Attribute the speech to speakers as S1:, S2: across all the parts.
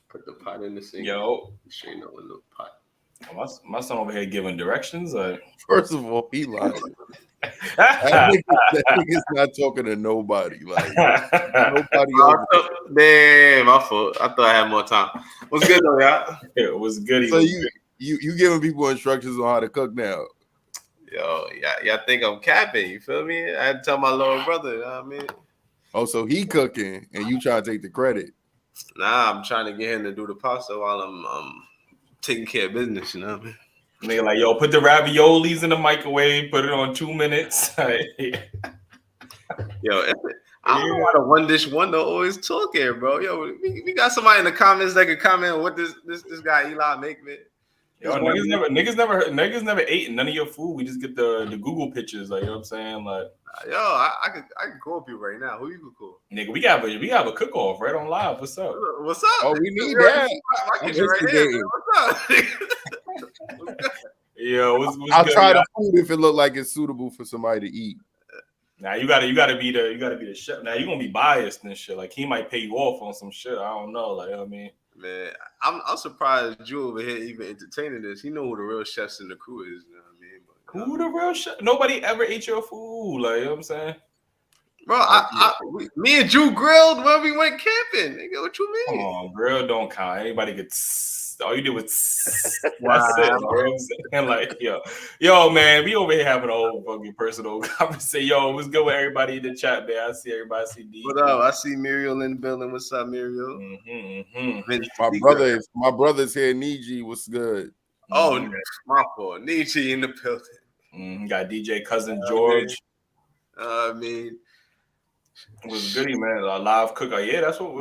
S1: Put the pot in the sink.
S2: Yo.
S1: Straighten out in the pot.
S2: My son over here giving directions. Like,
S3: first of all, he lied. that nigga's not talking to nobody. Like nobody else.
S1: Damn, my fault. I thought I had more time. What's good though, y'all?
S2: It was good.
S3: So you giving people instructions on how to cook now?
S1: Yo, y'all think I'm capping? You feel me? I had to tell my little brother. You know what I mean?
S3: Oh, so he cooking and you trying to take the credit?
S1: Nah, I'm trying to get him to do the pasta while I'm taking care of business. You know what I mean?
S2: Nigga, like, yo, put the raviolis in the microwave, put it on 2 minutes.
S1: Yo, I don't know why the one dish wonder always talking, bro. Yo, we got somebody in the comments that can comment on what this guy Eli make, man.
S2: Yo, niggas never ate none of your food. We just get the Google pictures, like, you know what I'm saying? Like,
S1: yo, I can call people right now. Who you can call?
S2: Nigga, we have a cook off right on live. What's up?
S1: What's up?
S3: Oh, we need that.
S1: My kitchen right here. What's up?
S2: Yo, what's
S3: I'll
S2: good,
S3: try the food if it look like it's suitable for somebody to eat.
S2: Now you gotta be the chef. Now you gonna be biased and shit. Like he might pay you off on some shit. I don't know. Like, you know what I mean,
S1: man, I'm surprised Drew over here even entertaining this. He know who the real chefs in the crew is. You know what I mean? But,
S2: who the real chef? Nobody ever ate your food. Like, you know what I'm saying?
S1: Bro, me and Drew grilled when we went camping. Nigga, what you mean?
S2: Come on, grill don't count. Anybody gets. All you did was
S1: wow.
S2: That's it, bro. And like, yo, man, we over here having a whole fucking personal conversation. Yo, what's good with everybody in the chat, man? I see everybody. I see D.
S1: What up? I see Muriel in the building. What's up, Muriel?
S3: My brother's here. Niji, what's good?
S1: Oh, my fault. Niji in the building.
S2: Got DJ cousin George.
S1: I mean.
S2: Was goody, man. A live cookout. Yeah, that's what we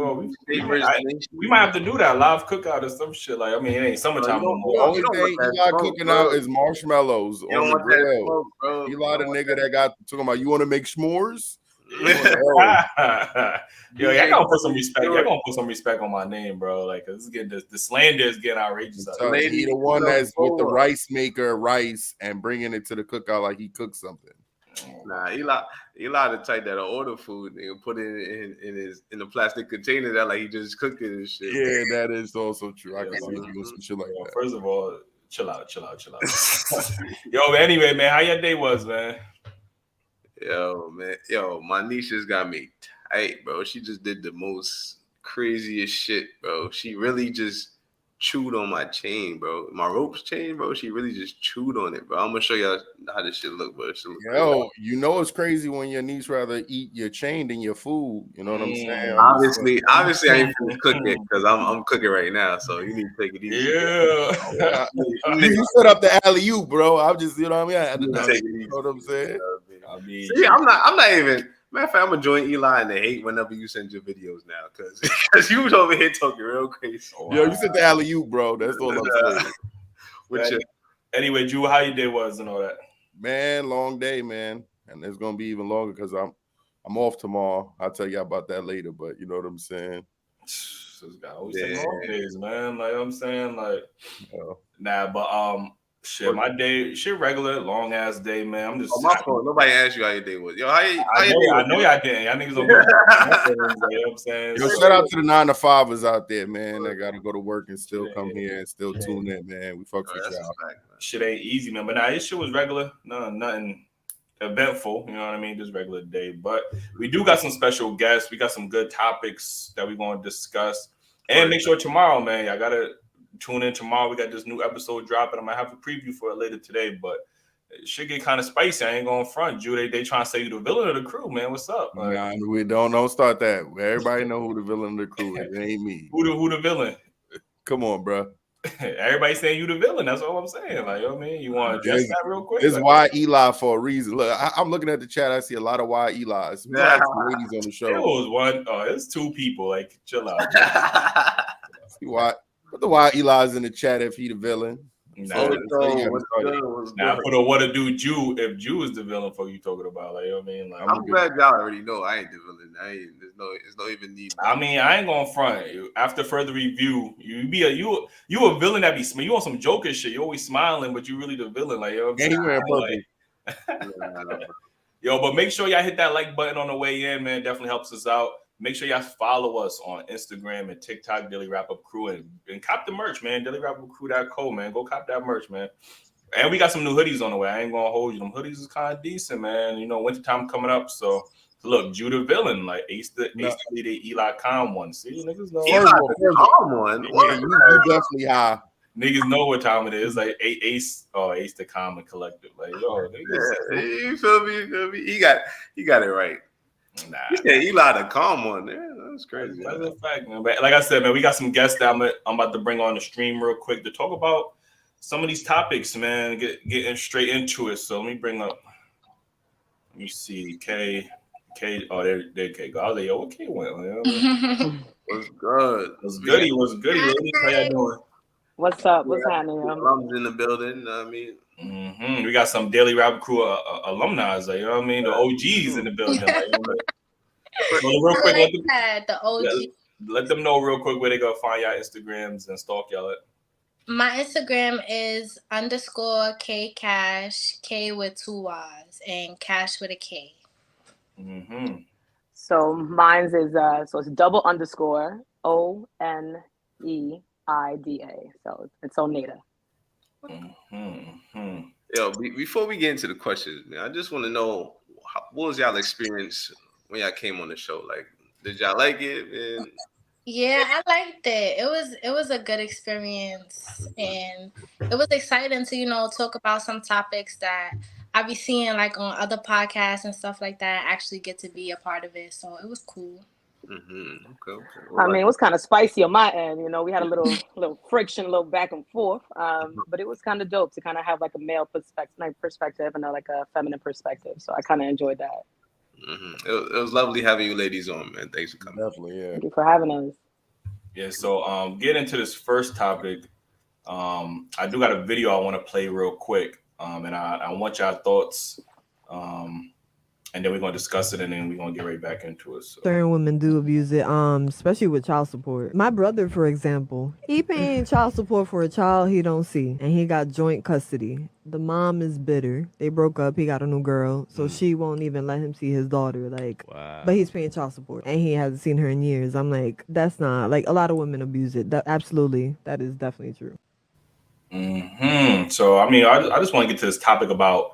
S2: might have to do that live cookout or some shit. Like, I mean, it ain't summertime no more.
S3: The only thing Eli cooking out is marshmallows on the grill. Eli the nigga that got talking about, you want to make s'mores?
S2: Yo, y'all gonna put some respect. Y'all gonna put some respect on my name, bro. Like, this is getting the slander is getting outrageous.
S3: He the one that's with the rice maker rice and bringing it to the cookout like he cooked something.
S1: Nah, Eli the type that'll order food and put it in a plastic container that like he just cooked it and shit.
S3: Yeah, that is also true. I can see you do some shit like that.
S2: First of all, chill out. Yo, anyway, man, how your day was, man?
S1: Yo, my niece just got me tight, bro. She just did the most craziest shit, bro. She really just chewed on my chain, bro. My ropes chain, bro. She really just chewed on it, bro. I'm gonna show y'all how this shit look, bro.
S3: Yo, you know it's crazy when your niece rather eat your chain than your food. You know what I'm saying?
S1: Obviously, I ain't finished cooking because I'm cooking right now. So you need to take it easy.
S3: Yeah. You set up the alley-oop, bro. I'm just, you know what I mean? You know what I'm saying?
S1: See, I'm not even. Matter of fact, I'm gonna join Eli and they hate whenever you send your videos now, because you was over here talking real crazy.
S3: Oh, wow. Yo, you said the alley-oop, bro. That's all I'm saying.
S2: Anyway, Drew, how your day was and all that?
S3: Man, long day, man, and it's gonna be even longer because I'm off tomorrow. I'll tell you about that later, but you know what I'm saying.
S2: This guy always say long days, man. Like I'm saying, like, nah, but shit, my day, shit, regular long ass day, man. I'm just.
S1: Oh, my fault. Nobody asked you how your day was. Yo, I
S2: know y'all didn't. Y'all niggas don't. You know what I'm saying?
S3: Yo, shout out to the 9-to-5ers out there, man. That got to go to work and still come here and still tune in, man. We fuck with y'all.
S2: Shit ain't easy, man. But nah, this shit was regular. No, nothing eventful. You know what I mean? Just regular day. But we do got some special guests. We got some good topics that we're going to discuss. And make sure tomorrow, man, y'all gotta tune in tomorrow. We got this new episode dropping. I might have a preview for it later today, but it should get kind of spicy. I ain't going front. Drew, they trying to say you the villain of the crew, man. What's up?
S3: Like, nah, we don't start that. Everybody know who the villain of the crew is. It ain't me.
S2: Who the villain?
S3: Come on, bro.
S2: Everybody saying you the villain. That's all I'm saying. Like, you know what I mean? You want to address that real quick?
S3: It's why Eli for a reason. Look, I'm looking at the chat. I see a lot of why Eli's. We got some ladies on the show.
S2: It was one. It's two people. Like, chill out.
S3: See why? Wonder why Eli's in the chat if he the villain.
S2: Nah,
S1: What's good? What's
S2: nah,
S1: good?
S2: put a what to do Jew if Jew is the villain for you talking about. Like, you know what I mean? Like,
S1: I'm glad y'all already know I ain't the villain. There's no even need.
S2: I mean, I ain't gonna front. After further review, you a villain that be you on some Joker shit. You always smiling, but you really the villain. Like, you know what I'm saying? Like, yo, but make sure y'all hit that like button on the way in, man. Definitely helps us out. Make sure y'all follow us on Instagram and TikTok, Daily Wrap Up Crew, and cop the merch, man. DailyWrapUpCrew.co, man. Go cop that merch, man. And we got some new hoodies on the way. I ain't gonna hold you. Them hoodies is kind of decent, man. You know, wintertime coming up, so look, Judah villain, like Ace the Eli Khan one. See, niggas know.
S1: Eli the calm one.
S3: Yeah, you definitely high.
S2: Niggas know what time it is. Like Ace the Common Collective. Like, yo, niggas.
S1: Yeah, you feel me? He got it right.
S2: Nah,
S1: you said Eli the calm one. Yeah, that's crazy.
S2: That's a fact, man. But like I said, man, we got some guests that I'm about to bring on the stream real quick to talk about some of these topics, man. Getting straight into it. So let me bring up. Let me see, K. Oh, there K go. I was like, yo, what K went?
S1: What's good?
S2: What's goody? Ladies? How y'all doing?
S4: What's up? What's happening?
S1: I'm in the building. I mean.
S2: We got some Daily Rap Crew alumni, like, you know what I mean? The OGs in the building. Like, real quick, let them know real quick where they go find y'all Instagrams and stalk y'all at.
S5: My Instagram is _K Cash, K with 2 Y's, and Cash with a K.
S4: So mine's is so it's _ONEIDA. So it's Oneida.
S1: Yo, before we get into the questions, man, I just want to know what was y'all experience when y'all came on the show? Like, did y'all like it? And
S5: yeah, I liked it. It was a good experience, and it was exciting to talk about some topics that I be seeing like on other podcasts and stuff like that. I actually get to be a part of it, so it was cool.
S1: Okay.
S4: I mean, it was kind of spicy on my end. We had a little friction, a little back and forth. But it was kind of dope to kind of have like a male perspective and like a feminine perspective. So I kind of enjoyed that.
S1: It was lovely having you ladies on, man. Thanks for coming.
S3: Definitely, yeah.
S4: Thank you for having us.
S2: Yeah. So get into this first topic. I do got a video I want to play real quick. And I want y'all thoughts. And then we're gonna discuss it, and then we're gonna get right back into it. So.
S6: Certain women do abuse it, especially with child support. My brother, for example, he paying child support for a child he don't see, and he got joint custody. The mom is bitter. They broke up. He got a new girl, so she won't even let him see his daughter. Like, wow. But he's paying child support, and he hasn't seen her in years. I'm like, that's not like a lot of women abuse it. That absolutely, that is definitely true.
S2: So I mean, I just want to get to this topic about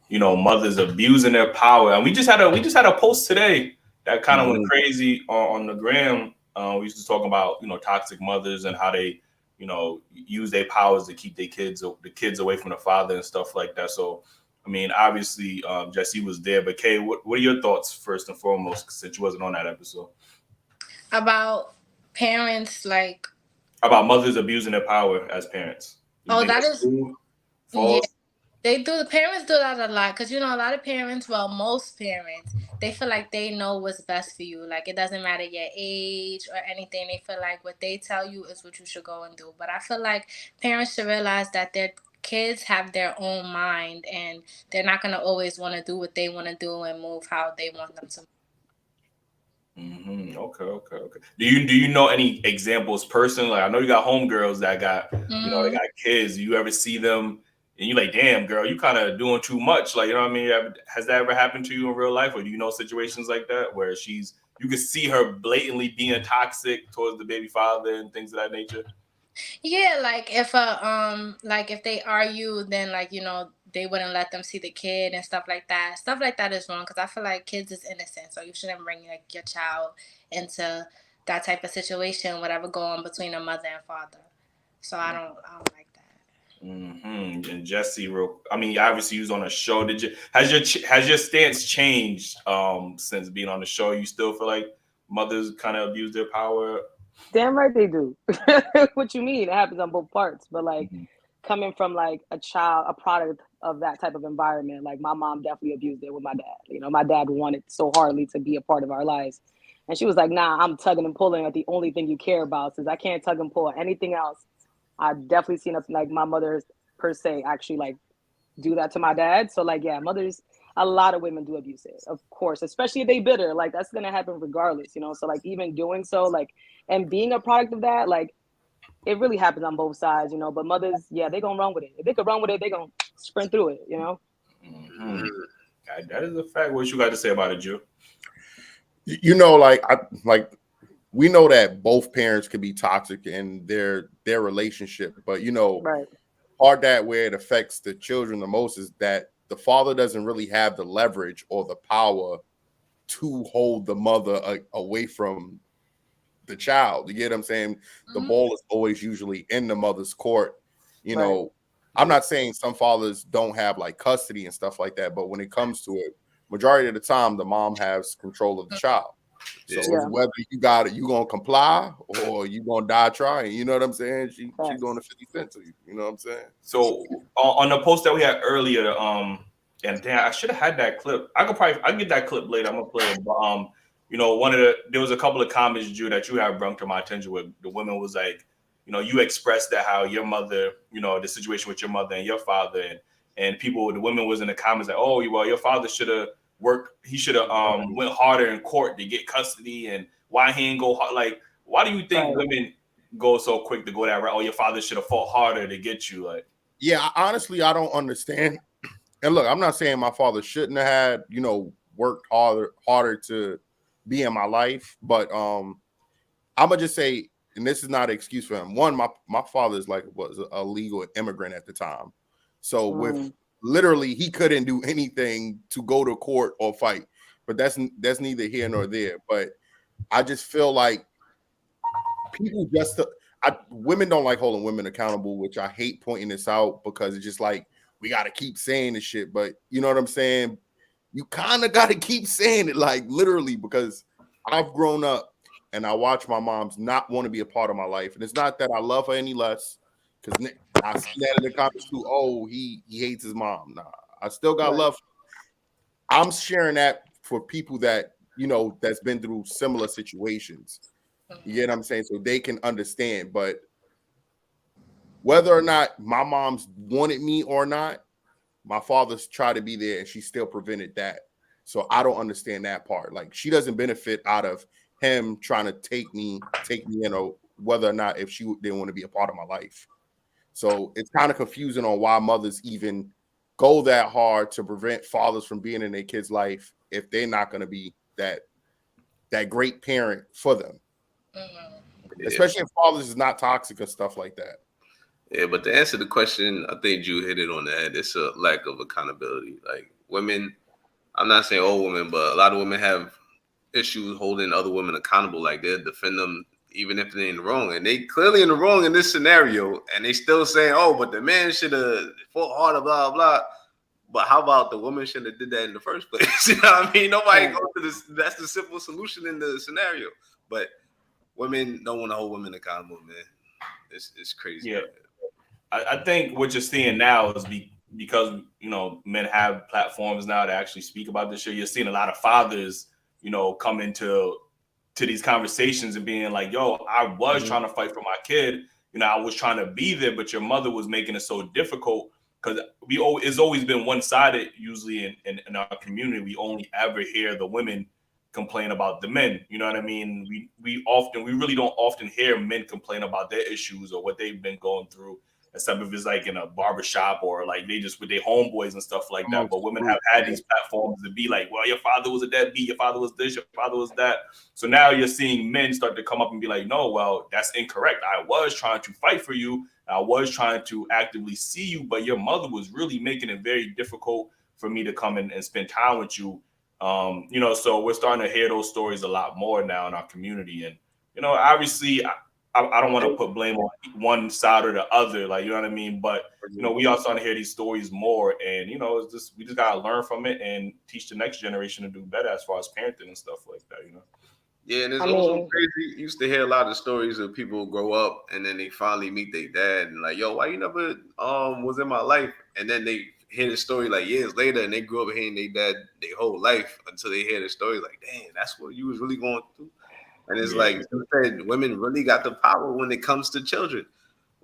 S2: mothers abusing their power, and we just had a post today that kind of went crazy on the gram. We used to talk about toxic mothers and how they use their powers to keep the kids away from the father and stuff like that. So I mean, obviously Jesse was there, but Kay, what are your thoughts first and foremost, since you wasn't on that episode,
S5: about parents, like
S2: about mothers abusing their power as parents?
S5: That is
S2: false?
S5: Yeah. They do. The parents do that a lot because a lot of parents, well, most parents, they feel like they know what's best for you. Like it doesn't matter your age or anything. They feel like what they tell you is what you should go and do. But I feel like parents should realize that their kids have their own mind and they're not gonna always want to do what they want to do and move how they want them to.
S2: Okay. Do you know any examples personally? Like I know you got homegirls that got they got kids. Do you ever see them? And you're like, damn, girl, you kind of doing too much. Like, you know what I mean? Has that ever happened to you in real life? Or do you know situations like that where you can see her blatantly being toxic towards the baby father and things of that nature?
S5: Yeah, like if if they argue, then they wouldn't let them see the kid and stuff like that. Stuff like that is wrong because I feel like kids is innocent, so you shouldn't bring your child into that type of situation, whatever go on between a mother and father. So I don't like that.
S2: And Jesse, obviously you was on a show. Has your stance changed since being on the show? You still feel like mothers kind of abuse their power?
S4: Damn right they do. What you mean? It happens on both parts. But coming from like a product of that type of environment, like my mom definitely abused it with my dad. My dad wanted so hardly to be a part of our lives. And she was like, nah, I'm tugging and pulling at the only thing you care about. Since I can't tug and pull anything else, I've definitely seen like my mother per se actually like do that to my dad. So like, yeah, mothers, a lot of women do abuse it, of course, especially if they bitter. Like that's gonna happen regardless, you know. So like even doing so, like, and being a product of that, like it really happens on both sides, you know. But mothers, yeah, they gonna run with it. If they could run with it, they gonna sprint through it, you know.
S2: Mm-hmm. That is a fact. What you got to say about it, Jew?
S3: You know, like we know that both parents can be toxic in their relationship, but you know,
S4: Right.
S3: part that where it affects the children the most is that the father doesn't really have the leverage or the power to hold the mother away from the child. You get what I'm saying? The ball is always usually in the mother's court. You
S4: Right.
S3: know, I'm not saying some fathers don't have like custody and stuff like that, but when it comes to it, majority of the time the mom has control of the child. So
S1: Yeah.
S3: it's whether you got it, you gonna comply or you gonna die trying. You know what I'm saying? She
S4: Facts.
S3: going to 50 cents to you. You know what I'm saying?
S2: So on the post that we had earlier, and damn, I should have had that clip. I'll get that clip later. I'm gonna play it. But you know, there was a couple of comments, Drew, that you have brought to my attention where the woman was like, you know, you expressed that how your mother, you know, the situation with your mother and your father, and the women was in the comments like, oh, well, your father should have worked. He should have went harder in court to get custody, and why he ain't go hard? Like, why do you think women go so quick to go that route? Oh, your father should have fought harder to get you. Like,
S3: yeah, honestly, I don't understand. And look, I'm not saying my father shouldn't have had, you know, worked harder to be in my life, but I'm gonna just say, and this is not an excuse for him. One, my father was a legal immigrant at the time, so with literally he couldn't do anything to go to court or fight. But that's neither here nor there. But I just feel like people women don't like holding women accountable, which I hate pointing this out because it's just like we got to keep saying this shit. But you know what I'm saying? You kind of got to keep saying it, like literally, because I've grown up and I watch my moms not want to be a part of my life. And it's not that I love her any less, because I see that in the comments too. Oh, he hates his mom. Nah, I still got love. I'm sharing that for people that, you know, that's been through similar situations. You get what I'm saying? So they can understand. But whether or not my mom's wanted me or not, my father's tried to be there and she still prevented that. So I don't understand that part. Like she doesn't benefit out of him trying to take me, you know, whether or not if she didn't want to be a part of my life. So it's kind of confusing on why mothers even go that hard to prevent fathers from being in their kids' life if they're not going to be that great parent for them. Especially if fathers is not toxic and stuff like that.
S1: Yeah, but to answer the question, I think you hit it on the head. It's a lack of accountability. Like women, I'm not saying all women, but a lot of women have issues holding other women accountable. Like they'll defend them even if they're in the wrong. And they clearly in the wrong in this scenario. And they still saying, oh, but the man should have fought harder, blah, blah. But how about the woman shouldn't have did that in the first place? You know what I mean? Nobody goes to this. That's the simple solution in the scenario. But women don't want to hold women accountable, man. It's crazy.
S2: Yeah. I think what you're seeing now is because, you know, men have platforms now to actually speak about this shit. You're seeing a lot of fathers, you know, come into these conversations and being like, yo, I was trying to fight for my kid. You know, I was trying to be there, but your mother was making it so difficult because it's always been one-sided. Usually in our community, we only ever hear the women complain about the men. You know what I mean? We really don't often hear men complain about their issues or what they've been going through. Except if it's like in a barbershop or like they just with their homeboys and stuff like that. But women have had these platforms to be like, well, your father was a deadbeat, your father was this, your father was that. So now you're seeing men start to come up and be like, no, well, that's incorrect. I was trying to fight for you. I was trying to actively see you, but your mother was really making it very difficult for me to come in and spend time with you. You know, so we're starting to hear those stories a lot more now in our community. And, you know, obviously I don't want to put blame on one side or the other, like, you know what I mean? But, you know, we all starting to hear these stories more and, you know, we just got to learn from it and teach the next generation to do better as far as parenting and stuff like that, you know?
S1: Yeah, and it's also crazy. You used to hear a lot of stories of people grow up and then they finally meet their dad and like, yo, why you never was in my life? And then they hear the story like years later and they grew up hearing their dad their whole life until they hear the story like, damn, that's what you was really going through. And it's like you said, women really got the power when it comes to children.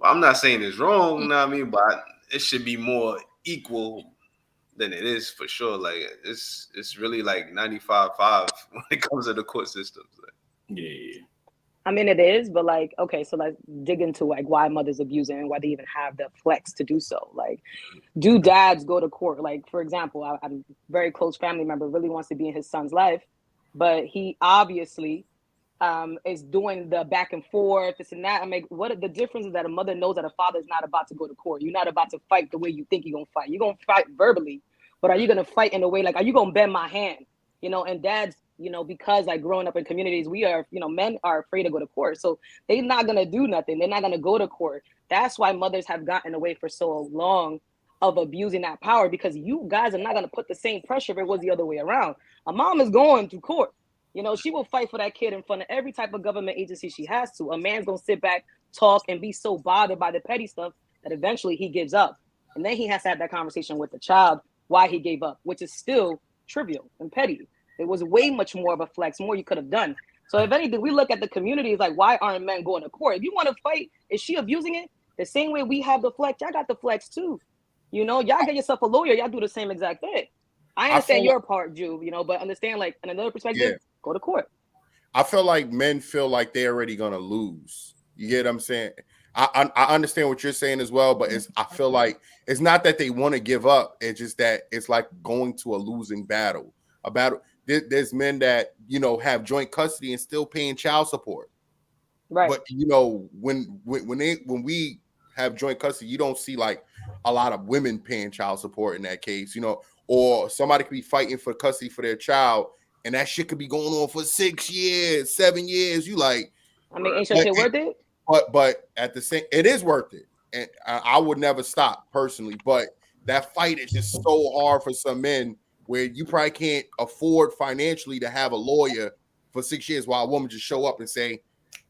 S1: I'm not saying it's wrong, you know what I mean, but it should be more equal than it is for sure. Like it's really like 95-5 when it comes to the court systems. Like,
S2: Yeah.
S4: I mean, it is, but like, okay, so let's dig into like why mothers abuse it and why they even have the flex to do so. Like, do dads go to court? Like, for example, I'm a very close family member really wants to be in his son's life, but he obviously is doing the back and forth, this and that. I'm like, what are the differences that a mother knows that a father is not about to go to court? You're not about to fight the way you think you're gonna fight. You're gonna fight verbally, but are you gonna fight in a way like, are you gonna bend my hand? You know, and dads, you know, because like growing up in communities, we are, you know, men are afraid to go to court. So they're not gonna do nothing. They're not gonna go to court. That's why mothers have gotten away for so long of abusing that power, because you guys are not gonna put the same pressure if it was the other way around. A mom is going to court. You know, she will fight for that kid in front of every type of government agency she has to. A man's gonna sit back, talk, and be so bothered by the petty stuff that eventually he gives up. And then he has to have that conversation with the child why he gave up, which is still trivial and petty. It was way much more of a flex, more you could have done. So if anything, we look at the community as like, why aren't men going to court? If you want to fight, is she abusing it? The same way we have the flex, y'all got the flex too. You know, y'all get yourself a lawyer, y'all do the same exact thing. I understand your part, Jew, you know, but understand like in another perspective, go to court.
S3: I feel like men feel like they're already gonna lose. You get what I'm saying? I understand what you're saying as well, but I feel like it's not that they want to give up. It's just that it's like going to a losing battle. There's men that, you know, have joint custody and still paying child support.
S4: Right.
S3: But you know, when we have joint custody, you don't see like a lot of women paying child support in that case, you know, or somebody could be fighting for custody for their child, and that shit could be going on for 6 years, 7 years. You like,
S4: I mean, ain't your shit worth it?
S3: But at the same, it is worth it, and I would never stop personally. But that fight is just so hard for some men, where you probably can't afford financially to have a lawyer for 6 years, while a woman just show up and say,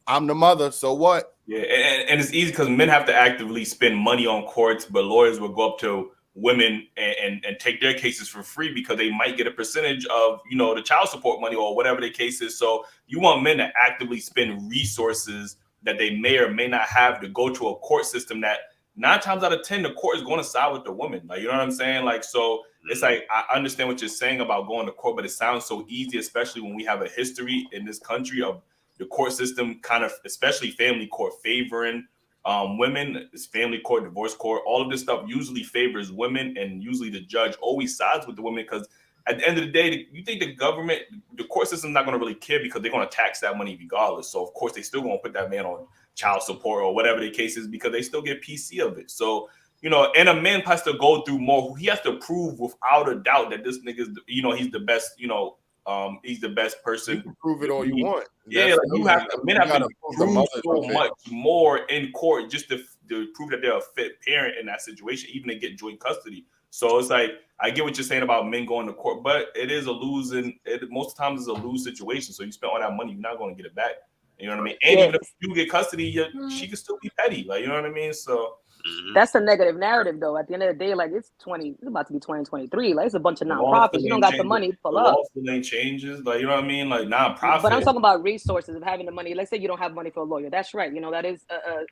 S3: "I'm the mother, so what?"
S2: Yeah, and it's easy because men have to actively spend money on courts, but lawyers will go up to women and take their cases for free because they might get a percentage of, you know, the child support money or whatever the case is. So you want men to actively spend resources that they may or may not have to go to a court system that 9 times out of 10 the court is going to side with the woman. Like, you know what I'm saying? Like, so it's like, I understand what you're saying about going to court, but it sounds so easy, especially when we have a history in this country of the court system kind of, especially family court, favoring women. It's family court, divorce court, all of this stuff usually favors women, and usually the judge always sides with the women, because at the end of the day, you think the government, the court system's not going to really care because they're going to tax that money regardless. So of course they still going to put that man on child support or whatever the case is, because they still get PC of it. So, you know, and a man has to go through more. He has to prove without a doubt that this nigga's, you know, he's the best, you know, he's the best person.
S3: You can prove it all you want.
S2: Yeah, like you have to, men have to prove so much more in court just to prove that they're a fit parent in that situation, even to get joint custody. So it's like, I get what you're saying about men going to court, but it is a losing. Most times it's a lose situation. So you spend all that money, you're not going to get it back. You know what I mean? And even if you get custody, she can still be petty. Like, you know what I mean? So
S4: that's a negative narrative, though. At the end of the day, like it's about to be 2023. Like it's a bunch of nonprofits. You don't got the money, pull up.
S2: The law still changes. Like, you know what I mean? Like nonprofit.
S4: But I'm talking about resources of having the money. Let's say you don't have money for a lawyer. That's right. You know, that is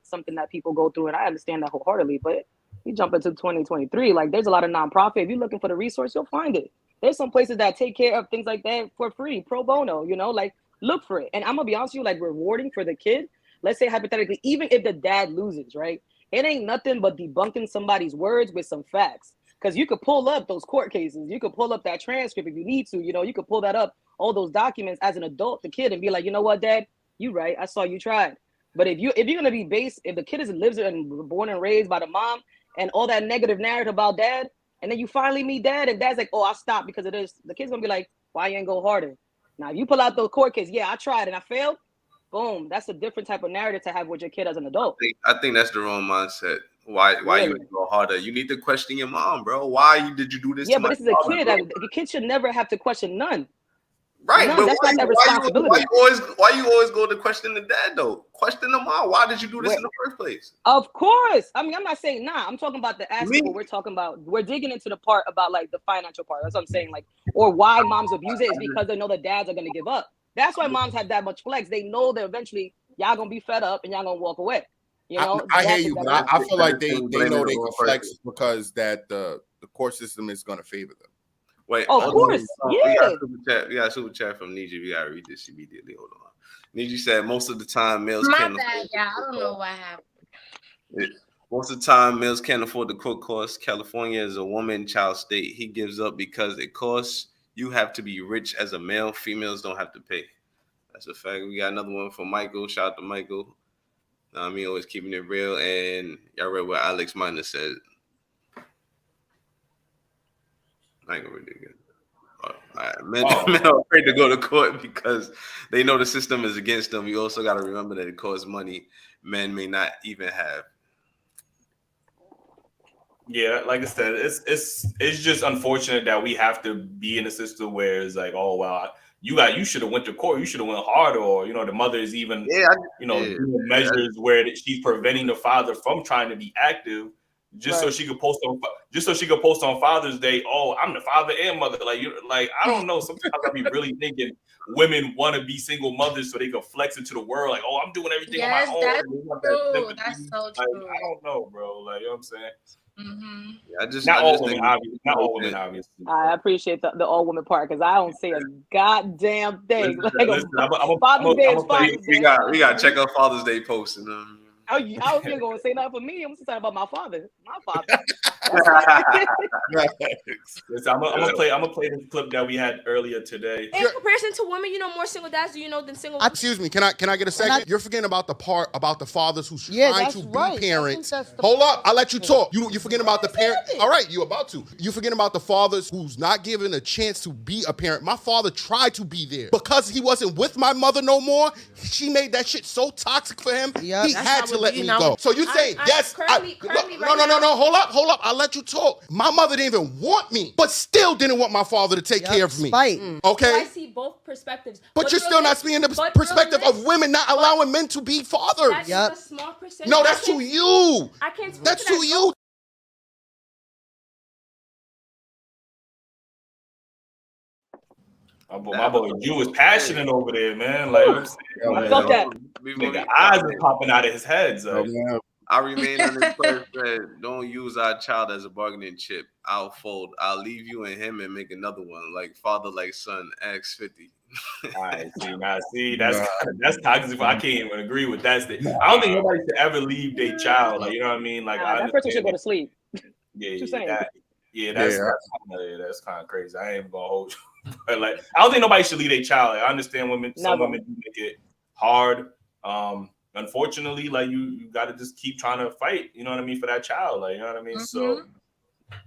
S4: something that people go through, and I understand that wholeheartedly. But you jump into 2023, like there's a lot of nonprofit. If you're looking for the resource, you'll find it. There's some places that take care of things like that for free, pro bono. You know, like look for it. And I'm gonna be honest with you, like rewarding for the kid. Let's say hypothetically, even if the dad loses, right? It ain't nothing but debunking somebody's words with some facts. Because you could pull up those court cases. You could pull up that transcript if you need to. You know, you could pull that up, all those documents as an adult, the kid, and be like, you know what, Dad, you right. I saw you tried. But if you're gonna be based, if the kid lives and born and raised by the mom and all that negative narrative about dad, and then you finally meet dad, and dad's like, oh, I stopped because of this. The kid's gonna be like, why you ain't go harder? Now, if you pull out the court case, yeah, I tried and I failed. Boom, that's a different type of narrative to have with your kid as an adult.
S1: I think that's the wrong mindset. Why really? You go harder? You need to question your mom, bro. Why did you do this?
S4: Yeah, but this is a kid. The kid should never have to question none.
S1: Right,
S4: none.
S1: But
S4: that's not their responsibility.
S1: Why you always go to question the dad though? Question the mom. Why did you do this in the first place?
S4: Of course. I mean, I'm not saying nah. I'm talking about the aspect where we're talking about. We're digging into the part about like the financial part. That's what I'm saying. Like, or why moms abuse it is because they know the dads are gonna give up. That's why moms have that much flex. They know that eventually y'all gonna be fed up and y'all gonna walk away. You know,
S3: I hear
S4: that's
S3: you, but
S4: exactly
S3: I feel like they
S1: Blaming
S3: know
S1: the
S3: they
S1: wrong
S3: can flex
S1: person.
S3: because that the court system is going to favor them.
S1: Wait,
S4: Oh, of
S1: hold
S4: course,
S1: on.
S4: yeah.
S1: We got a super chat from Niji. We gotta read this immediately. Hold on. Niji said most of the time males
S5: My
S1: can't
S5: bad,
S1: afford
S5: yeah. I don't know what happened.
S1: Most of the time, males can't afford the court costs. California is a woman-child state. He gives up because it costs. You have to be rich as a male. Females don't have to pay. That's a fact. We got another one from Michael. Shout out to Michael. I mean, always keeping it real. And y'all read what Alex Miner said. I ain't gonna read it again. All right. Men are afraid to go to court because they know the system is against them. You also got to remember that it costs money men may not even have.
S2: Yeah, like I said, it's just unfortunate that we have to be in a system where it's like, oh well, you should have went to court, you should have went harder, or the mother is even doing measures where she's preventing the father from trying to be active, just so she could post on Father's Day. Oh, I'm the father and mother. Like I don't know. Sometimes I be really thinking women want to be single mothers so they can flex into the world. Like, oh, I'm doing everything on my own.
S5: That's true. That's so true.
S2: I don't know, bro. Like, you know what I'm saying?
S5: Mm-hmm.
S2: Not all women, obviously.
S4: I appreciate the all woman part because I don't say a goddamn thing.
S1: Listen,
S4: Father's Day is Father's Day.
S1: We got to check out Father's Day posting.
S4: Oh, you ain't gonna say nothing for me. I'm saying about my father. My father.
S2: Listen, I'm gonna play this clip that we had earlier today.
S7: In comparison to women, more single dads than single.
S3: Excuse me, can I get a second? You're forgetting about the part about the fathers who's trying to be parents. Hold up, I'll let you talk. You forgetting about the parent. All right, you about to. You forgetting about the fathers who's not given a chance to be a parent. My father tried to be there because he wasn't with my mother no more. She made that shit so toxic for him. He had to let me go. So you say yes? No. Hold up. I'll let you talk. My mother didn't even want me, but still didn't want my father to take care of me. Okay.
S7: So I see both perspectives.
S3: But you're still not seeing the perspective of women not allowing men to be fathers.
S7: That's a small percentage.
S3: No, that's to you.
S7: I can't.
S3: That's to you.
S2: My boy Jew is passionate over there, man. Like I'm saying,
S4: Fuck that.
S2: Nigga, eyes are popping out of his head. So.
S1: I remain on this person. Don't use our child as a bargaining chip. I'll fold. I'll leave you and him and make another one. Like father, like son. X 50.
S2: All right, that's toxic. I can't even agree with that. I don't think nobody should ever leave their child. Like, you know what I mean? Like
S4: that person should go to sleep.
S2: That's kind of crazy. I ain't even gonna hold you. But like, I don't think nobody should leave their child. Like, I understand women. Some women do make it hard. Unfortunately, like you got to just keep trying to fight. You know what I mean for that child. Like, you know what I mean. Mm-hmm. So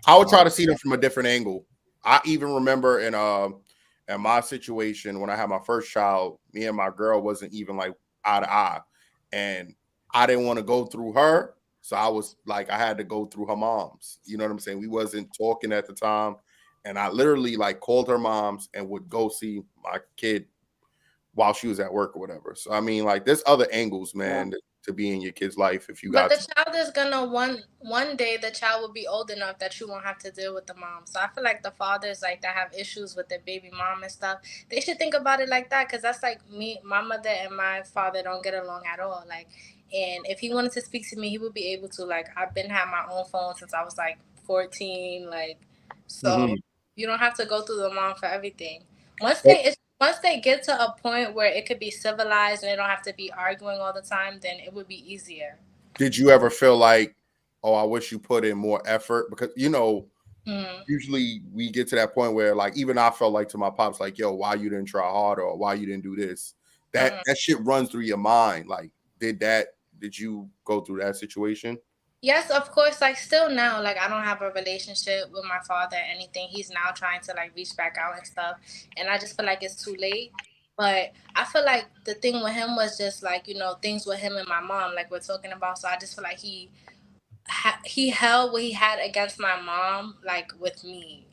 S3: I would try to see them from a different angle. I even remember in my situation when I had my first child, me and my girl wasn't even like eye to eye, and I didn't want to go through her, so I was like I had to go through her mom's. You know what I'm saying? We wasn't talking at the time, and I literally like called her mom's and would go see my kid while she was at work or whatever. So I mean, like there's other angles, man, to be in your kid's life if you got.
S5: But the child is gonna one day the child will be old enough that you won't have to deal with the mom. So I feel like the fathers like that have issues with their baby mom and stuff, they should think about it like that, because that's like my mother and my father don't get along at all. Like, and if he wanted to speak to me, he would be able to. Like, I've been had my own phone since I was like 14. Like, so you don't have to go through the mom for everything. Once they get to a point where it could be civilized and they don't have to be arguing all the time, then it would be easier.
S3: Did you ever feel like, oh, I wish you put in more effort? Because, usually we get to that point where, like, even I felt like to my pops, like, yo, why you didn't try harder or why you didn't do this? That shit runs through your mind. Like, did you go through that situation?
S5: Yes, of course. Like, still now, like, I don't have a relationship with my father or anything. He's now trying to, like, reach back out and stuff. And I just feel like it's too late. But I feel like the thing with him was just, like, things with him and my mom, like we're talking about. So I just feel like he held what he had against my mom, like, with me.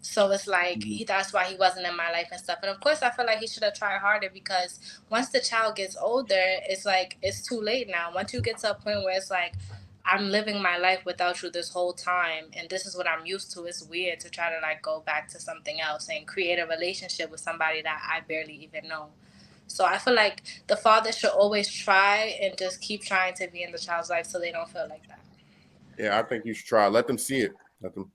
S5: So it's like, that's why he wasn't in my life and stuff. And of course, I feel like he should have tried harder, because once the child gets older, it's like, it's too late now. Once you get to a point where it's like, I'm living my life without you this whole time, and this is what I'm used to. It's weird to try to like go back to something else and create a relationship with somebody that I barely even know. So I feel like the father should always try and just keep trying to be in the child's life so they don't feel like that.
S3: Yeah, I think you should try. Let them see it. Let them.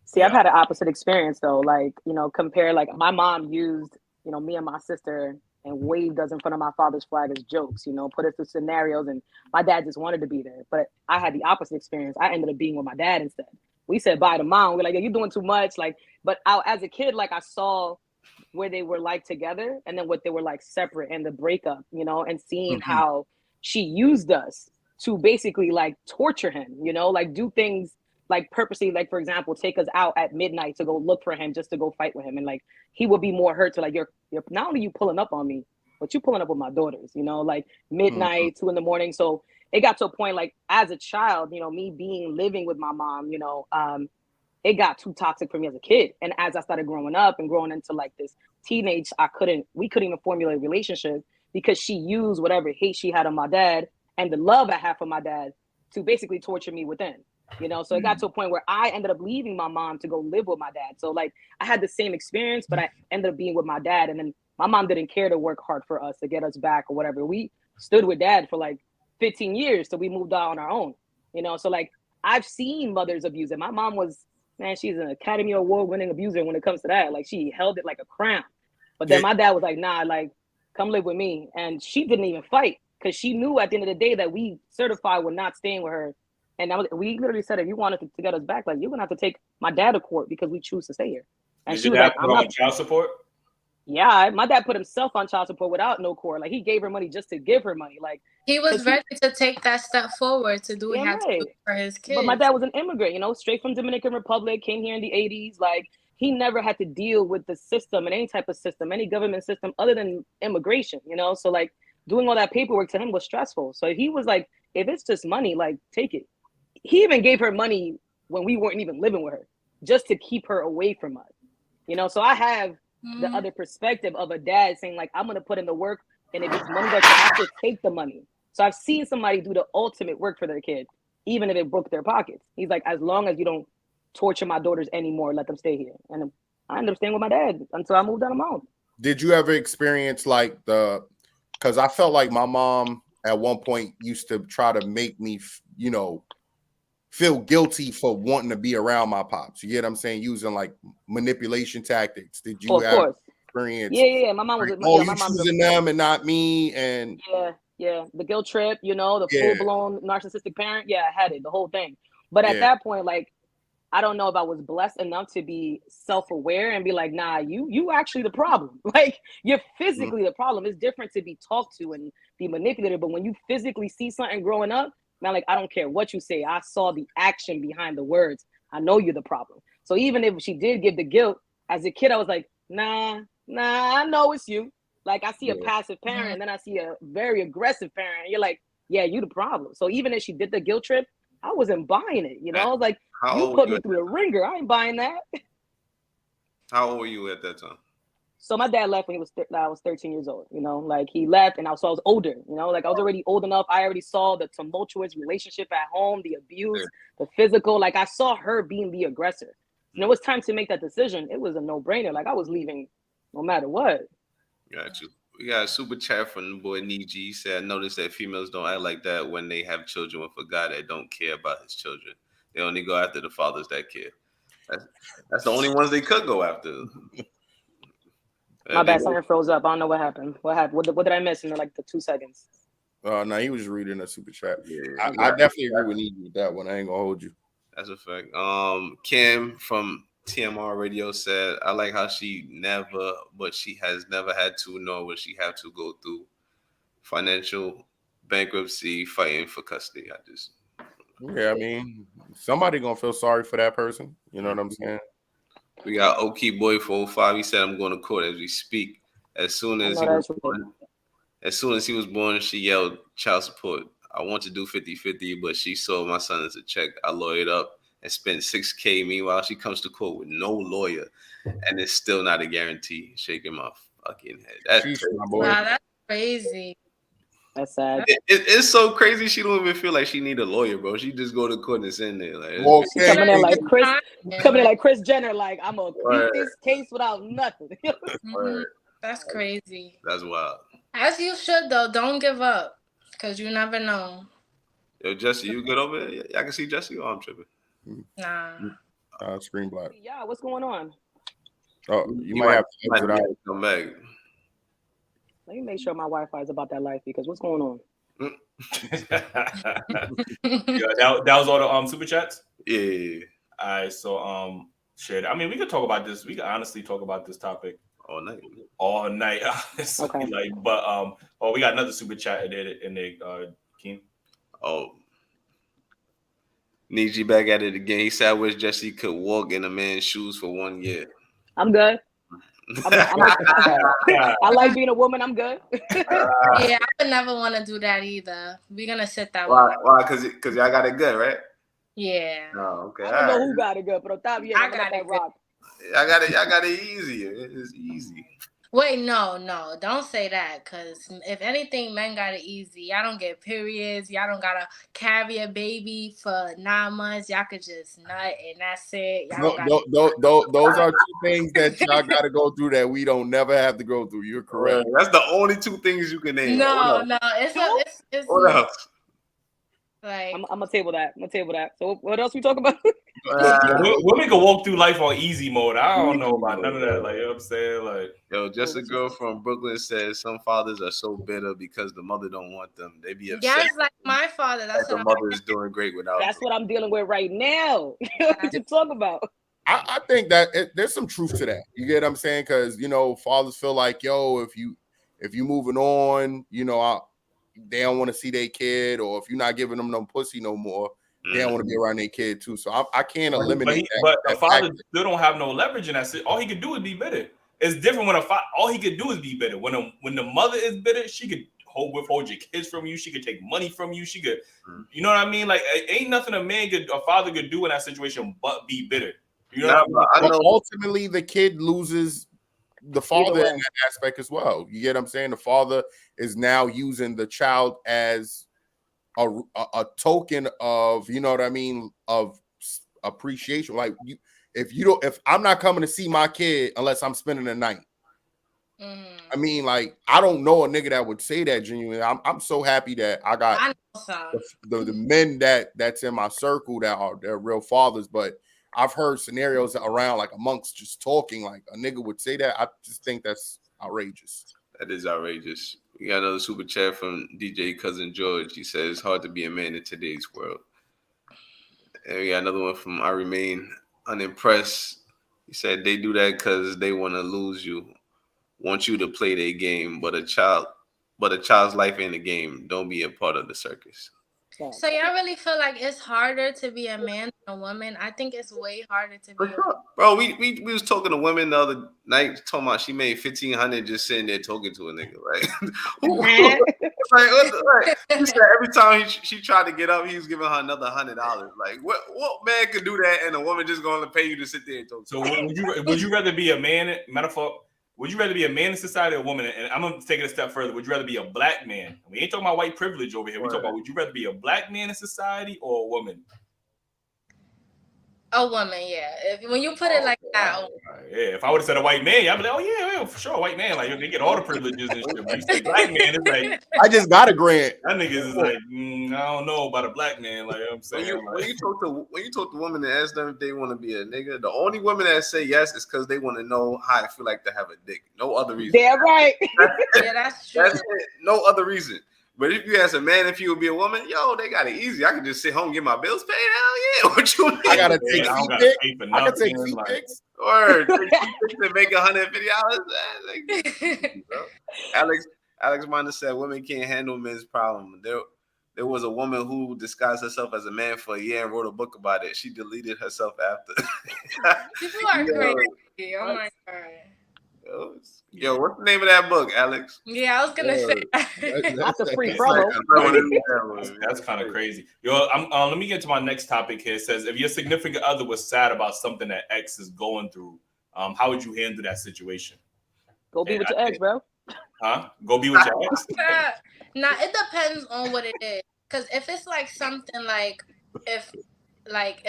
S4: See, I've had an opposite experience though. Like, compare, like, my mom used, me and my sister and waved us in front of my father's flag as jokes, put us through scenarios, and my dad just wanted to be there. But I had the opposite experience. I ended up being with my dad instead. We said bye to mom. We're like, you're doing too much. Like, but as a kid, like, I saw where they were like together and then what they were like separate and the breakup, and seeing how she used us to basically like torture him, like do things like purposely, like, for example, take us out at midnight to go look for him just to go fight with him. And like, he would be more hurt to like, you're not only you pulling up on me, but you pulling up with my daughters, like midnight, 2 a.m. So it got to a point, like, as a child, me living with my mom, it got too toxic for me as a kid. And as I started growing up and growing into like this teenage, we couldn't even formulate a relationship because she used whatever hate she had on my dad and the love I had for my dad to basically torture me within. So it got to a point where I ended up leaving my mom to go live with my dad. So like, I had the same experience, but I ended up being with my dad. And then my mom didn't care to work hard for us to get us back or whatever. We stood with dad for like 15 years till we moved out on our own, So like, I've seen mothers abuse it. My mom was, man, she's an Academy Award winning abuser when it comes to that. Like, she held it like a crown. But then my dad was like, nah, like, come live with me. And she didn't even fight because she knew at the end of the day that we certified we're not staying with her. And we literally said, if you wanted to get us back, like, you're going to have to take my dad to court because we choose to stay here. And
S2: Did
S4: she was
S2: your
S4: like,
S2: dad put on child support?
S4: Yeah, my dad put himself on child support without no court. Like, he gave her money just to give her money. Like,
S5: he was ready to take that step forward to do what he had to do for his kids.
S4: But my dad was an immigrant, straight from Dominican Republic, came here in the 80s. Like, he never had to deal with the system and any type of system, any government system other than immigration, So like, doing all that paperwork to him was stressful. So he was like, if it's just money, like, take it. He even gave her money when we weren't even living with her, just to keep her away from us. So I have the other perspective of a dad saying, like, I'm going to put in the work, and if it's money that you have to take the money. So I've seen somebody do the ultimate work for their kid, even if it broke their pockets. He's like, as long as you don't torture my daughters anymore, let them stay here. And I ended up staying with my dad until I moved on my own.
S3: Did you ever experience like because I felt like my mom at one point used to try to make me, feel guilty for wanting to be around my pops. You get what I'm saying? Using like manipulation tactics. Did you have experience?
S4: Yeah. My mom was.
S3: Oh, you choosing them and not me, and
S4: yeah. The guilt trip, the full blown narcissistic parent. Yeah, I had it, the whole thing. But at that point, like, I don't know if I was blessed enough to be self-aware and be like, nah, you actually the problem. Like, you're physically the problem. It's different to be talked to and be manipulated, but when you physically see something growing up, man, like, I don't care what you say. I saw the action behind the words. I know you're the problem. So even if she did give the guilt, as a kid, I was like, nah, I know it's you. Like, I see a passive parent and then I see a very aggressive parent. And you're like, yeah, you the problem. So even if she did the guilt trip, I wasn't buying it. I was like, you put me through the ringer. I ain't buying that.
S1: How old were you at that time?
S4: So my dad left when I was 13 years old, like, he left and I was older, like, I was already old enough. I already saw the tumultuous relationship at home, the abuse, the physical, like, I saw her being the aggressor. And it was time to make that decision. It was a no-brainer. Like, I was leaving no matter what.
S1: Got you. We got a super chat from the boy Niji. He said, I noticed that females don't act like that when they have children with a guy that don't care about his children. They only go after the fathers that care. That's the only ones they could go after.
S4: My bad, something froze up. I don't know what happened. What did I miss in like the 2 seconds?
S3: No, he was reading a super chat.
S1: Yeah,
S3: I definitely agree with you with that one. I ain't gonna hold you.
S1: That's a fact. Kim from TMR Radio said, I like how she has never had to, nor will she have to go through financial bankruptcy, fighting for custody.
S3: I mean, somebody gonna feel sorry for that person. You know what I'm saying?
S1: We got Okie Boy 405. He said, I'm going to court as we speak. As soon as he was born, she yelled child support. I want to do 50-50, but she saw my son as a check. I lawyered up and spent $6,000. Meanwhile, she comes to court with no lawyer, and it's still not a guarantee. Shaking my fucking head. That's crazy.
S5: Wow, that's crazy.
S4: That's sad.
S1: It's so crazy. She don't even feel like she need a lawyer, bro. She just go to court and send it. Like,
S4: she coming in like Chris Jenner. Like, I'm gonna beat this case without nothing.
S5: That's crazy.
S1: That's wild.
S5: As you should though. Don't give up, cause you never know.
S1: Yo, Jesse, you good over there? I can see Jesse. Oh, I'm tripping.
S5: Nah.
S3: Screen black.
S4: Yeah, what's going on?
S3: Oh, you might have to exit out.
S1: Come back.
S4: Let me make sure my Wi-Fi is about that life because what's going on?
S2: Yeah, that was all the super chats.
S1: Yeah.
S2: All right, so shit. I mean, we could talk about this. We could honestly talk about this topic
S1: all night.
S2: Honestly, okay. Like, but we got another super chat in there, Keen.
S1: Oh, need you back at it again. He said, "I wish Jesse could walk in a man's shoes for 1 year."
S4: I'm good. I like being a woman. I'm good.
S5: Yeah, I would never want to do that either. We're gonna sit that way.
S1: Why? Because y'all got it good, right?
S5: Yeah.
S1: Oh, okay.
S4: I don't know who got it good, but Octavia, I got that rock.
S1: Y'all got it easier. It's easy.
S5: Wait, no, don't say that. Cause if anything, men got it easy. Y'all don't get periods. Y'all don't gotta carry a baby for 9 months. Y'all could just nut and that's it.
S3: Those are two things that y'all gotta go through that we don't never have to go through. You're correct.
S1: That's the only two things you can name.
S5: No, it's
S1: what else?
S5: Like,
S4: I'm gonna table that. So what else we talk about?
S2: Women can walk through life on easy mode. I don't know about none of that. Like, you know what I'm saying? Like,
S1: yo, just a girl from Brooklyn says some fathers are so bitter because the mother don't want them. They be upset.
S5: Yeah, it's like my father. That's
S1: what the mother is doing great without.
S4: That's what I'm dealing with right now. What you talk about?
S3: I think that there's some truth to that. You get what I'm saying? Because fathers feel like, yo, if you moving on, they don't want to see their kid, or if you're not giving them no pussy no more, they don't want to be around their kid too. So I can't eliminate that.
S2: But a father still don't have no leverage in that. All he could do is be bitter. It's different when all he could do is be bitter. When the mother is bitter, she could withhold your kids from you. She could take money from you. She could, you know what I mean? Like, ain't nothing a father could do in that situation but be bitter. You know what I mean?
S3: Ultimately, the kid loses the father in that aspect as well. You get what I'm saying? The father is now using the child as a token of, you know what I mean, of appreciation. Like, if I'm not coming to see my kid unless I'm spending the night. I mean, like, I don't know a nigga that would say that genuinely. I'm so happy that I got the men that's in my circle they're real fathers, but I've heard scenarios around, like, amongst just talking, like a nigga would say that. I just think that's outrageous.
S1: That is outrageous. We got another super chat from DJ Cousin George. He says it's hard to be a man in today's world. And we got another one from I Remain Unimpressed. He said they do that because they want to lose you, want you to play their game, but a child's life ain't a game. Don't be a part of the circus.
S5: So y'all really feel like it's harder to be a man than a woman? I think it's way harder to be.
S1: Bro, we was talking to women the other night, talking about she made $1,500 just sitting there talking to a nigga. Like, he said every time she tried to get up, he was giving her another $100. Like, what man could do that and a woman just going to pay you to sit there and talk?
S2: So would you rather be a man? Metaphor. Would you rather be a man in society or a woman? And I'm going to take it a step further. Would you rather be a black man? We ain't talking about white privilege over here. We're talking about, would you rather be a black man in society or a woman?
S5: A woman, yeah. When you put it like that.
S2: Yeah, if I would have said a white man, I'd be like, oh, yeah, for sure, a white man. Like, they get all the privileges and shit. But you say black man, it's like,
S3: I just got a grant.
S2: That niggas is like, I don't know about a black man. Like, I'm saying.
S1: When you talk to women and ask them if they want to be a nigga, the only women that say yes is because they want to know how I feel like to have a dick. No other reason.
S4: Yeah, right.
S5: Yeah, that's true.
S1: That's it. No other reason. But if you ask a man if you would be a woman, yo, they got it easy. I can just sit home and get my bills paid. Hell yeah. What you mean?
S3: I gotta take feet pics. I can take feet pics.
S1: Or to make $150. Alex Minor said women can't handle men's problem. There was a woman who disguised herself as a man for a year and wrote a book about it. She deleted herself after.
S5: People are crazy. Oh my god.
S1: Yo, what's the name of that book, Alex?
S5: Yeah, I was gonna say
S4: that's a free promo.
S2: That's kind of crazy. Yo, let me get to my next topic here. It says, if your significant other was sad about something that ex is going through, how would you handle that situation?
S4: Go be with your ex, bro.
S2: Huh? Go be with your ex?
S5: Nah, it depends on what it is. Because if it's like something like if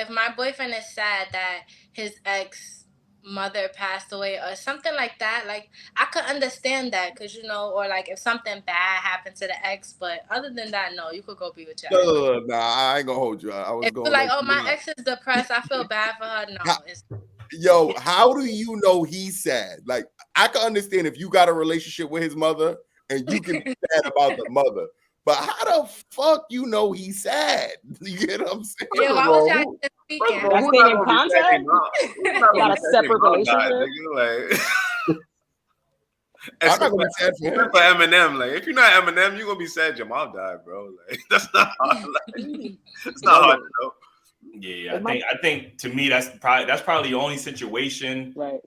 S5: my boyfriend is sad that his ex mother passed away or something like that, like I could understand that because or like if something bad happened to the ex, but other than that, no, you could go be with your ex.
S3: Nah, I ain't gonna hold you. I was
S5: If
S3: gonna
S5: you're like,
S3: let
S5: oh,
S3: you
S5: my
S3: know.
S5: ex is depressed, I feel bad for her. No, it's
S3: Yo, how do you know he's sad? Like, I can understand if you got a relationship with his mother and you can be sad about the mother. But how the fuck you know he's sad? You get what I'm saying?
S5: yeah. Why was y'all just speaking?
S4: That's
S1: who's
S4: being
S1: not
S4: in
S1: gonna be sad
S4: contact?
S1: they mom? Who's not
S4: Got
S1: gonna
S4: a
S1: be sad they
S4: separate
S1: mom died,
S4: relationship?
S1: nigga? Like,
S3: I'm not gonna be sad for him.
S1: except for Eminem. Like, if you're not Eminem, you're gonna be sad your mom died, bro. Like, that's not hard. Like, it's not hard to know.
S2: Yeah, I think to me that's probably the only situation.
S4: Right.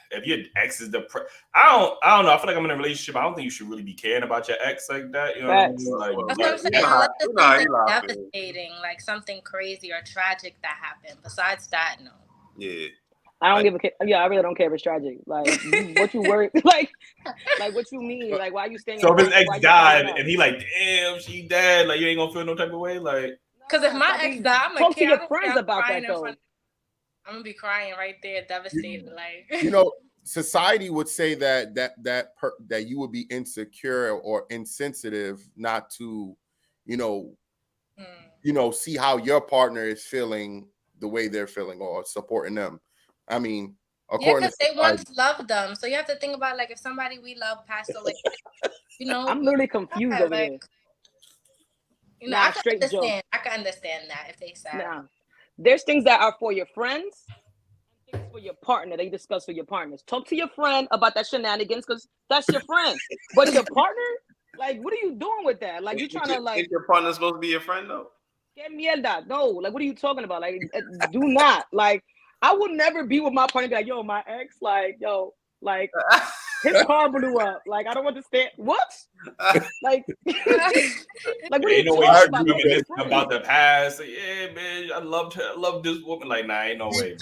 S2: If your ex is depressed, I don't know. I feel like I'm in a relationship. I don't think you should really be caring about your ex like that. You know what I mean? Like,
S5: that's what I'm saying. Unless it's something devastating, like something crazy or tragic that happened. Besides that, no.
S1: Yeah.
S4: I don't give a care. Yeah, I really don't care if it's tragic. Like, what you worry? Like what you mean? Like, why you staying?
S2: So if his ex died and he like, damn, she dead. Like, you ain't gonna feel no type of way. Like,
S5: because if my ex died, I'm
S4: talk to your friends about that though.
S5: I'm gonna be crying right there, devastated. Like,
S3: society would say that you would be insecure or insensitive not to, see how your partner is feeling the way they're feeling or supporting them. I mean, according
S5: because they once loved them, so you have to think about like if somebody we love passed away.
S4: I'm literally confused over here.
S5: I can understand. I can understand that if they sad.
S4: Nah. There's things that are for your friends and things for your partner that you discuss with your partners. Talk to your friend about that shenanigans because that's your friend. But your partner, like, what are you doing with that? Like, you're trying to like.
S1: Is your partner supposed to be your friend though?
S4: Que mierda. No, like, what are you talking about? Like, do not. Like, I would never be with my partner and be like, yo, my ex, like, yo, like, his car blew up. Like, I don't understand. What? Like, what are you talking
S2: about the past? Like, yeah, man, I loved her. I love this woman. Like, nah, ain't no way.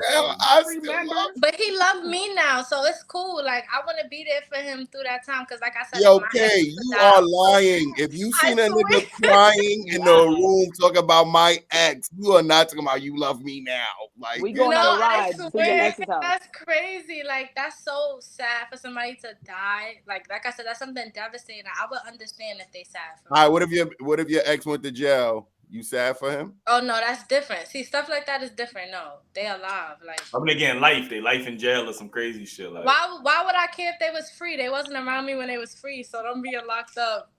S5: But he loved me now, so it's cool. Like, I want to be there for him through that time. Because, like I said,
S3: okay, you are lying. If you seen a nigga crying in the room talking about my ex, you are not talking about you love me now. Like,
S4: we going on a ride to your ex's house.
S5: That's crazy. Like, that's so sad for somebody to die. Like I said, that's something devastating. I would understand if they sad for me.
S3: All right, what if your ex went to jail? You sad for him?
S5: Oh no, that's different. See, stuff like that is different. No, they alive. Like,
S2: I mean, again, they life in jail or some crazy shit. Like,
S5: why would I care if they was free? They wasn't around me when they was free, so them being locked up.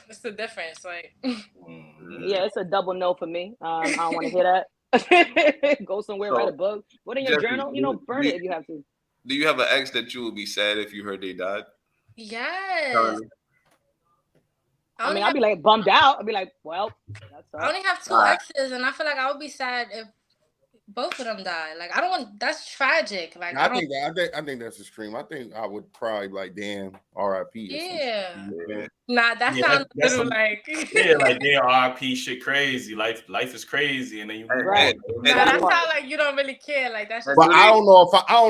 S5: It's the difference. Like,
S4: yeah, it's a double no for me. I don't want to hear that. Go somewhere, write a book. Put in your journal. Burn it if you have to.
S1: Do you have an ex that you would be sad if you heard they died?
S5: Yes.
S4: I'd be like bummed out. I'd be like, well,
S5: I only have 2 exes, and I feel like I would be sad if both of them died. Like, I don't want. That's tragic. Like,
S3: I think that's extreme. I think I would probably like, damn, R.I.P.
S5: Yeah. Nah, that sounds a little like.
S2: Yeah, like damn, R.I.P. Shit, crazy. Life is crazy, and then you.
S4: Right.
S5: Nah, that sounds like you don't really care. Like that's.
S3: But I don't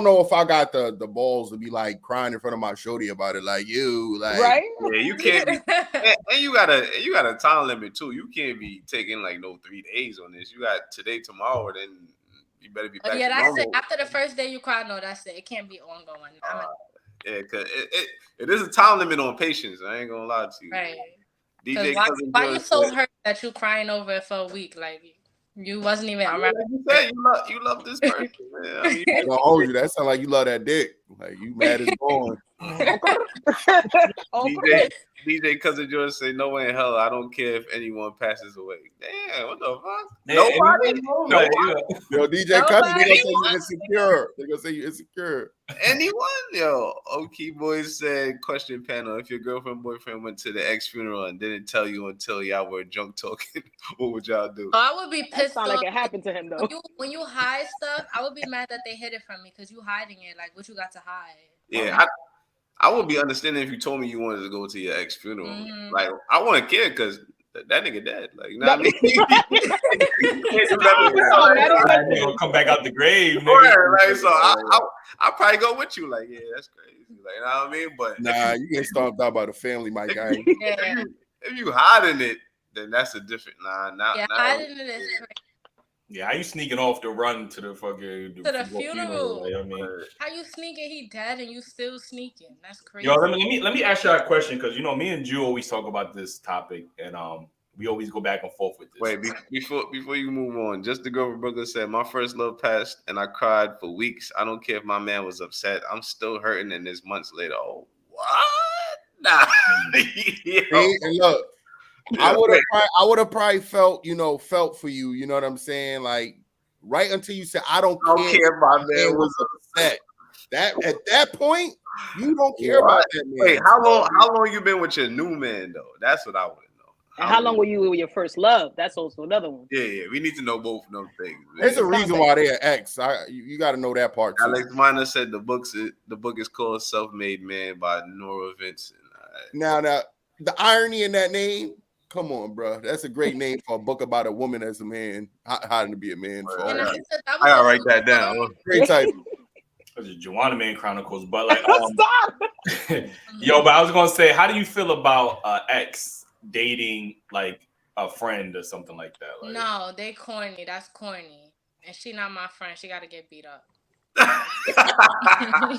S3: know if I got the balls to be like crying in front of my shorty about it. Like you, like
S4: right.
S1: Yeah, you can't. And you got a time limit too. You can't be taking like 3 days on this. You got today, tomorrow, then. You better be back.
S5: Yeah, that's it. After the first day you cry, no, that's it. It can't be ongoing.
S1: Yeah, because it is a time limit on patience. I ain't gonna lie to you.
S5: Right.
S1: DJ,
S5: why you so hurt that you crying over it for a week? Like you wasn't even around.
S1: Like you said, you love this person. Man. I mean,
S3: I'm gonna hold you. That sound like you love that dick. Like you mad as born.
S1: DJ Cousin George say, no way in hell, I don't care if anyone passes away. Damn, what the fuck?
S2: Nobody?
S3: Yo, DJ Cousin, they gonna say you insecure. They gonna say you insecure.
S1: Anyone? Yo, OK Boys said, question panel, if your boyfriend went to the ex funeral and didn't tell you until y'all were drunk talking, what would y'all do?
S5: I would be pissed off.
S4: Like it happened to him though.
S5: When you hide stuff, I would be mad that they hid it from me because you hiding it. Like, what you got to hide?
S1: Yeah, I would be understanding if you told me you wanted to go to your ex funeral. Mm-hmm. Like, I want to care because that nigga dead. Like, you know what I mean?
S2: You gonna come back out the grave, nigga.
S1: Right, so I'll probably go with you. Like, yeah, that's crazy. Like, you know what I mean? But
S3: nah, you get stomped out by the family, my guy.
S1: If you hiding it, then that's a different.
S5: Hiding it is crazy.
S2: Yeah, how you sneaking off to run to the fucking
S5: To the funeral.
S2: Like, I mean,
S5: How you sneaking? He dead and you still sneaking? That's crazy.
S2: yo, let me ask you a question because you know me and Jew always talk about this topic and we always go back and forth with this.
S1: Wait, before you move on, just the girl from Brooklyn said, my first love passed and I cried for weeks. I don't care if my man was upset. I'm still hurting and it's months later. Oh, what? Nah.
S3: See, and look, I would have probably felt for you. You know what I'm saying? Like right until you said, I don't care if my man was upset. That at that point, you don't care about that man.
S1: Wait, how long you been with your new man though? That's what I want to know.
S4: And how long were you with your first love? That's also another one.
S1: Yeah. We need to know both of those things. Man.
S3: There's a reason why they're ex. You got to know that part too.
S1: Alex Miner said the book is called Self-Made Man by Nora Vincent.
S3: Now, the irony in that name. Come on, bro. That's a great name for a book about a woman as a man, hiding to be a man. For
S1: I gotta write that down.
S3: Great title.
S2: The Joanna Man Chronicles, but like, yo, but I was gonna say, how do you feel about ex dating like a friend or something like that? Like,
S5: no, they corny. That's corny, and she not my friend. She gotta get beat up.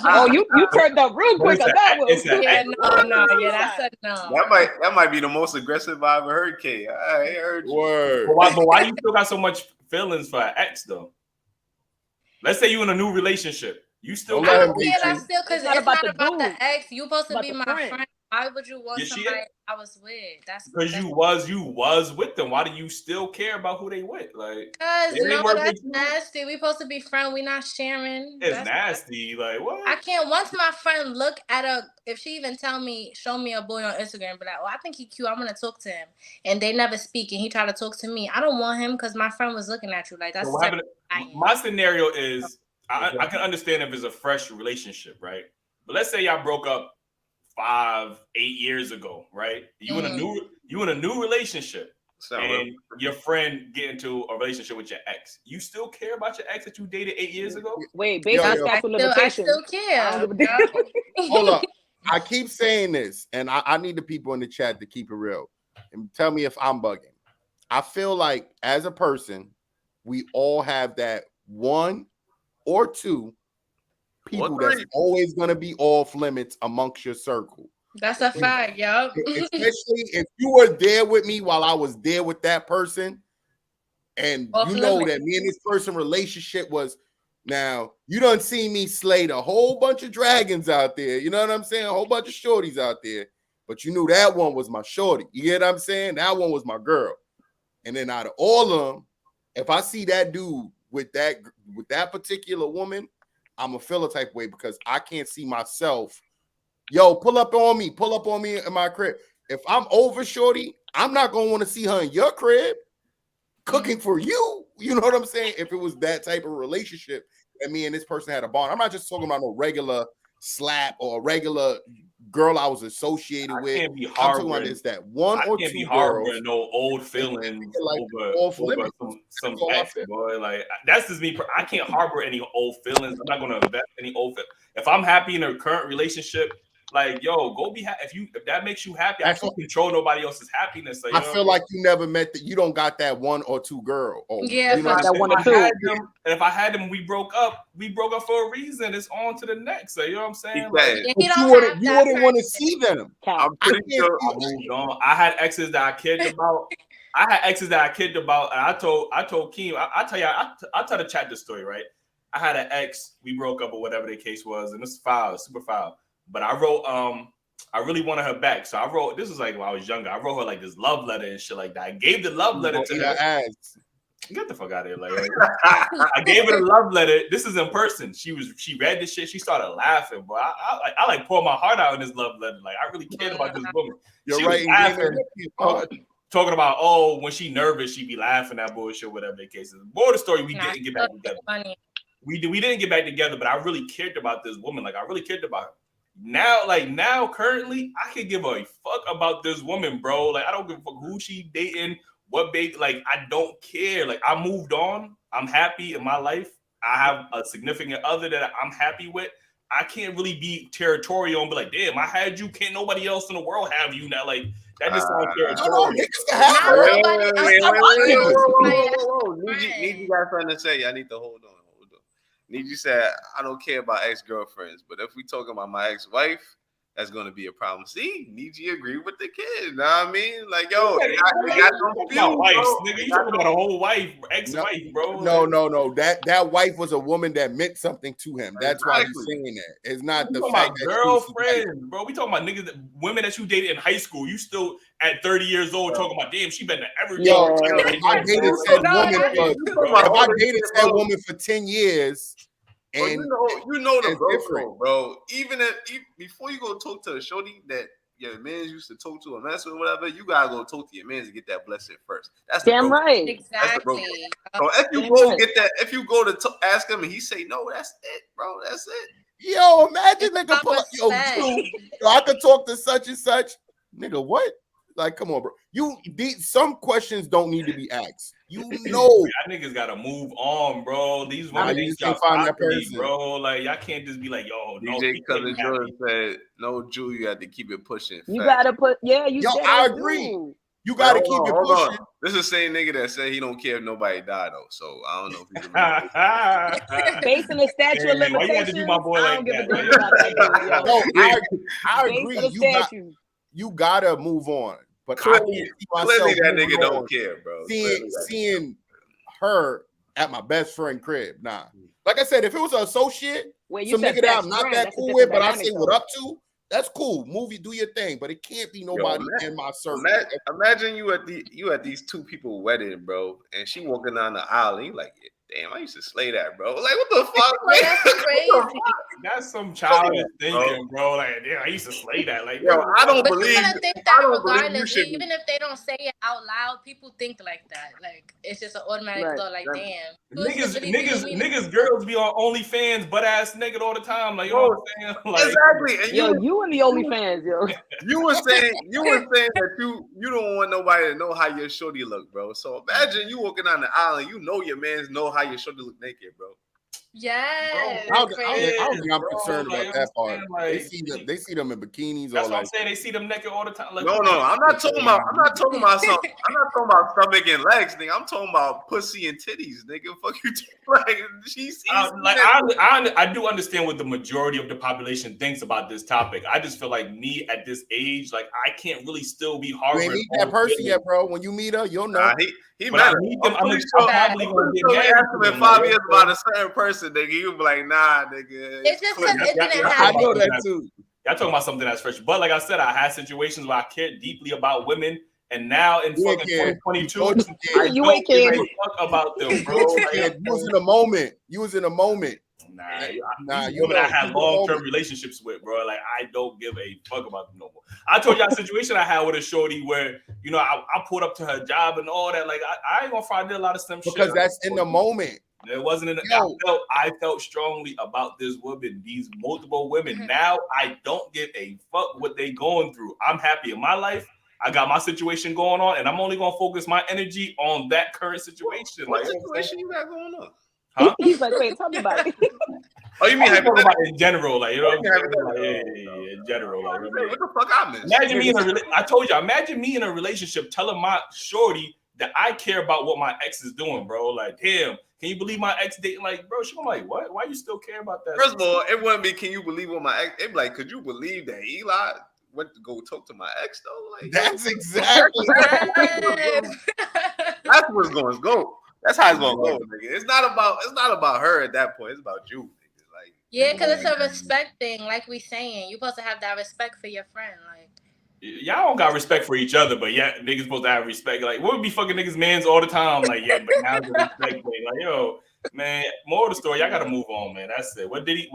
S4: Oh, you turned up real quick on that one.
S5: That's a no.
S1: That might be the most aggressive I ever heard, K. I heard you.
S3: Word.
S2: But why you still got so much feelings for an ex though? Let's say you in a new relationship, you still.
S5: I don't care. That's still because it's not about the ex. You supposed to be my friend. Why would you want somebody I was with? That's
S2: because you was with them. Why do you still care about who they with? Like,
S5: because that's nasty. We supposed to be friends. We not sharing.
S2: It's nasty. Like what?
S5: I can't. Once my friend look at if she even show me a boy on Instagram, be like, oh, I think he cute. I want to talk to him, and they never speak, and he try to talk to me. I don't want him because my friend was looking at you. Like that's
S2: my scenario is. I can understand if it's a fresh relationship, right? But let's say y'all broke up 5-8 years ago, right? You in a new relationship, and your friend get into a relationship with your ex. You still care about your ex that you dated 8 years ago?
S4: Wait, based on
S5: I still care.
S3: Hold up. I keep saying this, and I need the people in the chat to keep it real and tell me if I'm bugging. I feel like as a person, we all have that one or two people that's always going to be off limits amongst your circle.
S5: That's a fact, yo.
S3: Especially if you were there with me while I was there with that person, and you know that me and this person relationship was. Now you done see me slay a whole bunch of dragons out there. You know what I'm saying? A whole bunch of shorties out there, but you knew that one was my shorty. You get what I'm saying? That one was my girl. And then out of all of them, if I see that dude with that particular woman, I'm gonna feel a type of way because I can't see myself. Yo, pull up on me in my crib. If I'm over shorty, I'm not gonna want to see her in your crib cooking for you. You know what I'm saying? If it was that type of relationship and me and this person had a bond, I'm not just talking about no regular slap or a regular girl I was associated with.
S2: Can't be
S3: I'm talking about this that one or two girls.
S2: No old feelings over some ex, boy. Like that's just me. I can't harbor any old feelings. I'm not gonna invest any old feelings. If I'm happy in a current relationship, like yo, go be happy. If that makes you happy, I can't control nobody else's happiness. Like,
S3: I feel like you never met that. You don't got that one or two girl. Or,
S5: yeah,
S3: you know
S4: that one or two.
S2: And if I had them, we broke up for a reason. It's on to the next. So, you know what I'm saying?
S3: Like, you wouldn't want to see them.
S1: I'm pretty sure
S2: I moved on. I had exes that I cared about. And I told Keem, I tell the chat this story, right? I had an ex, we broke up or whatever the case was, and this is super foul. But I wrote, I really wanted her back. So I wrote, this was like when I was younger. I wrote her like this love letter and shit like that. I gave the love letter to her. Get the fuck out of here. Like, I gave her the love letter. This is in person. She read this shit. She started laughing. But I like poured my heart out in this love letter. Like, I really cared about this woman.
S3: You're right.
S2: Talking about, when she nervous, she be laughing at bullshit, whatever the case is. More of the story, we didn't get back together. We didn't get back together, but I really cared about this woman. Like, I really cared about her. Now, currently, I could give a fuck about this woman, bro. Like, I don't give a fuck who she dating, what baby. Like, I don't care. Like, I moved on. I'm happy in my life. I have a significant other that I'm happy with. I can't really be territorial and be like, damn, I had you. Can't nobody else in the world have you now? Like, That just sounds
S3: No,
S2: territorial.
S3: niggas can have
S5: Not
S3: her.
S5: nobody.
S1: Whoa. Niji got something to say. I need to hold on. Niji said, I don't care about ex-girlfriends, but if we talking about my ex-wife, that's going to be a problem. See, Niji agree with the kid. Know what I mean? Like, yo, they got some few,
S2: wives,
S1: bro.
S2: nigga. You talking about a whole wife, ex-wife, bro.
S3: No. That wife was a woman that meant something to him. That's why he's saying that. It's not the fact that
S2: girlfriend, bro. We talking about niggas, women that you dated in high school. You still at 30 years old talking about, damn, she been to every
S3: Yo, if I dated said woman for 10 years. And
S1: you know the bro, bro. Even if before you go talk to a shorty that your man used to talk to or mess with or whatever, you gotta go talk to your man to get that blessing first. That's
S4: damn right.
S5: Exactly.
S1: So if you go get that, if you go to ask him and he say no, that's it, bro. That's it.
S3: Yo, imagine nigga pull up, yo, I could talk to such and such. Nigga, what? Like, come on, bro. Some questions don't need to be asked. You know,
S2: y'all niggas gotta move on, bro. These women ain't y'all property, bro. Like, y'all can't just be like, yo, no.
S1: DJ Cousin Jordan said, no, Jew, you have to keep it pushing.
S4: You gotta put,
S3: I agree. You gotta keep it pushing.
S1: This is the same nigga that said he don't care if nobody died though. So I don't know if he's
S4: based on the statute of limitations.
S2: Why you had to do my boy like that?
S3: I agree. You gotta move on. But
S1: clearly that nigga don't care, bro.
S3: Seeing her at my best friend crib, nah. Like I said, if it was an associate, some nigga that I'm not that cool with, but I say what up to, that's cool. Movie, do your thing, but it can't be nobody in my circle.
S1: Imagine you at these two people wedding, bro, and she walking down the aisle, and you like, damn, I used to slay that, bro. Like, what the fuck?
S5: That's crazy.
S2: That's some childish thinking, bro. Like, damn, I used to slay that. Like,
S1: yo, I don't believe.
S5: You're gonna think that regardless, even if they don't say it out loud, people think like that. Like, it's just an automatic thought. Like, damn,
S2: niggas, girls be on OnlyFans, butt ass naked all the time. Like, you know what I'm saying? Like,
S1: exactly. And
S4: you and the OnlyFans, yo.
S1: You were saying that you don't want nobody to know how your shorty look, bro. So imagine you walking down the aisle and you know your mans know how your shorty look naked, bro.
S5: Yes.
S3: I don't think I'm concerned about that part. Like, they see them in bikinis.
S2: That's what I'm saying. They see them naked all the time. Like,
S1: no, I'm not talking about stomach and legs, nigga. I'm talking about pussy and titties, nigga. Fuck you, like she's
S2: like I do understand what the majority of the population thinks about this topic. I just feel like me at this age, like I can't really still be hard.
S3: You ain't meet that person yet, bro. When you meet her, you'll know.
S1: Nah, he better. I'm probably gonna ask him in 5 years about a certain person, nigga. You'll be like, nah, nigga.
S5: It's just because it didn't
S3: I
S5: happen.
S3: know that too.
S2: Y'all talking about something that's fresh. But like I said, I had situations where I cared deeply about women. And now in fucking 2022, I don't give a fuck about them, bro.
S3: You was in a moment.
S2: Nah, you women I had long-term relationships with, bro. Like, I don't give a fuck about them no more. I told y'all a situation I had with a shorty where, you know, I pulled up to her job and all that. Like, I ain't gonna find a lot of some shit.
S3: Because that's in the moment.
S2: It wasn't in the I felt strongly about this woman, these multiple women. Now I don't give a fuck what they going through. I'm happy in my life. I got my situation going on, and I'm only gonna focus my energy on that current situation.
S1: What situation you got going on?
S2: Huh?
S4: He's like, wait, tell me about it.
S1: Oh, you mean
S2: about in general, like, you know what I'm saying? Like, in general, like,
S1: what the fuck I missed?
S2: Imagine me imagine me in a relationship telling my shorty that I care about what my ex is doing, bro. Like, damn, can you believe my ex dating? Like, bro, she gonna like, what? Why you still care about that?
S1: First of all, it wouldn't be, can you believe what my ex? It'd be like, could you believe that Eli went to go talk to my ex though? Like,
S3: that's exactly.
S1: That's what's going to go. That's how it's gonna go, nigga. It's not about her at that point. It's about you, nigga. Like,
S5: yeah, because it's a respect thing, like we saying. You're supposed to have that respect for your friend, like.
S2: Y'all don't got respect for each other, but yeah, niggas supposed to have respect. Like, what would be fucking niggas mans all the time? Like, yeah, but now the respect thing. Like, yo, man, more of the story, y'all gotta move on, man. That's it. What Diddy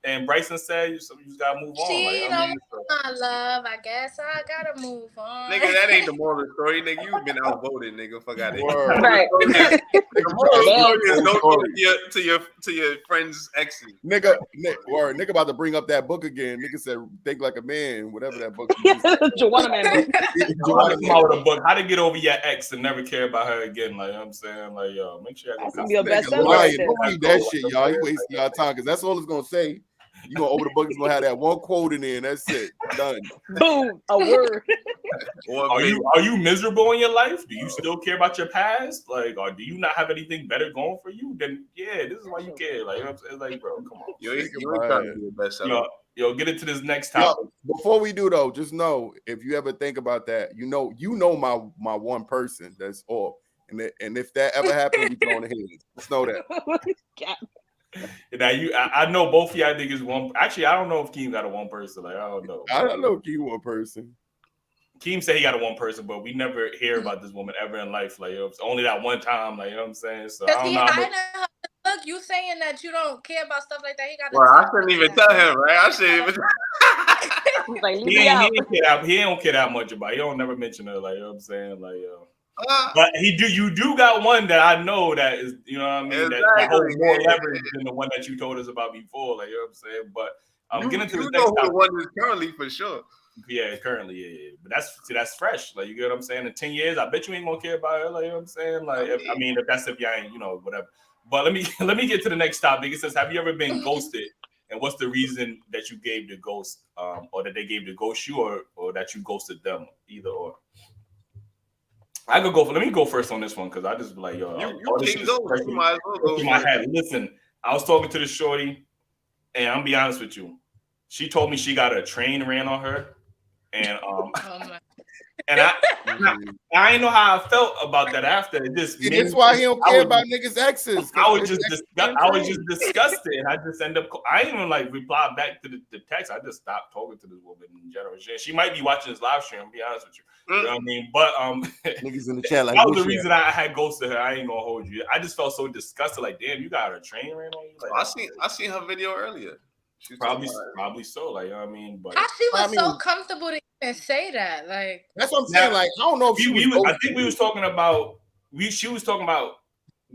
S2: and Bryson said? You just gotta move on.
S5: She don't want my love, I guess. I gotta move on.
S1: Nigga, that ain't the moral of the story, nigga. You've been outvoted, nigga. Fuck out of here.
S4: Right.
S1: The moral story is don't go to your friend's exes.
S3: Nigga about to bring up that book again. Nigga said, "Think like a man," whatever that book is.
S4: Joanna Man
S2: book. How to get over your ex and never care about her again. Like, you know what I'm saying, like, yo, make sure
S4: that's gonna be your best seller.
S3: Don't read that shit, y'all. You wasting y'all time because that's all it's gonna say. You gonna open the book, it's gonna have that one quote in there, and that's it. Done.
S4: Boom, a word.
S2: Are you miserable in your life? Do you still care about your past? Like, or do you not have anything better going for you? Then yeah, this is why you care. Like, you know what I'm saying? Like, bro, come on.
S1: You ain't trying to be the best seller.
S2: Yo, get into this next topic.
S3: Before we do though, just know if you ever think about that, you know my one person that's off, and if that ever happens, we throwing the hands. Just know that.
S2: Now I know both of y'all niggas one. Actually, I don't know if Keem got a one person. Like, I don't know.
S3: I don't know Keem one person.
S2: Keem said he got a one person, but we never hear about this woman ever in life. Like, it's only that one time. Like, you know what I'm saying? So I don't know.
S5: Look, you saying that you don't care about stuff like that. He got.
S1: Well, I shouldn't even tell him, right? I shouldn't even.
S4: Like,
S2: he don't care that much about. He don't never mention her. Like, you know what I'm saying? Like, but you do got one that I know that is, you know what I mean,
S1: exactly.
S2: that holds more leverage than the one that you told us about before. Like, you know what I'm saying? But get into the next topic.
S1: The one is currently for sure.
S2: Yeah, currently, yeah. But that's fresh. Like, you get what I'm saying? In 10 years, I bet you ain't gonna care about her. Like, you know what I'm saying? Like, if that's if y'all ain't, whatever. But let me get to the next topic. It says, have you ever been ghosted? And what's the reason that you gave the ghost, or that they gave the ghost you, or that you ghosted them? Either or. I could go. Let me go first on this one because I just be like, yo,
S1: you might as well go
S2: in my head. Listen, I was talking to the shorty, and I'm be honest with you. She told me she got a train ran on her, and and I didn't know how I felt about that after. It just
S3: that's why he don't care about niggas' exes.
S2: I was just disgusted, and I just end up. I didn't even like reply back to the text. I just stopped talking to this woman in general. She might be watching this live stream. I'll be honest with you. You know what I mean? But
S3: niggas in the chat like
S2: that was the reason I had ghosted her. I ain't gonna hold you. I just felt so disgusted. Like, damn, you got a train ran on you. Like,
S1: I seen her video earlier.
S2: She's probably so. Like, you know what I mean? But
S5: how she was so comfortable to even say that. Like,
S3: that's what I'm saying. Like, I don't know if
S2: I think we was talking about. She was talking about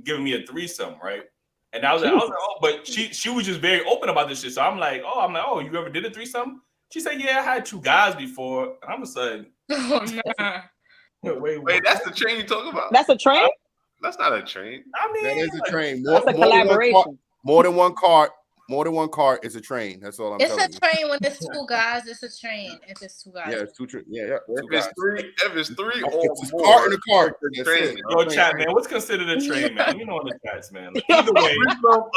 S2: giving me a threesome, right? And I was like, oh, but she was just very open about this shit. So I'm like, oh, you ever did a threesome? She said, yeah, I had 2 guys before. And I'm just like,
S5: oh, nah.
S2: Wait,
S1: that's the train you talking about?
S4: That's a train?
S1: That's not a train.
S2: I mean,
S3: that is a train.
S4: That's a collaboration.
S3: More than one cart is a train. That's all I'm telling you.
S5: It's a train when it's 2 guys. It's a train if it's 2 guys.
S3: Yeah, it's 2 trains. Yeah.
S1: If it's three
S3: it's
S1: or
S3: a
S1: more,
S3: cart in a cart.
S1: Train.
S2: Yo, chat, man. What's considered a train, man? You know in the chats, man. Like, either way,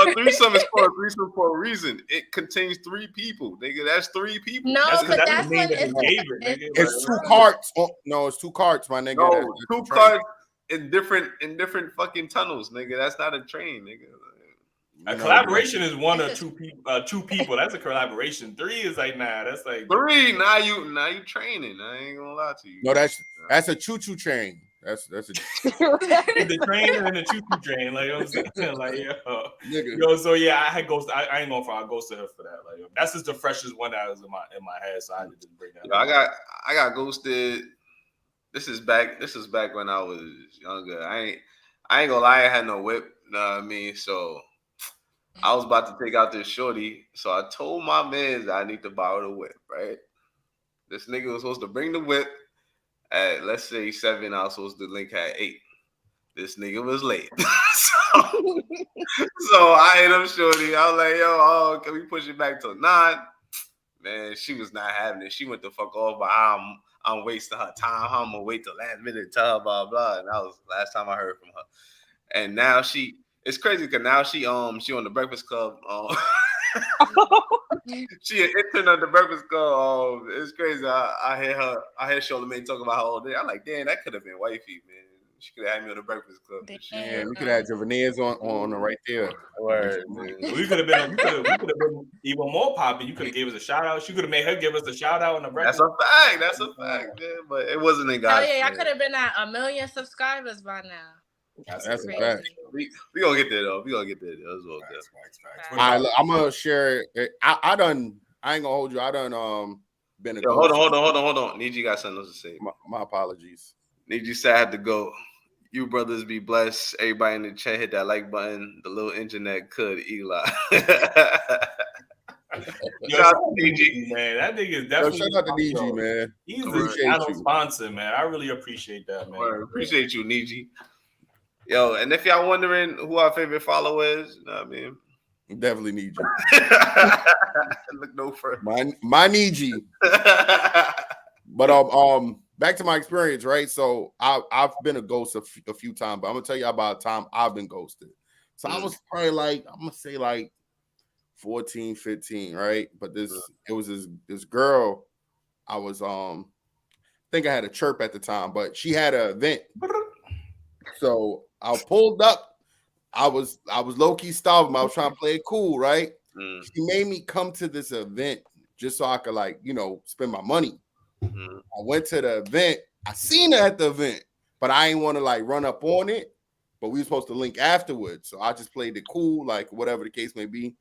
S1: a threesome is called a threesome for a reason. It contains 3 people, nigga. That's 3 people.
S5: No, but that's when
S3: it's 2 carts. No, it's 2 carts, my nigga.
S1: No, 2 carts in different fucking tunnels, nigga. That's not a train, nigga.
S2: A collaboration is 1 or 2 people. 2 people. That's a collaboration. 3 is like, nah. That's like
S1: 3. Now you training. I ain't gonna lie to you.
S3: No, that's a choo-choo train. That's a
S2: the train and the choo-choo train. Like, you know what I'm saying? Like, yo, so yeah, I had ghosted. I ain't gonna I ghosted her for that. Like, that's just the freshest one that was in my head. So I had to just bring that.
S1: Yo, I got ghosted. This is back when I was younger. I ain't gonna lie. I had no whip. You know what I mean? So I was about to take out this shorty, so I told my man that I need to borrow the whip, right? This nigga was supposed to bring the whip at, let's say, 7. I was supposed to link at 8. This nigga was late. so I hit up shorty. I was like, yo, can we push it back till 9? Man, she was not having it. She went the fuck off by how I'm wasting her time. How I'm going to wait till last minute to tell her, blah, blah. And that was the last time I heard from her. And now it's crazy because now she on the Breakfast Club. She an intern at the Breakfast Club. It's crazy. I hear Charlamagne talk about her all day. I'm like, damn, that could have been wifey, man. She could have had me on the Breakfast Club.
S3: Yeah, we could have had Javaniers on right there.
S1: Word, man.
S2: We could have been even more popping. You could have gave us a shout out. She could have made her give us a shout out on the Breakfast.
S1: That's a fact, man. But it wasn't in God's.
S5: Oh yeah, I could have been at 1 million subscribers by now.
S3: That's a fact.
S1: We gonna get there though. That's all good.
S3: All right, look, I'm gonna share it. I ain't gonna hold you. I done been a
S1: hold on. Need you got something else to say.
S3: My apologies.
S1: Need you said I had to go. You brothers be blessed. Everybody in the chat hit that like button. The little engine that could Eli.
S2: Shout out to DG, man. That nigga is definitely.
S3: Shout out to DG, man.
S2: He's a sponsor, man. I really appreciate that, man.
S1: Appreciate you, Niji. Yo, and if y'all wondering who our favorite follower is, you know what I mean?
S3: Definitely need you.
S1: Look no further.
S3: My need you. But back to my experience, right? So I've been a ghost a few times, but I'm gonna tell you about a time I've been ghosted. So I was probably like, I'm gonna say like 14, 15, right? But it was this girl. I was I think I had a chirp at the time, but she had an event. So I pulled up. I was low-key starving. I was trying to play it cool, right? She made me come to this event just so I could, like, you know, spend my money. I went to the event. I seen her at the event, but I didn't want to like run up on it. But we were supposed to link afterwards. So I just played it cool, like whatever the case may be.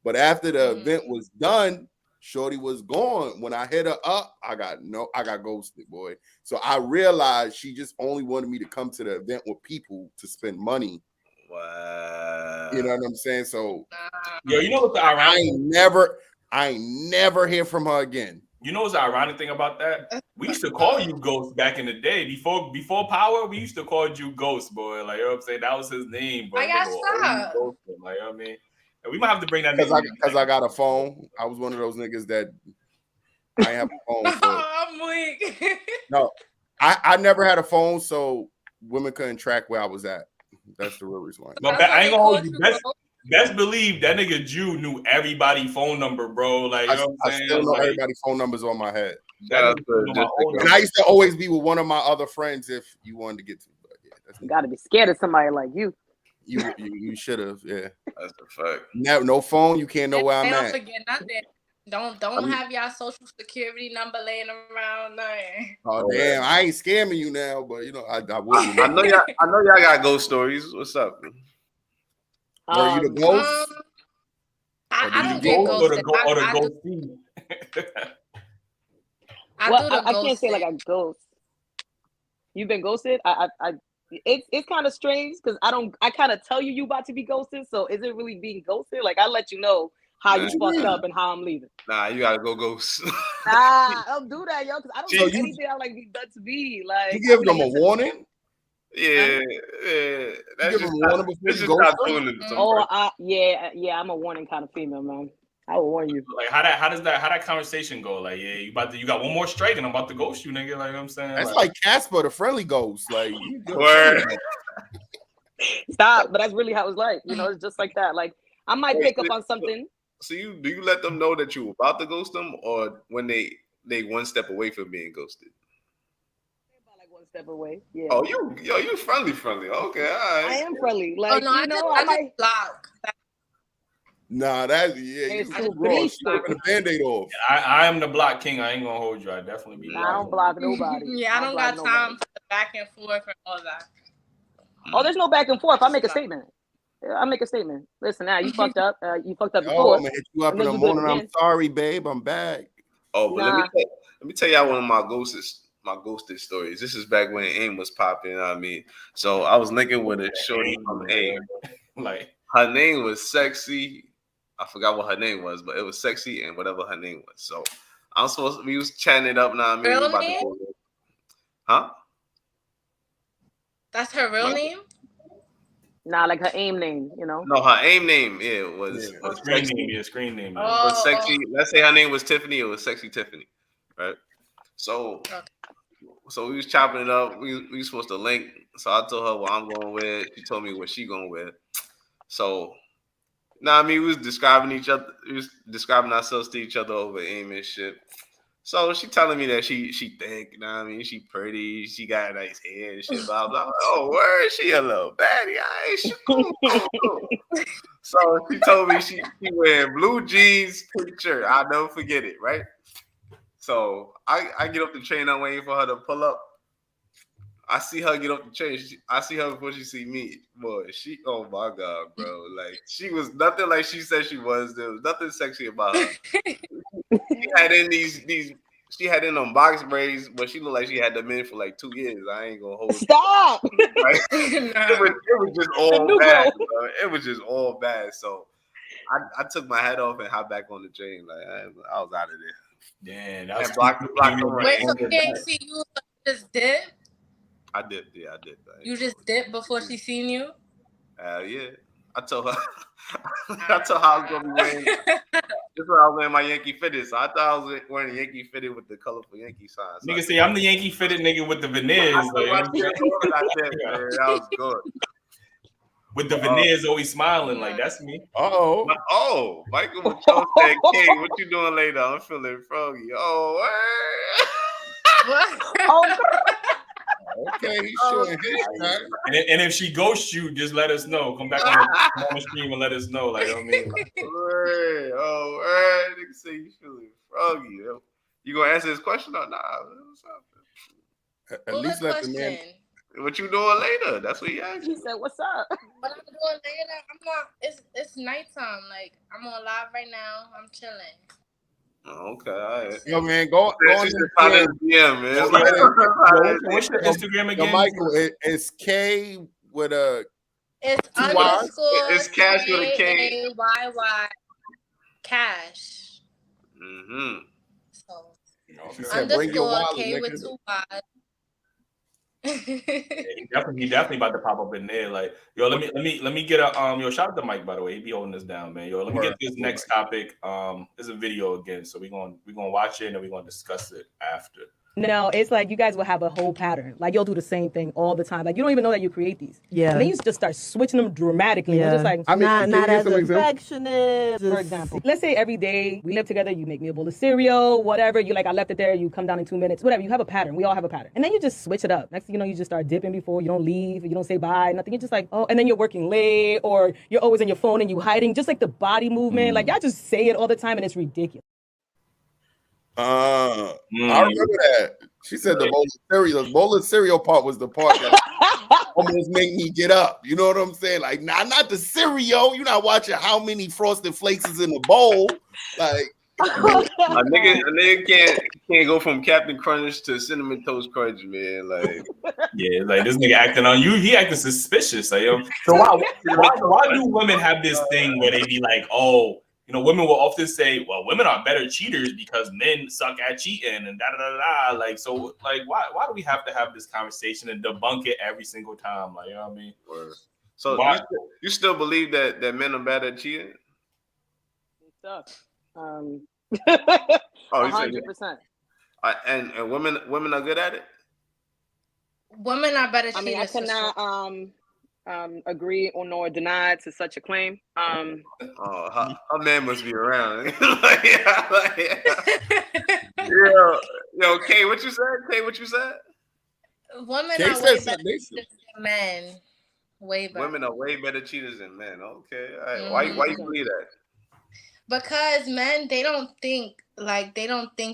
S3: But after the event was done, shorty was gone. When I hit her up, I got ghosted, boy. So I realized she just only wanted me to come to the event with people to spend money.
S1: Wow.
S3: You know what I'm saying? So
S2: yo, you know what's the ironic?
S3: I ain't never hear from her again.
S2: You know what's the ironic thing about that? We used to call you Ghost back in the day. Before Power, we used to call you Ghost, boy. Like, you know what I'm saying? That was his name, bro.
S5: I got stopped.
S2: Like, you know what I mean? And we might have to bring that
S3: because I got a phone. I was one of those niggas that I have a phone. So.
S5: I'm weak.
S3: No, I never had a phone, so women couldn't track where I was at. That's the real reason why.
S2: But I ain't gonna hold you. Best believe that nigga Jew knew everybody's phone number, bro. Like, you know what I'm saying?
S3: I still know everybody's phone numbers on my head.
S2: And
S3: I used to always be with one of my other friends if you wanted to get to. But yeah,
S4: you got to be scared of somebody like you.
S3: You should have, yeah.
S1: That's the fact.
S3: No phone, you can't know where I'm
S5: Don't
S3: at.
S5: forget nothing. Don't have y'all social security number laying around. Nothing.
S3: Oh damn, I ain't scamming you now, but you know I wouldn't.
S1: I know y'all got ghost stories. What's up?
S3: Are you the ghost?
S5: I don't get ghosted.
S4: I can't say like I ghost. You've been ghosted? It's kind of strange because I kind of tell you about to be ghosted. So is it really being ghosted? Like I let you know how you fucked up and how I'm leaving.
S1: Nah, you gotta go ghost.
S4: I don't do that, yo, because I don't do anything I like be done to be. Like
S3: you give them a warning.
S1: Yeah. That's just not doing it.
S4: Yeah, I'm a warning kind of female, man. I will warn you.
S2: Like how does that conversation go? Like, yeah, you got one more strike and I'm about to ghost you, nigga. Like, you know what I'm saying?
S3: That's like Casper, the friendly ghost. Like
S4: stop, but that's really how it's like. You know, it's just like that. Like I might pick up on something.
S1: So do you let them know that you about to ghost them, or when they one step away from being ghosted?
S4: About like one step away. Yeah.
S1: Oh, you friendly. Okay, all right.
S4: I am friendly. Like
S5: I just block.
S3: Nah, that's you too gross. Stripping the Band-Aid off.
S2: I am the block king. I ain't gonna hold you. I definitely be.
S4: I don't block nobody.
S5: Yeah, I don't got time for the back and forth and all that.
S4: Oh, there's no back and forth. I make a statement. I make a statement. Listen, now you fucked up. You fucked up before.
S3: I'm gonna hit you up in the morning. I'm sorry, babe. I'm back.
S1: Oh, but let me tell y'all one of my ghosted stories. This is back when AIM was popping. You know what I mean? So I was linking with a shorty from AIM.
S2: Like
S1: her name was Sexy. I forgot what her name was, but it was Sexy and whatever her name was. So we was chatting it up now.
S5: Real name?
S1: Huh?
S5: That's her real name?
S4: Nah, like her AIM name, you know.
S1: No, her AIM name, was
S2: screen name.
S1: Was Sexy. Let's say her name was Tiffany. It was Sexy Tiffany, right? So we was chopping it up. We were supposed to link. So I told her what I'm going with. She told me what she going with. So, we was describing each other. We was describing ourselves to each other over AIM and shit. So she telling me that she thick, you know what I mean? She pretty, she got nice hair and shit, blah, blah. Oh, word, she a little baddie. She cool. So she told me she wearing blue jeans, pink shirt. I'll never forget it, right? So I get off the train, I'm waiting for her to pull up. I see her get off the train. I see her before she see me. Boy, oh my God, bro. Like, she was nothing like she said she was. There was nothing sexy about her. She had in them box braids, but she looked like she had them in for like 2 years. I ain't gonna hold you.
S4: Stop.
S1: Right? It was just all bad, bro. It was just all bad. So I took my hat off and hopped back on the train. Like I was out of there.
S2: Yeah, that was
S1: blocked the rain.
S5: Wait, so she ain't see you, so you just did?
S1: I did. Yeah, I did.
S5: You just dipped before she seen you?
S1: Yeah. I told her I told her I was gonna be wearing. This is where I was wearing my Yankee fitted. So I thought I was wearing a Yankee fitted with the colorful Yankee sign. So
S2: Nigga say I'm the Yankee fitted nigga with the veneers.
S1: That was good.
S2: With the veneers always smiling, like that's me.
S1: Oh, Michael Joe said, "Hey, what you doing later? I'm feeling froggy." Oh,
S3: okay, he's showing his shot.
S2: And if she ghosts you, just let us know. Come back on the stream and let us know. Like, I mean,
S1: nigga say you feeling froggy. You gonna answer this question or not?
S3: At least let the man.
S1: What you doing later? That's what he asked.
S4: He said, "What's up?"
S5: What I'm doing later? I'm not. It's nighttime. Like I'm on live right now. I'm chilling.
S1: Okay, all right.
S3: Yo, man, go on the
S1: DM, man.
S2: What's your Instagram again?
S3: Michael, it's K with a.
S5: It's
S3: Y's?
S5: underscore.
S1: It's Cash with a K.
S5: KAYY. Cash.
S1: Mm-hmm.
S5: So
S3: She said, "Bring your
S5: underscore
S3: wallet,
S5: K
S3: nigga."
S5: with 2 Y's.
S2: He definitely about to pop up in there. Like, yo, let me get a yo, shout out to Mike, by the way. He be holding this down, man. Yo, let me get this next topic. It's a video again, so we're gonna watch it and then we're gonna discuss it after.
S8: No, it's like you guys will have a whole pattern. Like you'll do the same thing all the time. Like you don't even know that you create these.
S6: Yeah.
S8: And then you just start switching them dramatically.
S6: Yeah.
S8: It's just like
S3: I mean,
S6: Not as
S3: some examples?
S6: affectionate.
S8: for example, let's say every day we live together, you make me a bowl of cereal, whatever. You like, I left it there, you come down in 2 minutes, whatever. You have a pattern. We all have a pattern. And then you just switch it up. Next thing you know, you just start dipping before, you don't leave, you don't say bye, nothing. You're just like, oh, and then you're working late or you're always on your phone and you hiding, just like the body movement. Like y'all just say it all the time and it's ridiculous.
S3: I remember that. She said the bowl of cereal part was the part that almost made me get up. You know what I'm saying? Like, nah, not the cereal. You're not watching how many Frosted Flakes is in the bowl. Like,
S1: a nigga can't go from Captain Crunch to Cinnamon Toast Crunch, man. Like,
S2: yeah, like this nigga acting on you. He acting suspicious. Like, yo. So why do women have this thing where they be like, oh, you know, women will often say, well, women are better cheaters because men suck at cheating and da da da da. Like, so, like, why do we have to have this conversation and debunk it every single time? Like, you know what I mean?
S1: So you still believe that men are bad at cheating?
S4: Stuff.
S1: 100%. And women are good at it.
S5: Women are better
S4: I mean, I
S5: cheaters.
S4: cannot agree or nor deny to such a claim.
S1: Her man must be around. Yo, Kay, what you said?
S5: Women
S3: Kay
S5: are
S3: said
S5: way better
S3: something.
S5: cheaters than men. Way better.
S1: Women are way better cheaters than men. Okay, all right. Why you believe that?
S5: Because men, they don't think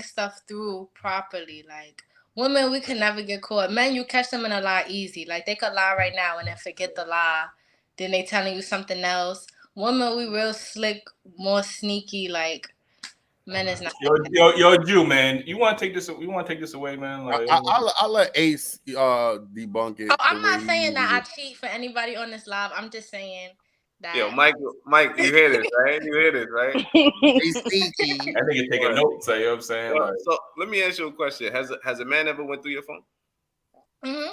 S5: stuff through properly. Like women, we can never get caught. Men, you catch them in a lie easy. Like they could lie right now and then forget the lie. Then they telling you something else. Women, we real slick, more sneaky. Like men is not.
S2: Yo, Jew, man. You want to take this? We want to take this away, man. Like,
S3: I'll let Ace debunk it.
S5: Oh, I'm not saying that I cheat for anybody on this live. I'm just saying that.
S1: Yo, Mike, you hear this, right?
S3: He's sneaky.
S2: I think you're taking notes. You know what I'm saying?
S1: Well, so let me ask you a question. Has a man ever went through your phone?
S5: Mm-hmm.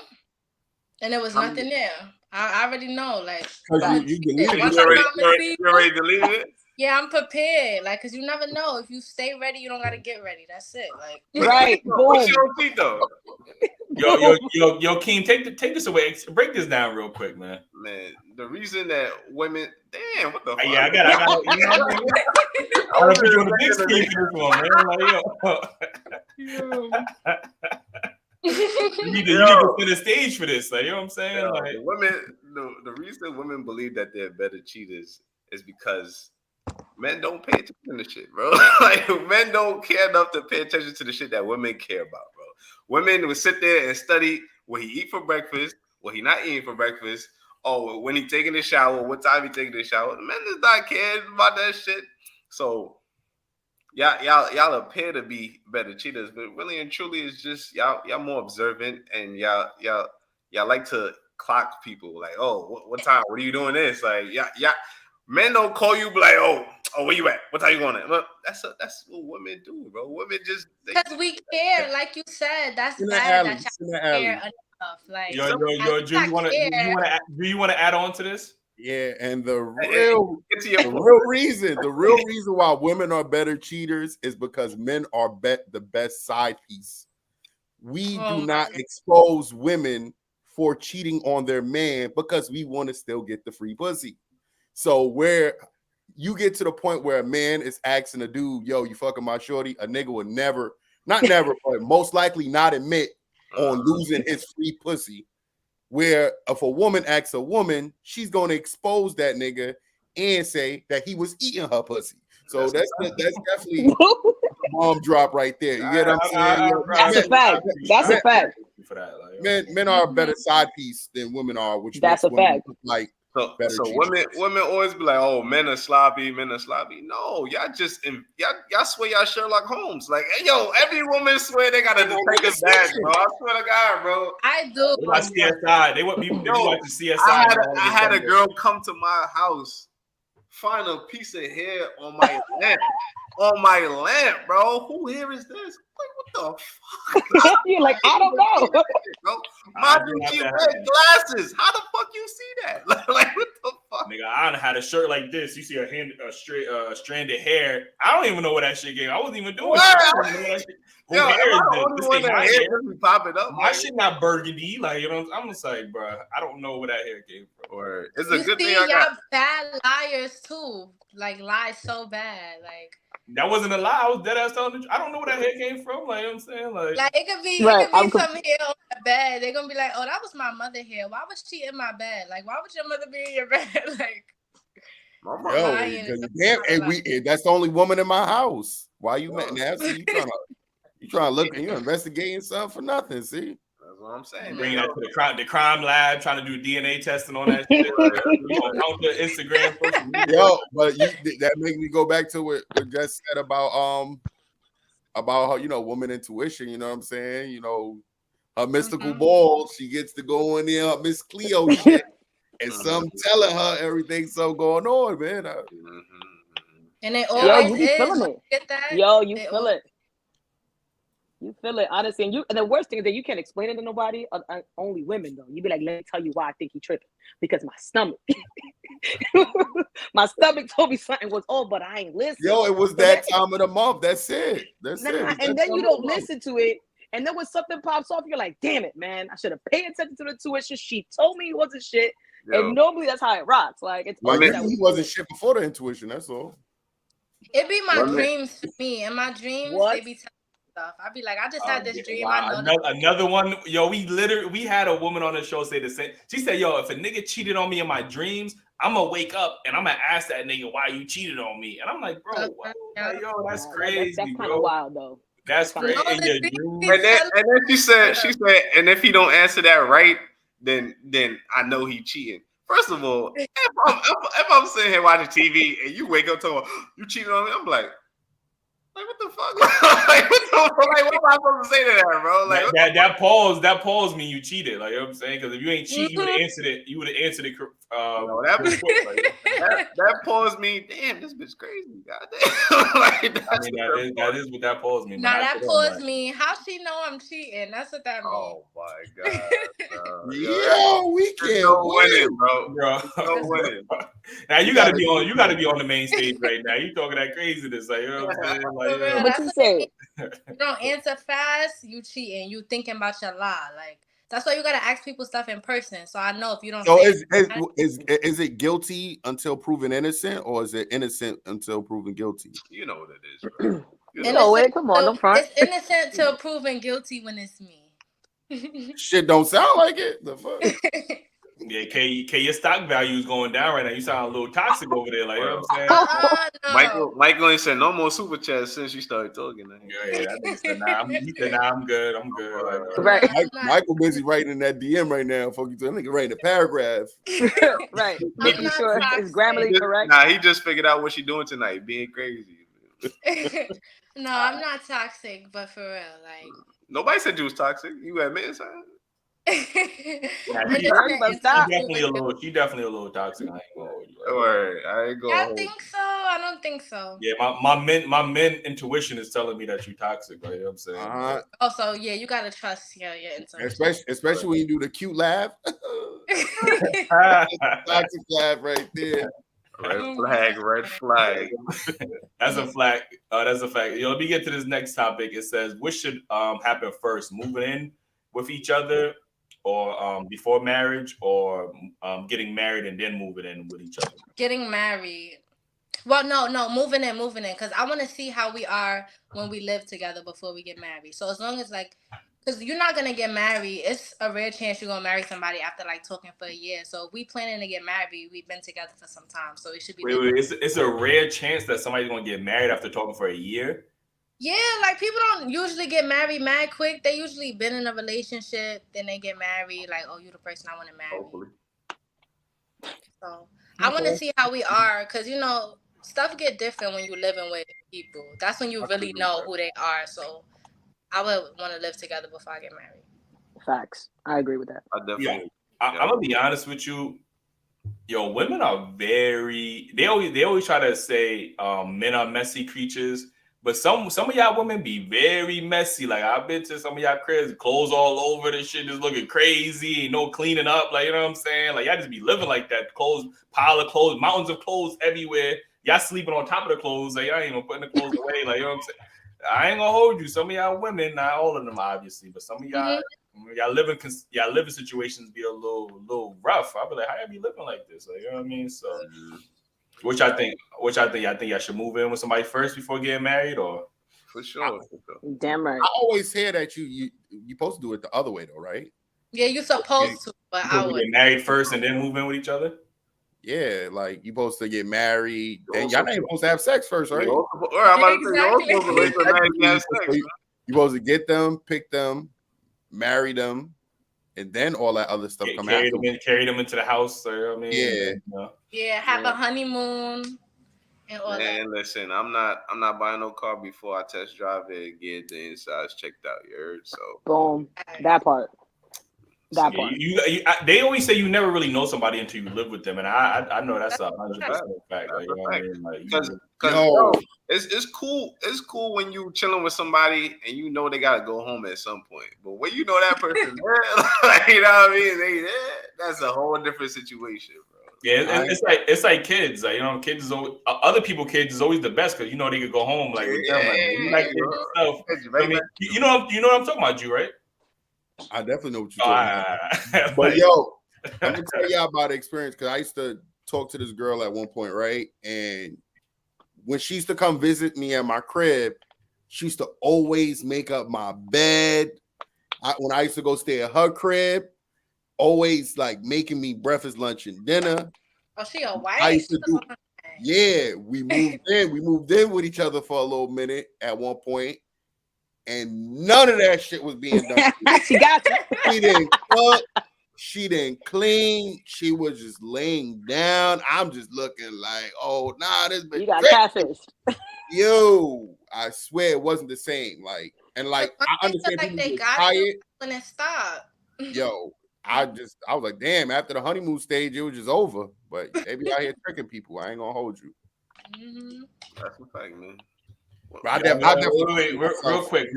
S5: And there was nothing there. I already know. Like,
S3: you deleted
S1: it. You already deleted it?
S5: Yeah, I'm prepared. Like, cause you never know. If you stay ready, you don't gotta get ready. That's it. Like,
S4: right.
S1: What's your tweet though?
S2: Yo, Keem, take this away. Break this down real quick, man.
S1: Man, the reason that women, damn, what the fuck?
S2: Yeah, I got. You know what I mean? I want to put you on the big screen for this one, man. Like, you need to set the stage for this. Like, you know what I'm saying? Like,
S1: the reason women believe that they're better cheaters is because men don't pay attention to shit, bro. Like, men don't care enough to pay attention to the shit that women care about, bro. Women will sit there and study what he eat for breakfast, what he not eating for breakfast, or when he taking a shower, what time he taking a shower. Men is not caring about that shit. So y'all appear to be better cheaters, but really and truly, it's just y'all more observant and y'all like to clock people. Like, oh, what time? What are you doing this? Like, yeah. Men don't call you, be like, oh, where you at? What time you going at? Well, that's what women do, bro. Women just
S5: because we care, like you said. That's bad that y'all care enough. Like,
S2: yo, Drew, you want to add on to this?
S3: Yeah, and the
S1: Hey,
S3: real
S1: get to your
S3: the
S1: point.
S3: real reason why women are better cheaters is because men are the best side piece. We
S5: Oh
S3: do
S5: my
S3: not
S5: God.
S3: expose women for cheating on their man because we want to still get the free pussy. So where you get to the point where a man is asking a dude, yo, you fucking my shorty, a nigga would never, not never, but most likely not admit on losing his free pussy. Where if a woman asks a woman, she's going to expose that nigga and say that he was eating her pussy. So that's definitely a bomb drop right there. You get what I'm saying?
S4: That's a fact. That's a fact.
S2: For that, like,
S3: Men are a better side piece than women are, which
S4: That's
S3: makes
S4: a
S3: women
S4: fact.
S3: look like
S1: So
S3: better cheaters.
S1: women always be like, oh, men are sloppy, men are sloppy. No, y'all just y'all swear y'all Sherlock Holmes. Like, hey, yo, every woman swear they got a detective badge, bro. I swear to God, bro.
S5: I do.
S2: what about CSI? They would be watching CSI.
S1: I had a girl come to my house, find a piece of hair on my lamp. On my lamp, bro. Who hair is this? Like, what the fuck?
S4: You're like, I don't know.
S1: Bro,
S2: I
S1: mind
S2: do
S1: you,
S2: not
S1: she
S2: that
S1: wear
S2: happen.
S1: glasses. How the fuck you see that? Like, what the fuck?
S2: Nigga, I done had a shirt like this. You see a stranded hair. I don't even know what that shit gave. I wasn't even doing
S1: What?
S2: shit. I don't even know that shit. Who
S1: Yo, am I
S2: hair is
S1: the
S2: this?
S1: only
S2: This
S1: one
S2: ain't
S1: that
S2: my
S1: hair
S2: hair.
S1: just be popping up?
S2: My
S1: Like,
S2: shit not burgundy. Like, you know, I'm just like, bro, I don't know where that hair came from.
S1: or it's a
S5: You
S1: good
S5: see,
S1: thing I got.
S5: y'all bad liars too. Like lie so bad.
S2: That wasn't a lie. I was dead ass telling the truth. I don't know where that hair came from. Like, you know what I'm saying?
S5: Like it could be
S4: Right,
S5: some hair on the bed. They're gonna be like, oh, that was my mother hair. Why was she in my bed? Like, why would your mother be in your bed? Like,
S1: My mom,
S3: Yo,
S5: lying.
S3: damn, and that's the only woman in my house. Why you nasty? You trying to look and you investigating something for nothing? See,
S1: that's what I'm saying.
S2: Bringing that to the crime lab, trying to do DNA testing on that shit. You know, counter Instagram, social media.
S3: yo, but that make me go back to what Jess said about how, you know, woman intuition. You know what I'm saying? You know, her mystical ball. She gets to go in there, Miss Cleo shit, and some telling her everything's so going on, man.
S5: And it
S4: Yo,
S5: always
S4: you be
S5: is.
S4: feeling
S5: You
S4: it.
S5: get that?
S4: Yo, you
S5: It
S4: feel
S5: always-
S4: it. You feel it, honestly. And the worst thing is that you can't explain it to nobody. Only women, though. You be like, let me tell you why I think he tripping. Because my stomach. My stomach told me something was off, but I ain't listening.
S3: Yo, it was
S4: So
S3: that time of the month. That's it.
S4: and then you don't listen to it. And then when something pops off, you're like, damn it, man. I should have paid attention to the intuition. She told me it wasn't shit.
S1: Yo.
S4: And normally that's how it rocks. Like, it's
S3: Well,
S4: always
S3: maybe
S4: that
S3: he wasn't shit before the intuition. That's all.
S5: It be my
S1: Women-
S5: dreams for me. In my dreams,
S4: What?
S5: they be telling me stuff. I be like, I just had this dream.
S2: Wow.
S5: I know
S2: Another one. Yo, we had a woman on the show say the same. She said, yo, if a nigga cheated on me in my dreams, I'm gonna wake up and I'm gonna ask that nigga why you cheated on me. And I'm like, bro, what? Like, yo, that's crazy.
S4: That's kind
S2: bro.
S4: of wild, though.
S2: That's crazy.
S5: No,
S2: In
S5: the
S2: your
S5: dreams
S2: dreams.
S5: be
S1: And then
S5: telling
S1: she said, and if he don't answer that right, then I know he cheating. First of all, if I'm sitting here watching TV and you wake up talking, you cheated on me, I'm like what the fuck? Like, what am I supposed to say to that, bro? Like,
S2: that pause mean you cheated. Like, you know what I'm saying? Because if you ain't cheat, you would have answered it. You would have answered it.
S1: no, that pause me. Damn, this bitch crazy. Goddamn. Like,
S2: I mean, that is what that pause means.
S5: Now that pause me. How she know I'm cheating? That's what that means.
S1: Oh my god.
S3: Yo, we can't
S1: win, bro.
S2: No winning. Now you gotta be on the main stage right now. You talking that craziness, like, you know what I'm saying? Like,
S5: For real,
S4: What
S5: that's
S4: you
S5: what
S4: say?
S5: you don't answer fast, you cheating. You thinking about your lie. Like that's why you gotta ask people stuff in person. So I know if you don't.
S3: So
S5: say
S3: is it guilty until proven innocent, or is it innocent until proven guilty?
S1: You know what it is, bro.
S4: You know it. Come on, don't front.
S5: It's innocent till proven guilty when it's me.
S3: Shit don't sound like it. The fuck?
S2: Yeah, K, your stock value is going down right now. You sound a little toxic over there, like, you know what I'm saying?
S5: No.
S1: Michael ain't said no more super chats since you started talking.
S2: Yeah, that nigga said, I'm good. I'm good.
S4: Right.
S3: Michael busy writing in that DM right now. Fuck you, that nigga writing a paragraph.
S4: Right.
S5: I'm
S4: Making
S5: not
S4: sure it's
S5: toxic.
S4: grammarly correct.
S1: Nah, he just figured out what she doing tonight, being crazy.
S5: No, I'm not toxic, but for real, like
S1: Nobody said you was toxic. You admit it, son?
S2: Yeah, she
S4: Everybody stop.
S2: definitely a little toxic. I ain't gonna hold you.
S1: Or I ain't going.
S5: I think so. I don't think so.
S2: Yeah, my men intuition is telling me that you toxic, right? You know what I'm saying?
S5: Also, yeah, you gotta trust your intuition.
S3: Especially when you do the cute laugh. Toxic flag right there.
S1: Red flag.
S2: That's a flag. That's a fact. Let me get to this next topic. It says, what should happen first? Moving in with each other, or before marriage, or getting married and then moving in with each other?
S5: Getting married. Well, no, moving in, because I want to see how we are when we live together before we get married. So as long as because you're not gonna get married, it's a rare chance you're gonna marry somebody after talking for a year. So if we planning to get married, we've been together for some time, so it should be.
S2: Wait, it's a rare chance that somebody's gonna get married after talking for a year.
S5: Yeah, people don't usually get married mad quick. They usually been in a relationship, then they get married. Oh, you the person I want to marry.
S1: Hopefully.
S5: So I want to see how we are, because stuff get different when you're living with people. That's when you really know who they are. So I would want to live together before I get married.
S4: Facts. I agree with that.
S1: I definitely.
S2: Yeah. I'm gonna be honest with you. Yo, women are very. They always try to say men are messy creatures, but some of y'all women be very messy. I've been to some of y'all cribs, clothes all over, the shit just looking crazy, no cleaning up. You know what I'm saying? Y'all just be living like that. Clothes, pile of clothes, mountains of clothes everywhere. Y'all sleeping on top of the clothes. Y'all ain't even putting the clothes away. You know what I'm saying? I ain't gonna hold you. Some of y'all women, not all of them obviously, but some of y'all, y'all living situations be a little rough. I'll be like, how y'all be living like this? You know what I mean? So, which I think y'all should move in with somebody first before getting married, or
S1: for sure.
S4: Damn right.
S3: I always hear that you supposed to do it the other way though, right?
S5: Yeah, you're supposed to, but I would
S2: get married first and then move in with each other.
S3: Yeah, you supposed to get married. Then y'all ain't supposed to have sex first, right?
S1: You
S3: supposed to get them, pick them, marry them, and then all that other stuff come out.
S2: Carry them into the house. I mean,
S5: yeah, have a honeymoon and all that.
S1: And listen, I'm not buying no car before I test drive it and get the insides checked out. You heard? So
S4: boom, that part. That part.
S2: They always say you never really know somebody until you live with them, and I know that's 100% fact.
S1: Because it's cool. It's cool when you chilling with somebody and you know they gotta go home at some point. But when you know that person, you know what I mean? That's a whole different situation, bro.
S2: Yeah, it's like kids. Kids is always, other people's kids is always the best because they could go home with them. You like yourself. I mean, you know what I'm talking about, you right?
S3: I definitely know what you're talking about. But yo, I'm gonna tell y'all about the experience because I used to talk to this girl at one point, right? And when she used to come visit me at my crib, she used to always make up my bed. When I used to go stay at her crib, always making me breakfast, lunch, and dinner.
S5: Oh, she a wife.
S3: I used to do. Yeah, we moved in. We moved in with each other for a little minute at one point. And none of that shit was being done.
S4: She got you.
S3: She didn't cook. She didn't clean. She was just laying down. I'm just looking oh, nah, this bitch.
S4: You got catfished.
S3: Yo, I swear it wasn't the same. I understand people
S5: they
S3: get
S5: got
S3: tired.
S5: When it stopped.
S3: Yo, I was like, damn, after the honeymoon stage, it was just over. But they be out here tricking people. I ain't gonna hold you.
S1: That's a fact, man.
S2: Wait, real quick.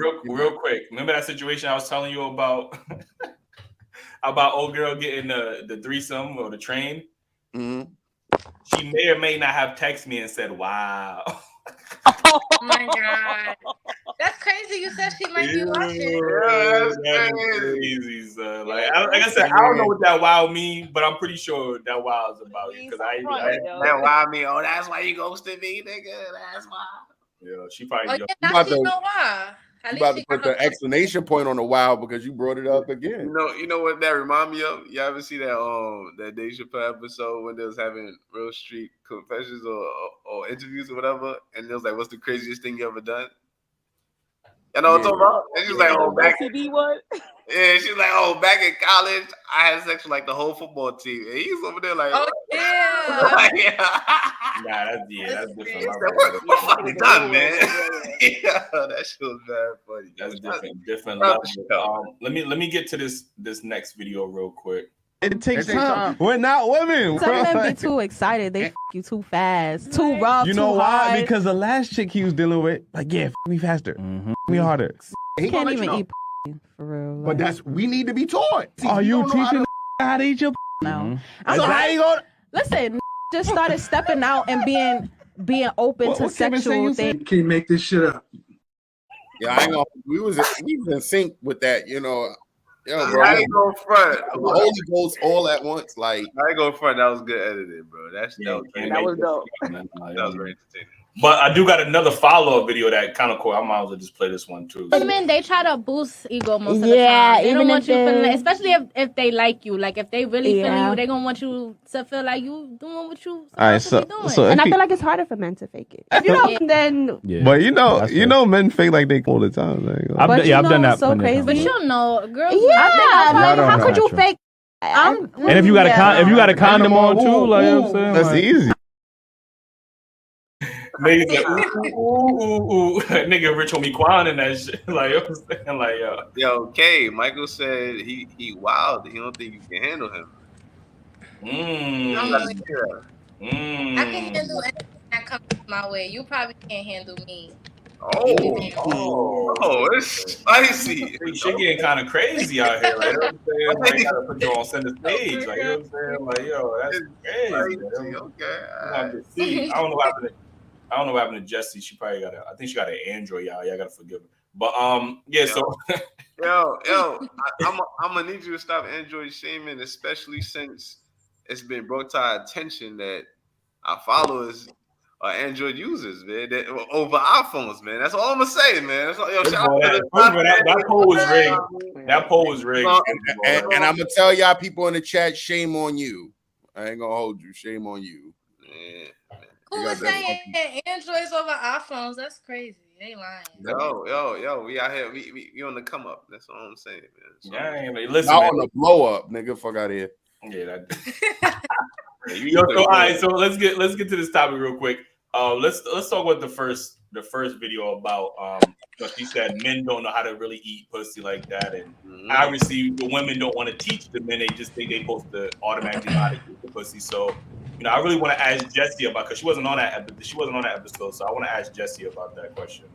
S2: Remember that situation I was telling you about about old girl getting the threesome or the train?
S3: Mm-hmm.
S2: She may or may not have texted me and said, "Wow."
S5: Oh my god, that's crazy! You said she might be watching.
S2: That's crazy, son. Like I said, I don't know what that wow means, but I'm pretty sure that wow is about you because
S1: that wow mean. Oh, that's why you ghosted me, nigga. That's why.
S2: Yeah, she probably.
S5: Oh, yeah, that's you know why.
S3: You about to put the explanation point on the wow because you brought it up again.
S1: You know what that remind me of? You ever see that Dave Chappelle episode when they was having real street confessions or interviews or whatever, and it was like, "What's the craziest thing you ever done?" You know what I'm talking about? And she's like, "Oh, back." Yeah, she's like, "Oh, back in college, I had sex with the whole football team." And he's over there like,
S5: "Oh yeah."
S2: That's different.
S1: What fucking done, man? Yeah, that shit was bad funny.
S2: That's different level. Let me get to this next video real quick.
S9: It takes time. We're not women.
S8: Some of them be too excited. They you too fast, too rough.
S9: You know
S8: too
S9: why?
S8: hard.
S9: Because the last chick he was dealing with, me faster, me harder.
S8: He can't even eat for real.
S3: But we need to be taught.
S9: Are you teaching how to eat your?
S10: now. I'm like, listen, just started stepping out and being open to sexual things.
S11: You can't make this shit up.
S3: Yeah, I ain't gonna. We was in sync with that, you know. Yo, bro,
S1: I ain't going front.
S3: the Holy Ghost all at once. Like,
S1: I ain't going front. That was good editing, bro. That was
S4: dope.
S1: That was very entertaining.
S2: But I do got another follow-up video that kind of cool. I might as well just play this one too.
S5: Women, they try to boost ego most of the time. They don't want you feeling, especially if they like you. Like if they really feel you, they gonna want you to feel like you doing what you supposed to be doing.
S12: And I feel like it's harder for men to fake it. If you don't, then
S9: But you know, men fake like they all the time. Like,
S12: I've done that. So crazy.
S5: But you know, girls.
S12: Yeah, like how could you fake?
S9: And if you got a condom on too, like you know what I'm saying,
S3: that's easy.
S2: Nigga Rich Homie Quan and that shit. Like, you know what I'm saying? Like,
S1: yo, K, Michael said he wild. He don't think you can handle him.
S5: I can handle anything that comes my way. You probably can't handle me.
S1: It's spicy.
S2: Shit getting kind of crazy out here. Like, you know what I'm saying? Like, you gotta put you on center stage. Like, you know what I'm saying? Like, yo, that's crazy. Okay. I don't know what happened to Jessie. She probably I think she got an Android, y'all. Y'all gotta forgive her. But yeah, so
S1: I'm gonna need you to stop Android shaming, especially since it's been brought to our attention that our followers are Android users, man, over iPhones, man. That's all I'm gonna say, man. That's all,
S2: that poll was rigged. That poll was rigged.
S3: And I'm gonna tell y'all people in the chat, shame on you. I ain't gonna hold you. Shame on you.
S5: Who was saying Androids over iPhones? That's crazy. They lying.
S1: Yo, we out here. We on the come up. That's all I'm saying, man.
S2: Listen,
S3: on the blow up, nigga. Fuck out of here.
S2: Yeah, all right, so let's get to this topic real quick. Let's talk about the first video about she said men don't know how to really eat pussy like that, and obviously the women don't want to teach the men. They just think they're supposed to automatically know how to eat the pussy. So, you know, I really want to ask Jessie about, because she wasn't on that episode. So I want to ask Jessie about that question.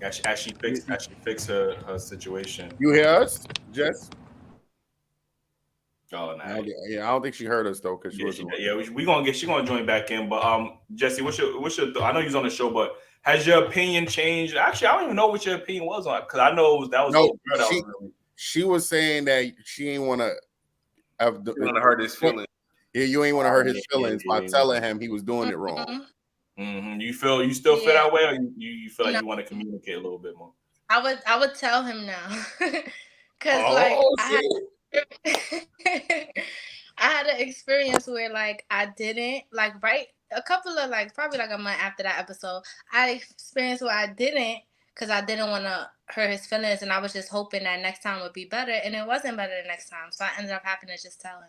S2: As she fix her situation.
S3: You hear us, Jess?
S2: Oh, nah.
S3: Yeah, I don't think she heard us though, because she wasn't.
S2: She gonna join back in. But Jessie, what's your I know you was on the show, but has your opinion changed? Actually, I don't even know what your opinion was on, because I know that was
S3: she was saying that she ain't want to
S1: hurt his feelings.
S3: Yeah, you ain't want to hurt his feelings by telling him he was doing it wrong.
S2: Mm-hmm. You still feel that way, or you feel like you want to communicate a little bit more?
S5: I would tell him now, because I had an experience where like I didn't a couple of probably a month after that episode, I experienced where I didn't, because I didn't want to hurt his feelings, and I was just hoping that next time would be better, and it wasn't better the next time, so I ended up having to just tell him.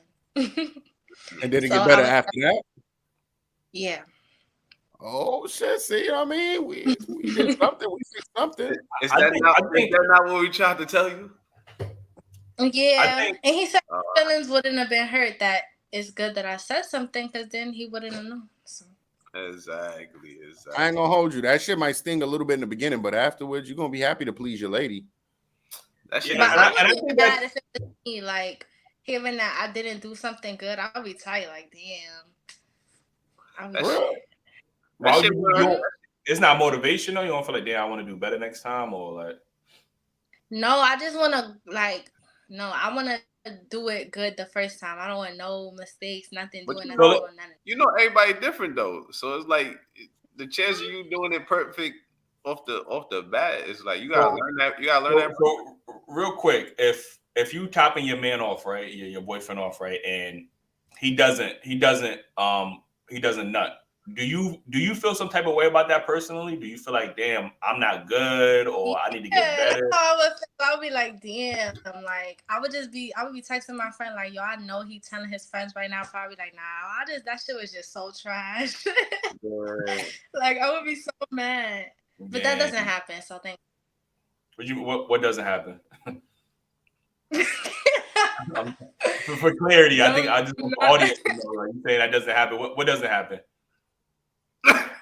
S3: And did it get better after that?
S5: Yeah.
S3: Oh shit! See, I mean, we did something. We fixed something.
S1: Is that not what we tried to tell you?
S5: Yeah, and he said feelings wouldn't have been hurt. That it's good that I said something, because then he wouldn't have known. So.
S1: Exactly.
S3: I ain't gonna hold you. That shit might sting a little bit in the beginning, but afterwards, you're gonna be happy to please your lady.
S1: That shit.
S5: But I would be bad if it was me, like hearing that I didn't do something good. I'll be tight. Like, damn.
S2: It's not motivational. You don't feel like, damn, I want to do better next time, or like.
S5: No, I just want to I want to do it good the first time. I don't want no mistakes, nothing.
S1: You know, everybody different though, so it's like the chance of you doing it perfect off the bat is like you gotta learn that. You gotta learn that.
S2: So, real quick, if you topping your man off, right, your boyfriend off, right, and he doesn't nut. Do you feel some type of way about that personally? Do you feel like, damn, I'm not good, or I need to get better?
S5: I would be like, damn. Like, I would be texting my friend like, yo, I know he telling his friends right now, probably like, nah, that shit was just so trash. Like, I would be so mad, but that doesn't happen. So thank you.
S2: What doesn't happen? For clarity, I think I just want the audience to know. Like, you saying that doesn't happen? What doesn't happen?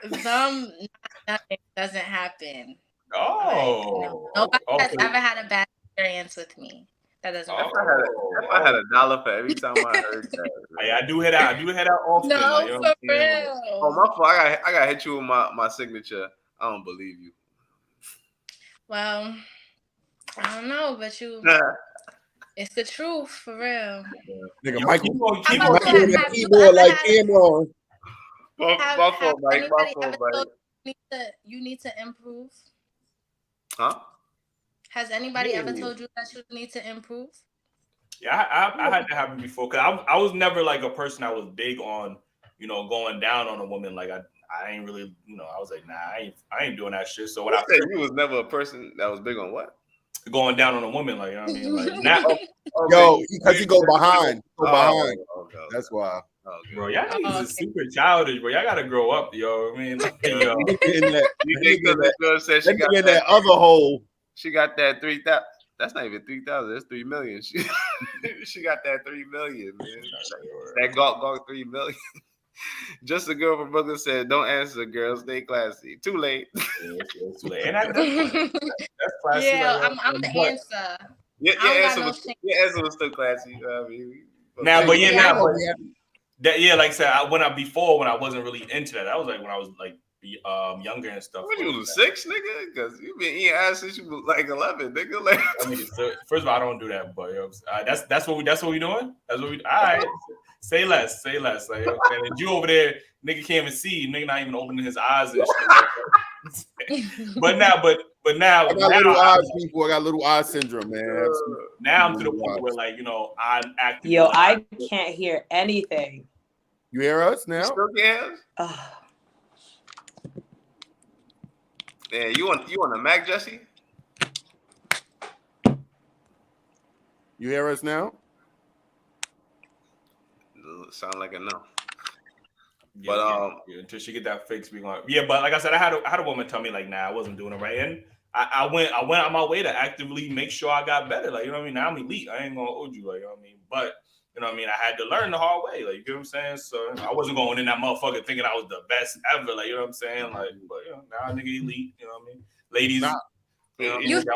S5: Nothing doesn't happen.
S2: Oh,
S5: nobody has ever had a bad experience with me. That doesn't
S1: If
S5: work.
S1: I had $1 for every time I heard that.
S2: Hey, I do hear that. I do hear that often.
S5: No,
S2: like, you know
S5: for
S2: what I'm saying?
S5: real.
S1: Oh, my fault. I got hit you with my signature. I don't believe you.
S5: Well, I don't know, but it's the truth for real.
S3: Nigga, Michael,
S2: keep
S5: How
S2: on
S5: about
S3: Michael on
S5: that?
S3: that
S5: Have you
S3: keyboard
S5: ever
S3: like
S5: had?
S3: Cameron.
S1: My fault, Mike. My
S5: Anybody
S1: fault,
S5: ever
S1: Mike.
S5: told you need to improve?
S1: Huh?
S5: Has anybody ever told you that you need to improve?
S2: Yeah, I had that happen before because I was never like a person that was big on, you know, going down on a woman. Like I ain't really, you know, I was like, nah, I ain't doing that shit. So what I
S1: said, you was never a person that was big on what?
S2: Going down on a woman, like, you know what I mean, like now.
S3: Yo, because he go behind. Okay. That's why.
S2: Bro, y'all niggas is super childish, bro. Y'all gotta grow up, yo. I mean, like, yo.
S1: Said she got
S3: that other hole.
S1: She got that 3,000. That's not even 3,000. That's 3 million. She got that 3 million, man. That gawk 3 million. Just a girl from Brooklyn said, "Don't answer, girl. Stay classy." Too late.
S2: It's too late. And that's classy.
S5: Yeah,
S2: like,
S5: I'm the answer.
S1: Your answer was still classy. I mean,
S2: now, but yeah, now, but
S3: yeah.
S2: That like I said, when I wasn't really into that. That was like when I was like younger and stuff.
S1: When you was 6, nigga, because you been eating ass since you was like 11, nigga. Like,
S2: first of all, I don't do that, but that's what we doing. That's what we. All right, say less. Like, you know what I'm saying? And you over there, nigga can't even see. Nigga not even opening his eyes and shit. But now,
S3: I got little eyes, people. I got little eye syndrome, man.
S2: Now I'm to the point where, like, you know, I'm acting.
S11: Yo, I can't hear anything.
S3: You hear us now?
S1: Still can? Yeah, you on the Mac, Jesse?
S3: You hear us now?
S1: Sound like a no.
S2: Yeah, but until she get that fixed, we going. Yeah, but like I said, I had a woman tell me like, nah, I wasn't doing it right, and I went on my way to actively make sure I got better. Like, you know what I mean? Now I'm elite. I ain't gonna hold you, like, you know what I mean? But you know what I mean? I had to learn the hard way. Like, you know what I'm saying? So I wasn't going in that motherfucker thinking I was the best ever. Like, you know what I'm saying? Like, but you know, now nigga elite. You know what I mean? Ladies,
S5: you should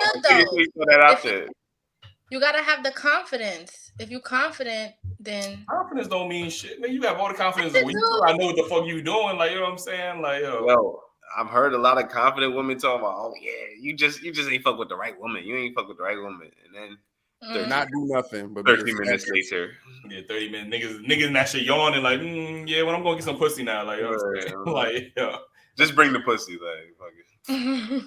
S5: though. You gotta have the confidence. If you confident, then
S2: confidence don't mean shit. Man, you have all the confidence in the week. I know what the fuck you doing. Like, you know what I'm saying? Like,
S1: yo, I've heard a lot of confident women talk about, oh yeah, you just ain't fuck with the right woman. You ain't fuck with the right woman, and then
S3: not do nothing. But
S1: 30 minutes later,
S2: 30 minutes, niggas and that shit yawning like, yeah, when I'm gonna get some pussy now, like, you know what I'm saying? Like, yeah,
S1: just bring the pussy, like, fuck it.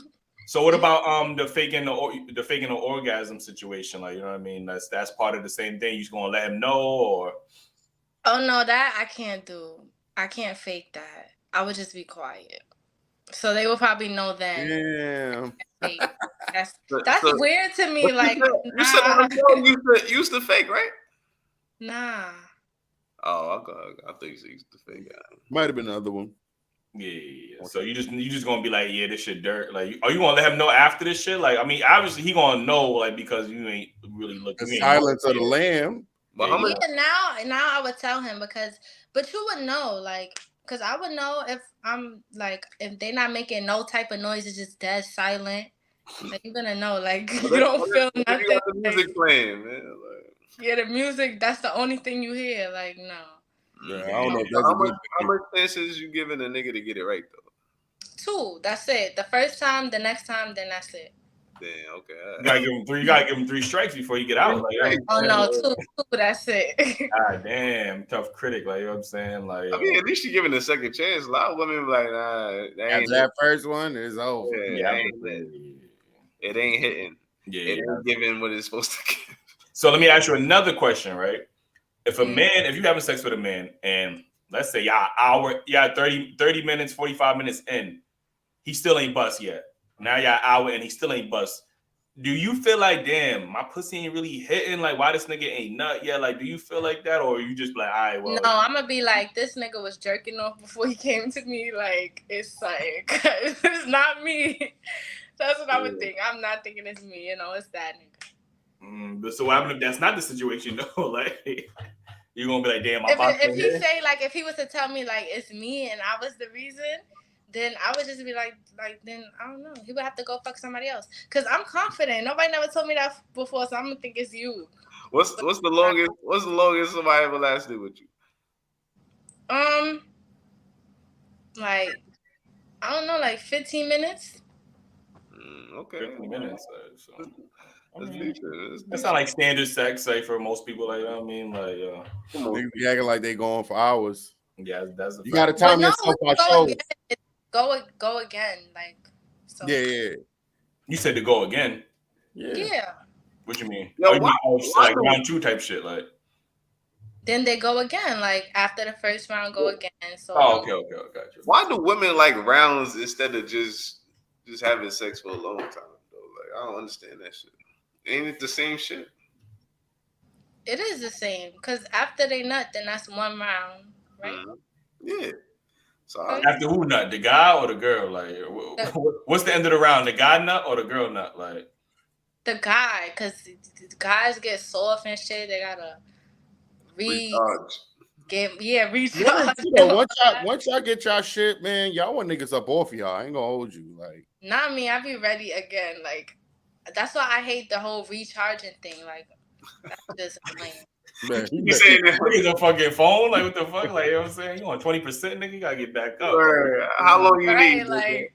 S2: So what about the faking the orgasm situation? Like, you know what I mean? That's part of the same thing. You just gonna let him know, or?
S5: Oh no, that I can't do. I can't fake that. I would just be quiet. So they will probably know then.
S3: Yeah.
S5: That's weird to me. Like,
S1: you said used to fake, right?
S5: Nah.
S1: Oh, I think she used to fake.
S3: Might have been another one.
S2: Yeah. So you just gonna be like, yeah, this shit dirt. Like, are you gonna let him know after this shit? Like, I mean, obviously he gonna know, like, because you ain't really looking.
S3: The silence of the lamb.
S5: Now I would tell him but you would know, like, because I would know if I'm like, if they're not making no type of noise, it's just dead silent. Like, you're gonna know, like, you don't feel nothing.
S1: You got the music playing, man. Like,
S5: yeah, the music, that's the only thing you hear. Like, no.
S3: Yeah, I don't know if that's
S1: how much chances you giving a nigga to get it right though?
S5: 2. That's it. The first time, the next time, then that's it.
S1: Damn, okay.
S2: You gotta give him 3 strikes before you get out. Like,
S5: oh no, 2, that's it.
S2: God damn, tough critic. Like, you know what I'm saying? Like,
S1: I mean, at least you giving a second chance. A lot of women be like, nah,
S3: that first one is over.
S1: Yeah, it ain't hitting.
S2: Yeah,
S1: it ain't giving what it's supposed to give.
S2: So let me ask you another question, right? If you're having sex with a man, and let's say 30 minutes, 45 minutes in, he still ain't bust yet. Now y'all an hour and he still ain't bust. Do you feel like, damn, my pussy ain't really hitting? Like, why this nigga ain't nut yet? Like, do you feel like that, or are you just like, all right, well?
S5: No, I'm gonna be like, this nigga was jerking off before he came to me. Like, it's like, it's not me. That's what I would think. I'm not thinking it's me. You know, it's that nigga.
S2: But so what happened if that's not the situation though? Like, you're gonna be like, damn,
S5: if he say, like, if he was to tell me like it's me and I was the reason, then I would just be like then I don't know. He would have to go fuck somebody else. Cause I'm confident. Nobody never told me that before, so I'm gonna think it's you.
S1: What's the longest somebody ever lasted with you?
S5: Like I don't know, like 15 minutes.
S1: Okay.
S2: 15 minutes. So.
S1: That's decent.
S2: That sound like standard sex, like for most people. Like, you know what I mean, like,
S3: Niggas be acting like they going for hours.
S2: Yeah, that's.
S3: You got to time yourself by shows.
S5: Go again, like. So.
S3: Yeah.
S2: You said to go again.
S5: Yeah.
S2: What you mean?
S1: Yo,
S2: you mean like round 2 type shit, like.
S5: Then they go again, like after the first round, go again. So.
S2: Oh, okay, gotcha.
S1: Why do women like rounds instead of just having sex for a long time though? Like I don't understand that shit. Ain't it the same shit?
S5: It is the same, because after they nut, then that's one round, right?
S1: Yeah. So
S2: after who nut, the guy or the girl? Like, what's the end of the round? The guy nut or the girl nut? Like,
S5: the guy, because guys get soft and shit. They gotta recharge.
S3: Once y'all get y'all shit, man, y'all want niggas up off y'all. I ain't gonna hold you. Like,
S5: not me. I be ready again. Like, that's why I hate the whole recharging thing. Like, that's just annoying.
S2: Man, you saying this nigga's a fucking phone? Like, what the fuck? Like, you know what I'm saying? You on 20%, nigga? You gotta get back up.
S1: How long you need?
S5: Like,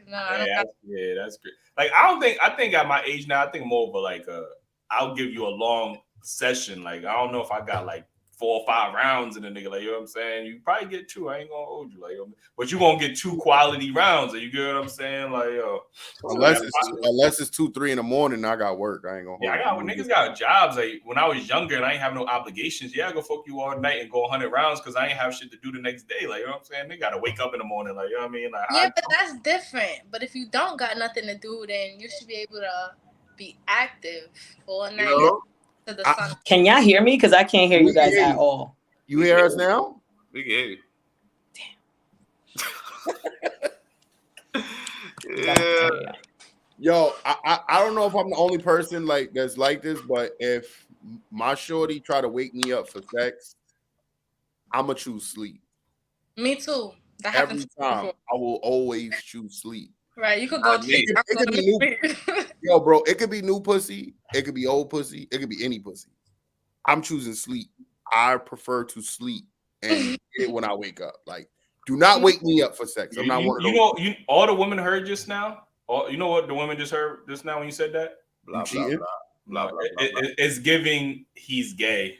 S2: yeah, that's great. Like, I think at my age now, I think more of a like I'll give you a long session. Like, I don't know if I got like 4 or 5 rounds in a nigga. Like, you know what I'm saying? You probably get 2. I ain't gonna hold you. Like, but you gonna get 2 quality rounds. You get what I'm saying? Like,
S3: unless it's 2-3 in the morning, I got work. I ain't gonna hold you.
S2: Niggas got jobs. Like, when I was younger and I ain't have no obligations, I go fuck you all night and go 100 rounds because I ain't have shit to do the next day. Like, you know what I'm saying? They gotta wake up in the morning. Like, you know what I mean? Like,
S5: yeah, but that's different. But if you don't got nothing to do, then you should be able to be active all night. To the sun.
S11: Can y'all hear me? Because I can't hear you guys at all.
S3: You hear us now?
S1: We can hear you.
S11: Yeah.
S3: Yo, I don't know if I'm the only person like that's like this, but if my shorty try to wake me up for sex, I'ma choose sleep.
S5: Me too. That
S3: Every time, I will always choose sleep.
S5: Right, you could go.
S3: It could be new. Yo, bro, it could be new pussy. It could be old pussy. It could be any pussy. I'm choosing sleep. I prefer to sleep and get it when I wake up. Like, do not wake me up for sex. I'm not one of those.
S2: All the women heard just now. You know what the women just heard just now when you said that?
S1: Blah, blah, blah, blah, blah,
S2: it's giving he's gay.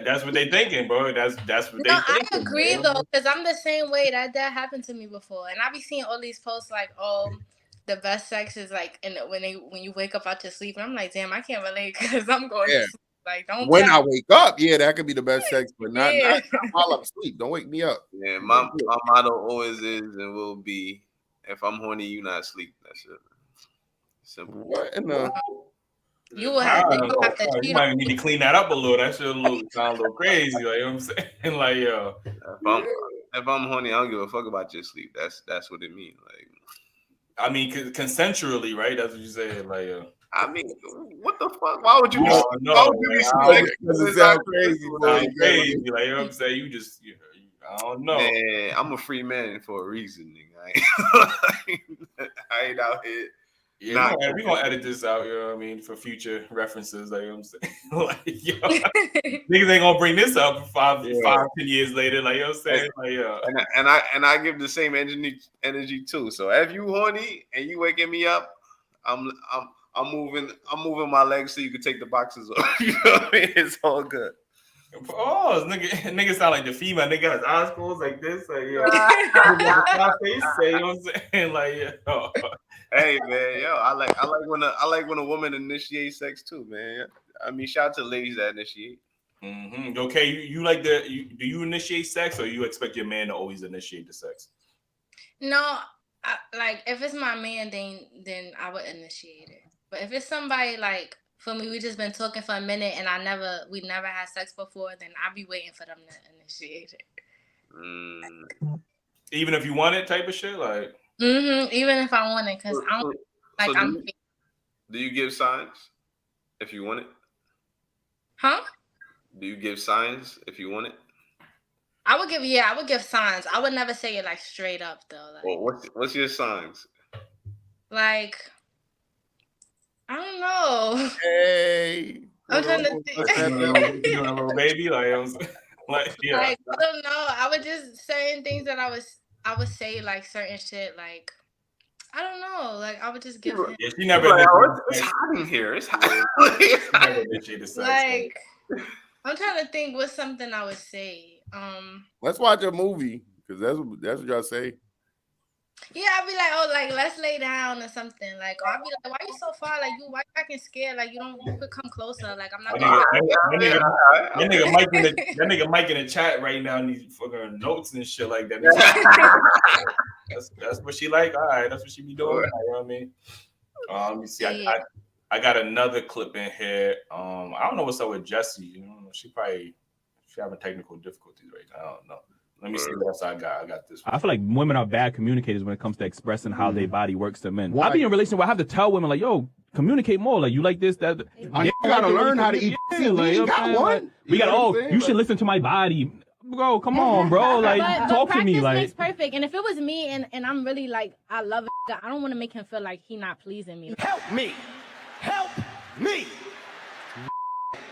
S2: That's what they thinking, bro. That's what they thinking.
S5: I agree though, because I'm the same way. That happened to me before, and I be seeing all these posts like, "Oh, the best sex is like," and when you wake up out your sleep, and I'm like, "Damn, I can't relate because I'm going to sleep." Like, don't.
S3: When I wake up, that could be the best sex, but not while I'm asleep. Don't wake me up.
S1: Yeah, my motto always is and will be: if I'm horny, you not asleep. That's it. Simple.
S3: What?
S5: You will have to.
S2: You might need to clean that up a little. That should sound a little crazy. Like, you know what I'm saying? Like,
S1: if I'm horny, I don't give a fuck about your sleep. That's what it means. Like,
S2: I mean, consensually, right? That's what you said. Like,
S1: I mean, what the fuck? Why would you?
S2: No,
S1: why would you be
S3: because it sounds crazy.
S2: Crazy. Like, you know what I'm saying? You just, I don't know.
S1: Man, I'm a free man for a reason, nigga. I ain't out here.
S2: Yeah, we're gonna edit this out, you know what I mean, for future references. Like, you know what I'm saying? Like, niggas ain't gonna bring this up 10 years later. Like, you know what I'm saying? Like,
S1: and I give the same energy too. So if you horny and you waking me up, I'm moving my legs so you can take the boxes off. You know what I mean? It's all good.
S2: Oh, nigga sound like the female. Nigga has eyes closed like this. Like, face, say, you know what I'm saying? Like,
S1: Hey man, I like when a woman initiates sex too, man. I mean, shout out to the ladies that initiate.
S2: Mm-hmm. Okay, you like do you initiate sex, or you expect your man to always initiate the sex?
S5: No, like if it's my man, then I would initiate it. But if it's somebody like for me, we just been talking for a minute, and we never had sex before, then I'll be waiting for them to initiate it.
S2: Even if you want it, type of shit, like.
S5: Even if I want it, because
S1: do you give signs if you want it?
S5: Huh?
S1: Do you give signs if you want it?
S5: I would give signs. I would never say it like straight up though. Like,
S1: Well, what's your signs?
S5: like I don't know.
S3: Hey,
S5: I'm trying to think.
S2: You know, a little baby, like, yeah.
S5: Like I don't know. I would just certain things that I would say like certain shit like I don't know. Like I would just give him.
S2: Yeah, she never.
S1: It's hot in here. It's hot.
S5: Like I'm trying to think what's something I would say.
S3: Let's watch a movie because that's what y'all say.
S5: Yeah, I'd be like, oh, like let's lay down or something. Like, or I'd be like, why you so far? Like, why you acting scared? Like, you could come closer. Like, I'm not.
S2: That nigga Mike in the chat right now and he's fucking notes and shit like that. That's what she like. All right, that's what she be doing. You know what I mean? Let me see. I got another clip in here. I don't know what's up with Jessie. You know, she having technical difficulties right now. I don't know. Let me see what else I got. I got this one.
S9: I feel like women are bad communicators when it comes to expressing how their body works to men. I be in a relationship where I have to tell women like, yo, communicate more. Like, you like this, that.
S3: I gotta learn how to eat.
S9: Like, we got, you should listen to my body. Bro, come on, bro. Like, talk to me. Like,
S10: makes perfect. And if it was me and I'm really like, I love it, I don't want to make him feel like he not pleasing me.
S13: Help me. Help me.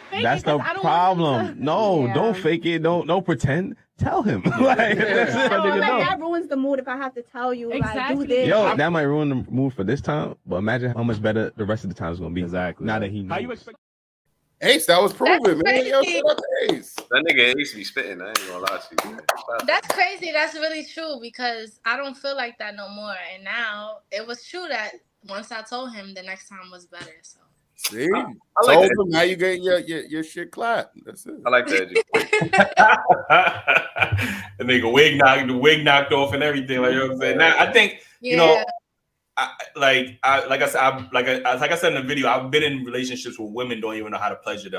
S9: That's the problem. No, don't fake it. Don't pretend. Tell him. Like,
S12: that ruins the mood if I have to tell you. Exactly. Like, do this.
S9: Yo, that might ruin the mood for this time, but imagine how much better the rest of the time is going to be. Exactly. Now that he knows. How you expect?
S3: Ace, that was proven, man. Yo, shout out to Ace.
S1: That nigga Ace be spitting. I ain't gonna lie to you.
S5: That's crazy. That's really true because I don't feel like that no more. And now it was true that once I told him, the next time was better. So.
S3: See,
S1: I like
S3: told
S1: that.
S3: him, now you getting your shit clapped. That's it.
S1: I like that.
S2: The nigga the wig knocked off and everything. Like, you know what I'm saying? Now I think you know, like I said in the video, I've been in relationships where women don't even know how to pleasure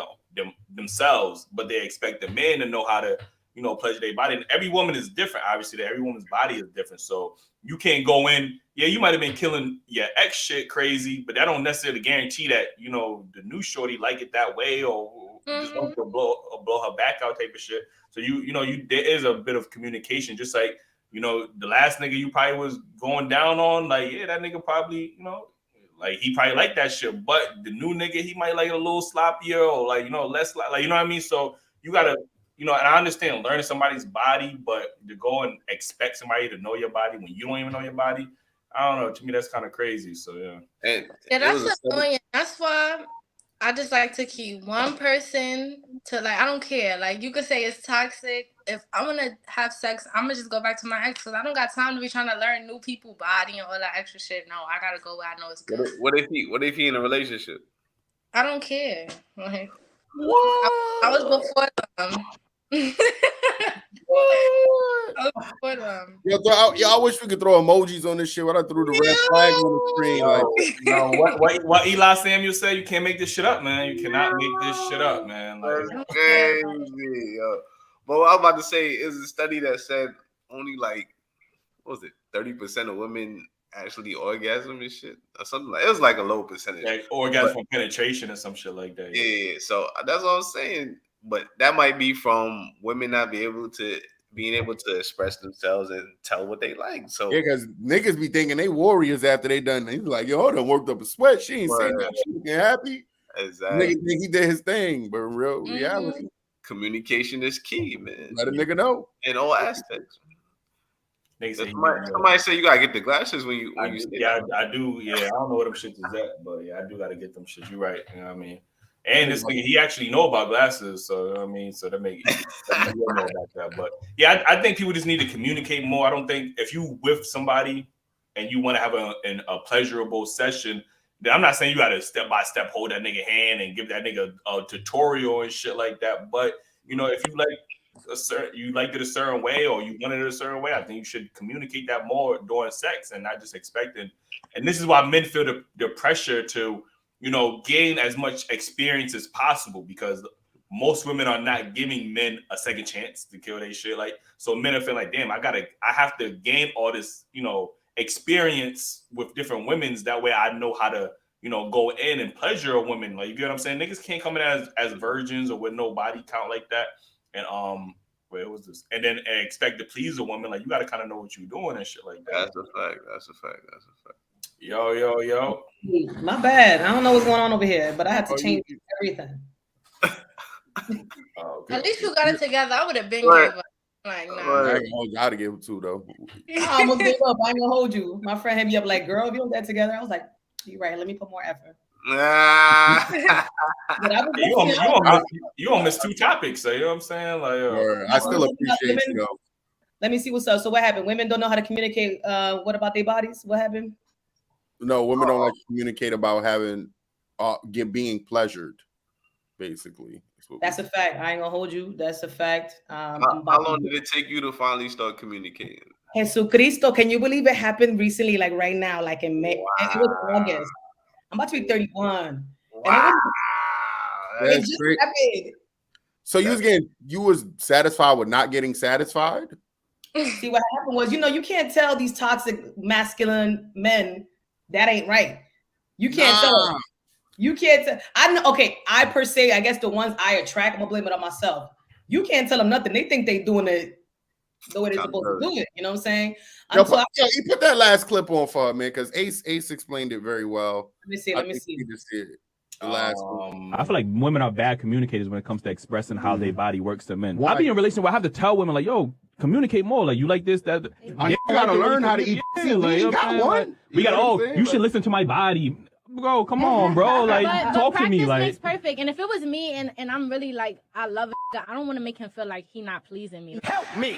S2: themselves, but they expect the men to know how to, you know, pleasure their body. And every woman is different. Obviously, every woman's body is different. So you can't go in. Yeah, you might have been killing your ex shit crazy, but that don't necessarily guarantee that, you know, the new shorty like it that way or just want to blow her back out type of shit. So there is a bit of communication, just like, you know, the last nigga you probably was going down on, like, yeah, that nigga probably, you know, like he probably like that shit, but the new nigga, he might like a little sloppier or like, you know, less like, you know what I mean? So you gotta, you know, and I understand learning somebody's body, but to go and expect somebody to know your body when you don't even know your body, I don't know. To me, that's kind of crazy. So yeah,
S5: that's annoying. That's why I just like to keep one person to like. I don't care. Like you could say it's toxic. If I'm gonna have sex, I'm gonna just go back to my ex because I don't got time to be trying to learn new people's body and all that extra shit. No, I gotta go where I know it's good.
S1: What if he in a relationship?
S5: I don't care. Like, what? I was before them.
S3: I wish we could throw emojis on this shit. What I threw the red flag on the screen.
S2: No, what Eli Samuel said, you can't make this shit up, man. You cannot make this shit up, man. Like,
S1: crazy, yo. But what I'm about to say is a study that said only like, what was it, 30% of women actually orgasm and shit or something like. It was like a low percentage.
S2: Like orgasm from penetration or some shit like that.
S1: Yeah. So that's what I'm saying. But that might be from women not being able to express themselves and tell what they like. So
S3: yeah, because niggas be thinking they warriors after they done. He's like, yo, I done worked up a sweat. She ain't saying that. She looking happy.
S1: Exactly.
S3: Nigga think he did his thing, but in real reality,
S1: communication is key, man.
S3: Let a nigga know
S1: in all aspects. Somebody say you gotta get the glasses when you.
S2: I do. Yeah, I don't know what them shits is at, but yeah, I do gotta get them shits. You're right. You know what I mean? And this nigga, he actually know about glasses, so you know what I mean, so that make you know about that. But yeah, I think people just need to communicate more. I don't think if you with somebody and you want to have a pleasurable session, then I'm not saying you got to step by step hold that nigga hand and give that nigga a tutorial and shit like that. But you know, if you liked it a certain way or you wanted it a certain way, I think you should communicate that more during sex and not just expecting. And this is why men feel the pressure to, you know, gain as much experience as possible because most women are not giving men a second chance to kill their shit. Like, so men are feeling like, damn, I have to gain all this, you know, experience with different women's. That way I know how to, you know, go in and pleasure a woman. Like, you get what I'm saying? Niggas can't come in as virgins or with no body count like that. And Wait, what was this? And then expect to please a woman. Like, you got to kind of know what you're doing and shit like that.
S1: That's a fact. That's a fact. That's a fact.
S2: Yo.
S11: My bad. I don't know what's going on over here, but I had to change everything.
S5: At least you got it together. I would have been gave up. Like, nah.
S3: I gotta give it two though.
S11: I almost gave up. I ain't gonna hold you. My friend had me up like, girl, if you don't get together, I was like, you're right. Let me put more effort.
S2: You gonna miss 2 topics, so you know what I'm saying? Like,
S3: I still appreciate you though.
S11: Let me see what's up. So what happened? Women don't know how to communicate. What about their bodies? What happened?
S3: No, women don't like to communicate about having being pleasured, basically.
S11: That's a fact. I ain't gonna hold you. That's a fact.
S1: How long did it take you to finally start communicating?
S11: Jesucristo, can you believe it happened recently, like right now, like in May? Wow. It was August. I'm about to be 31.
S1: Wow.
S11: It just happened.
S3: So you was satisfied with not getting satisfied?
S11: See, what happened was, you can't tell these toxic masculine men that ain't right. You can't tell them. You can't tell. I know. Okay, I per se, I guess the ones I attract, I'm gonna blame it on myself. You can't tell them nothing. They think they doing it the way they're supposed to do it. You know what I'm saying?
S3: You put that last clip on for me, because Ace explained it very well.
S11: Let me see. Let me see.
S3: Just did it. The last
S9: I feel like women are bad communicators when it comes to expressing how their body works to men. I be in a relationship where I have to tell women, like, yo, communicate more. Like, you like this, that.
S3: You gotta learn how to eat.
S9: We got one. We got, you should listen to my body. Bro, come on, bro. Like, talk to me. Like,
S10: makes perfect. And if it was me and I'm really like, I love it, I don't want to make him feel like he not pleasing me.
S13: Help me.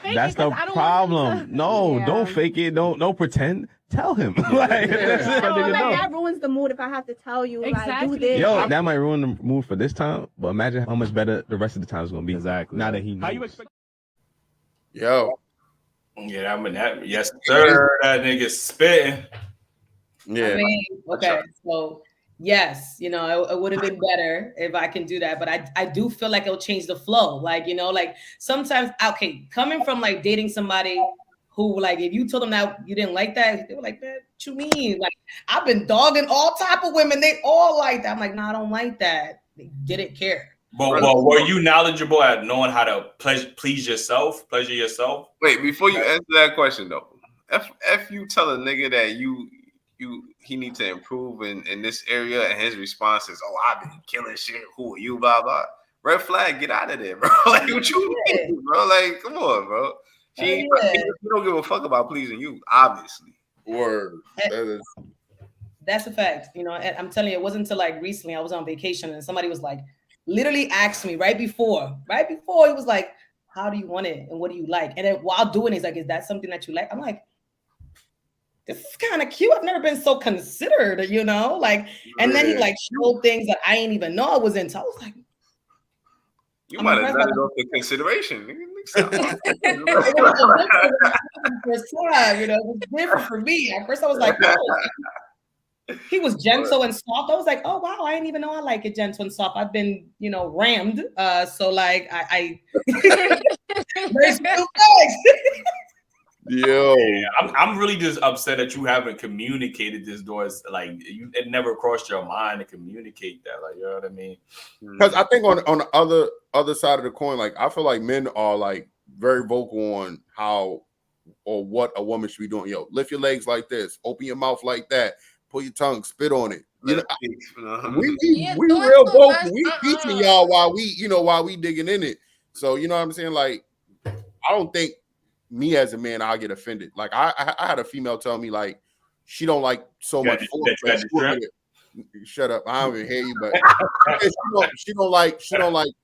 S14: That's the problem. No, don't fake it. Don't pretend. Tell him.
S12: That ruins the mood if I have to tell you.
S10: Exactly.
S12: Like, do this.
S14: Yo, that might ruin the mood for this time, but imagine how much better the rest of the time is gonna be.
S9: Exactly.
S14: Now that he knows.
S9: How you expect?
S3: Yo.
S2: Yeah, I mean that. Yes, sir. That nigga spitting.
S3: Yeah.
S11: I mean, okay, so yes, it would have been better if I can do that, but I do feel like it'll change the flow. Like, like sometimes, okay, coming from like dating somebody who, like, if you told them that you didn't like that, they were like, man, what you mean? Like, I've been dogging all type of women. They all like that. I'm like, no, I don't like that. They didn't care.
S2: But were you knowledgeable at knowing how to pleasure yourself?
S1: Wait, before you answer that question though, if you tell a nigga that he needs to improve in this area, and his response is, "Oh, I've been killing shit. Who are you?" Blah blah. Red flag. Get out of there, bro. Like, what you mean, bro? Like, come on, bro. She don't give a fuck about pleasing you, obviously.
S3: Word.
S11: That's a fact. And I'm telling you, it wasn't until like recently I was on vacation and somebody was like, literally asked me right before he was like, how do you want it and what do you like? And then while doing it, he's like, is that something that you like? I'm like, this is kind of cute. I've never been so considered, like, and then he like showed things that I didn't even know I was into. I was like,
S1: you might have done it off the consideration.
S11: First time, it was different for me. At first I was like, oh. He was gentle and soft. I was like, oh wow, I didn't even know I like it gentle and soft. I've been, rammed. So like I
S3: Yo,
S2: I'm really just upset that you haven't communicated this. Doors like it never crossed your mind to communicate that. Like, you know what I mean?
S3: Because I think on the other side of the coin, like, I feel like men are like very vocal on how or what a woman should be doing. Yo, lift your legs like this, open your mouth like that. Pull your tongue, spit on it. We real vocal. We teaching y'all while we digging in it. So you know what I'm saying? Like, I don't think me as a man I'll get offended. Like, I had a female tell me like she don't like so much foreplay. Shut up! I don't even hear you. But she don't like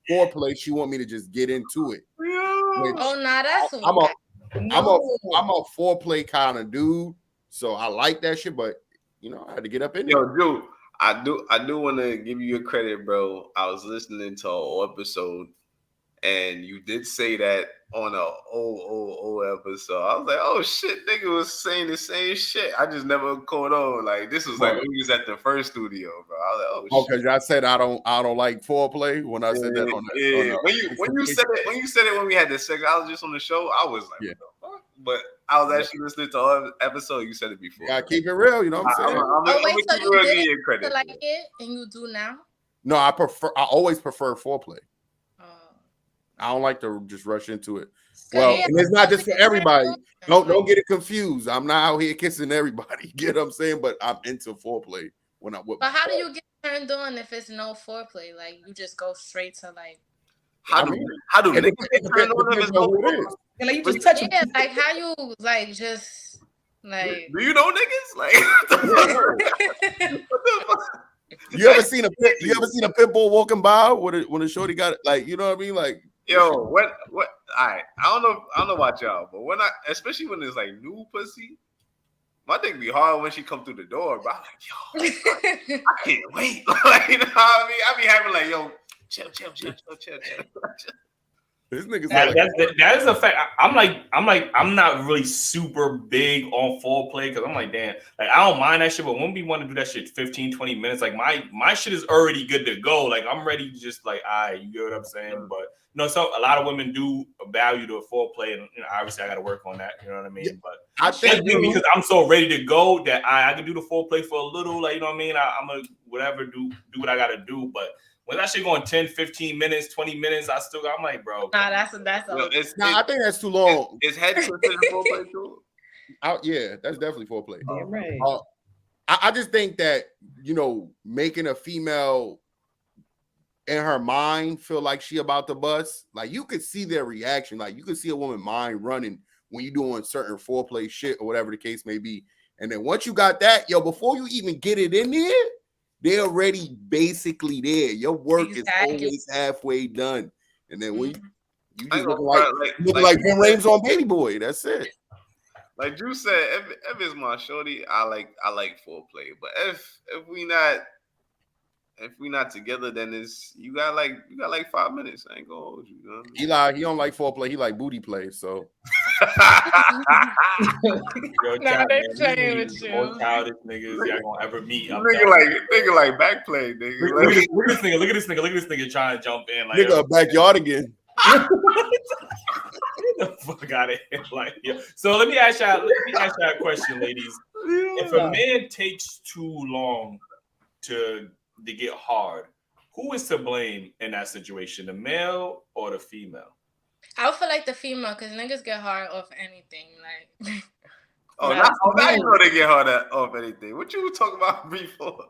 S3: foreplay. She want me to just get into it.
S5: Oh, nah, that's
S3: I'm a foreplay kind of dude, so I like that shit. But I had to get up in there.
S1: Yo, dude, I do want to give you your credit, bro. I was listening to an episode, and you did say that on a old episode. I was like, oh shit, nigga was saying the same shit. I just never caught on. Like, this was like when we was at the first studio, bro. I was like, oh shit.
S3: Because I said I don't like foreplay when I said that on that.
S1: When you said it when we had the sexologist on the show, I was like, what the fuck? But I was actually listening to all episode. You said it before.
S3: Yeah, keep it real. You know what I'm saying?
S5: So you didn't like it and you do now?
S3: No, I always prefer foreplay. I don't like to just rush into it. Well, and it's not just for everybody. Don't get it confused. I'm not out here kissing everybody. Get what I'm saying? But I'm into foreplay when I'm with.
S5: But how do you get turned on if it's no foreplay? Like you just go straight to like.
S1: How do niggas get turned on if it's no foreplay?
S11: Like you just touch them.
S5: Yeah, like how you like just like.
S1: Do you know niggas? Like what the fuck?
S3: You ever seen a pit bull walking by when a shorty got it? Like, you know what I mean? Like,
S1: yo, what? All right, I don't know about y'all, but especially when it's like new pussy, my thing be hard when she come through the door. But I'm like, yo, I can't wait. Like, you know what I mean? I be having like, yo, chill.
S3: This nigga's
S2: that is a fact. I'm not really super big on foreplay because I'm like, damn, like I don't mind that shit, but when we want to do that shit 15, 20 minutes, like my shit is already good to go. Like I'm ready to just like, all right, you get what I'm saying? But you know, so a lot of women do value the foreplay, and you know, obviously I got to work on that. You know what I mean? Yeah, but
S3: I think
S2: because I'm so ready to go that I can do the foreplay for a little, like you know what I mean? I'm gonna whatever do what I got to do, but. When that shit going 10, 15 minutes, 20 minutes, I'm like, bro.
S5: Nah, that's
S3: I think that's too long.
S1: Is head considered foreplay too?
S3: Yeah, that's definitely foreplay.
S11: Damn right.
S3: I just think that, you know, making a female in her mind feel like she about to bust, like you could see their reaction. Like you could see a woman mind running when you doing certain foreplay shit or whatever the case may be. And then once you got that, yo, before you even get it in there, they're already basically there. Your work is always halfway done. And then when you just looking like Ben Rames on Baby Boy. That's it.
S1: Like Drew said, if it's my shorty, I like foreplay. But if we not together, then you got like 5 minutes. I ain't gonna hold you. You know?
S3: He don't like foreplay. He like booty play. So.
S2: Yo, they playing with you. Most childish niggas y'all gonna ever meet.
S1: Nigga like back play. Nigga.
S2: Look at this nigga trying to jump in. Like,
S3: nigga, backyard again.
S2: Get the fuck out of here. Like, yeah. So let me ask y'all a question, ladies. If a man takes too long to get hard, who is to blame in that situation, the male or the female?
S5: I would feel like the female because niggas get hard off anything. Like,
S1: now you know they get hard off anything. What you were talking about before?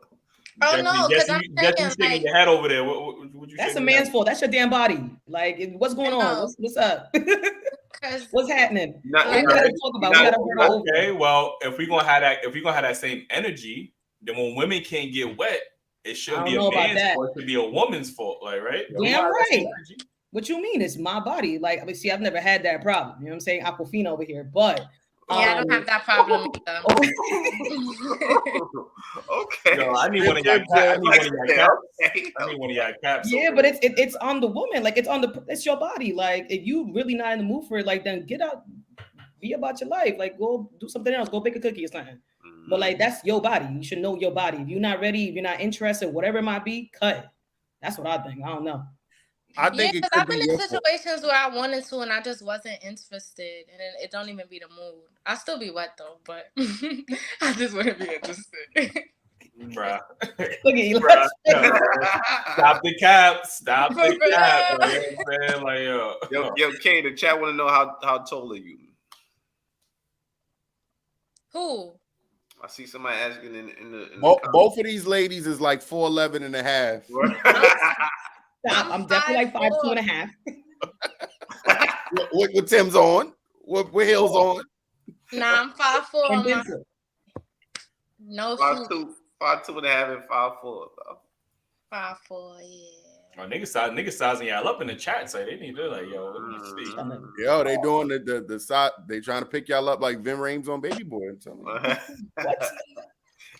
S5: Oh no, because I'm
S2: saying like your head over there. What you
S11: that's a man's fault. That's your damn body. Like, what's going on? What's up? What's happening? We gotta talk about.
S2: Okay, well, if we're gonna have that same energy, then when women can't get wet, it shouldn't be a man's fault. It should be a woman's fault. Like, right?
S11: Damn right. What you mean? It's my body. Like, I mean, see, I've never had that problem. You know what I'm saying? Aquafina over here, but
S5: I don't have that problem either.
S1: Okay.
S2: No, I need one of y'all caps.
S11: Yeah, but it's on the woman. Like, it's your body. Like, if you really not in the mood for it, like, then get out, be about your life. Like, go do something else. Go bake a cookie or something. But like, that's your body. You should know your body. If you're not ready, if you're not interested, whatever it might be, cut. That's what I think. I don't know.
S3: I think
S5: because I've been in situations where I wanted to and I just wasn't interested, and it don't even be the mood. I still be wet though, but I just wouldn't be interested.
S2: Bruh.
S11: Look at you.
S2: Stop the cap. Stop the cap. You know what I'm saying? Like,
S1: yo, Kay, the chat want to know how tall are you?
S5: Who?
S1: I see somebody asking in the
S3: both of these ladies is like 4'11" and a half.
S11: Stop. I'm definitely like 5'2.5".
S3: What Tim's on? What heels on?
S5: Nah, I'm 5'4". No
S1: 5'2", 5'2.5" and 5'4".
S5: 5'4", yeah.
S2: Oh, niggas sizing y'all up in the chat. Say they need to like, yo,
S3: yo, they doing the side. They trying to pick y'all up like Vin Rames on Baby Boy.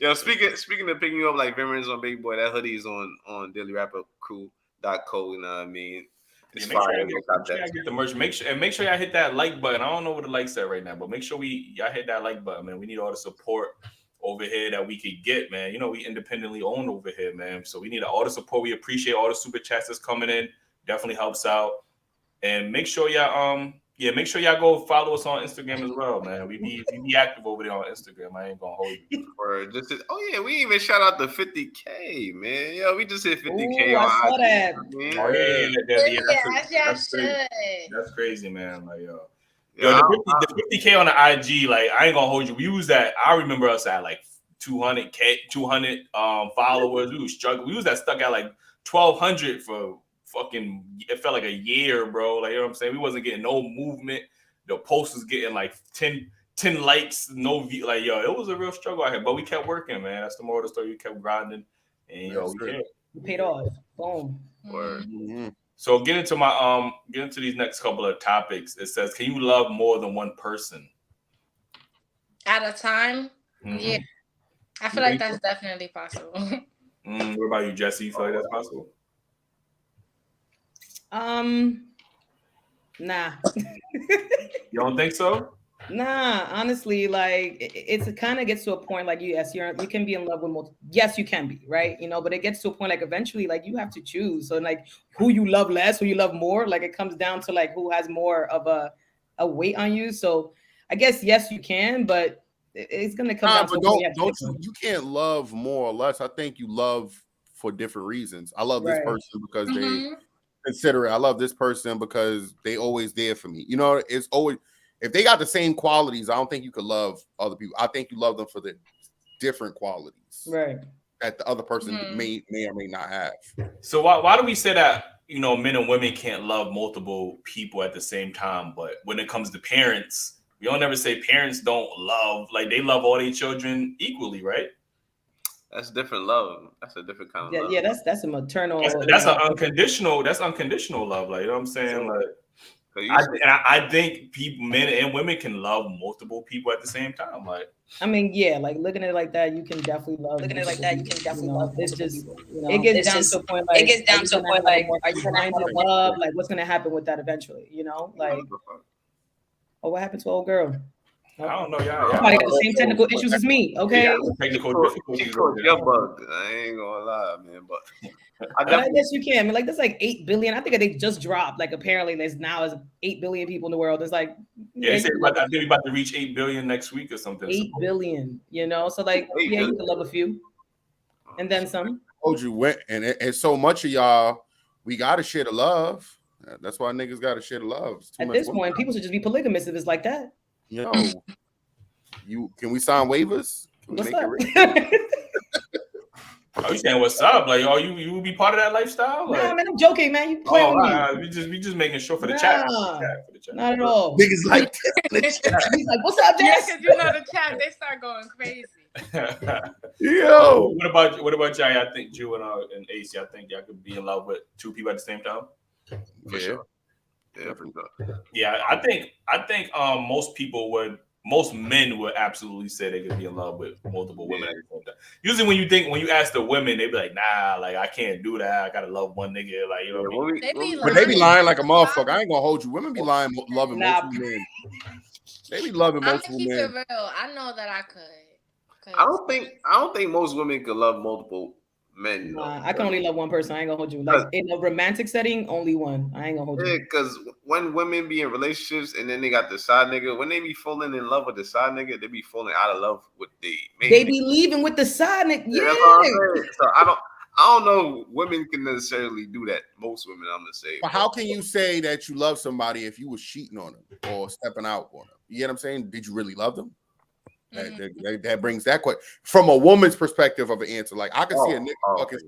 S1: Yo, speaking of picking you up like Vin Rames on Baby Boy, that hoodie is on Dailyrapupcrew.co. You know what I mean? It's
S2: make sure y'all get the merch. Make sure y'all hit that like button. I don't know what the likes at right now, but make sure y'all hit that like button, man. We need all the support over here that we could get, man. You know, we independently owned over here, man. So we need all the support. We appreciate all the super chats that's coming in. Definitely helps out. And make sure y'all Yeah, make sure y'all go follow us on Instagram as well, man. We be active over there on Instagram. I ain't gonna hold you.
S1: Oh yeah, we even shout out the 50K, man. Yo, we just hit 50K
S11: Ooh,
S1: on
S11: I saw
S1: IG,
S11: that.
S1: man.
S2: Oh yeah, that's crazy.
S5: Should.
S2: That's crazy, man. Like yo,
S1: Yeah,
S2: the 50K on the IG, like I ain't gonna hold you. We use that. I remember us at like 200 followers. We was struggling. We was that stuck at like 1,200 for fucking. It felt like a year, bro. Like you know what I'm saying. We wasn't getting no movement. The post was getting like 10 likes, no view. Like yo, it was a real struggle out here. But we kept working, man. That's the moral of the story. We kept grinding, and yo,
S11: we paid off. Boom.
S2: Mm-hmm. So get into these next couple of topics. It says, can you love more than one person
S5: at a time?
S2: Mm-hmm.
S5: Yeah, I feel like that's definitely possible.
S2: What about you, Jesse? You feel like that's possible?
S11: Nah.
S2: You don't think so?
S11: Nah, honestly, like it kind of gets to a point like you can be in love with multiple. Yes, you can be, right? You know, but it gets to a point like eventually, like you have to choose. So like who you love less, who you love more. Like it comes down to like who has more of a weight on you. So I guess yes, you can, but it's gonna come down to
S3: you can't love more or less. I think you love for different reasons. I love this person because they consider it. I love this person because they always there for me. You know, it's always. If they got the same qualities, I don't think you could love other people. I think you love them for the different qualities,
S11: right?
S3: That the other person may or may not have.
S2: So why do we say that? You know, men and women can't love multiple people at the same time. But when it comes to parents, we don't ever say parents don't love. Like they love all their children equally, right?
S1: That's different love. That's a different kind of love.
S11: Yeah, that's a maternal.
S2: That's an unconditional. That's unconditional love. Like you know what I'm saying, like. I think men and women can love multiple people at the same time. Like,
S11: I mean, yeah, like looking at it like that, you can definitely love. Looking at it like that, you can definitely love. It's just, you know, it gets down to a point like are you gonna have love? Like, what's gonna happen with that eventually? You know, like, oh, what happened to old girl?
S2: I don't know, y'all.
S11: Probably got the same technical issues as me. Okay,
S2: technical difficulties.
S1: Your bug. I ain't gonna lie, man, but.
S11: I guess you can. I mean, like there's like 8 billion. I think they just dropped. Like apparently there's 8 billion people in the world. There's like
S2: I think we're about to reach 8 billion next week or something.
S11: 8 billion, you know. So like you can love a few, and then some.
S3: I told you went, and so much of y'all, we gotta share the love. That's why niggas gotta share the love.
S11: At this point, people should just be polygamous if it's like that.
S3: Yo, can we sign waivers?
S11: What's up?
S2: Oh, you saying what's up? Like, oh, you will be part of that lifestyle? Like,
S11: nah, man, I'm joking, man. You playing with
S2: me? We just making sure for the chat.
S11: Not at all.
S3: Niggas like
S11: he's like, what's up, Jess?
S5: Yeah, because you know the chat, they start going crazy.
S3: Yo,
S2: what about y'all? I think Jew and Ace, I think y'all could be in love with two people at the same time.
S1: For sure. Yeah, for sure.
S2: Yeah, I think most men would absolutely say they could be in love with multiple women at the same time. Usually when you ask the women, they be like, nah, like I can't do that. I gotta love one nigga. Like, you know what I mean?
S3: But they be lying like a motherfucker. I ain't gonna hold you. Women be lying, loving multiple men. They be loving multiple men.
S5: I'm keep it real. I know that I could.
S1: I don't think most women could love multiple men.
S11: Nah, I can only love one person. I ain't gonna hold you. Like in a romantic setting, only one. I ain't gonna hold you.
S1: Yeah, because when women be in relationships and then they got the side nigga, when they be falling in love with the side nigga, they be falling out of love with the main
S11: They
S1: nigga.
S11: be leaving with the side nigga. Yeah.
S1: So I don't know. Women can necessarily do that. Most women, I'm gonna say.
S3: But how can you say that you love somebody if you was cheating on them or stepping out on them? You get what I'm saying? Did you really love them? That brings that question from a woman's perspective of an answer. Like I can see a nigga fucking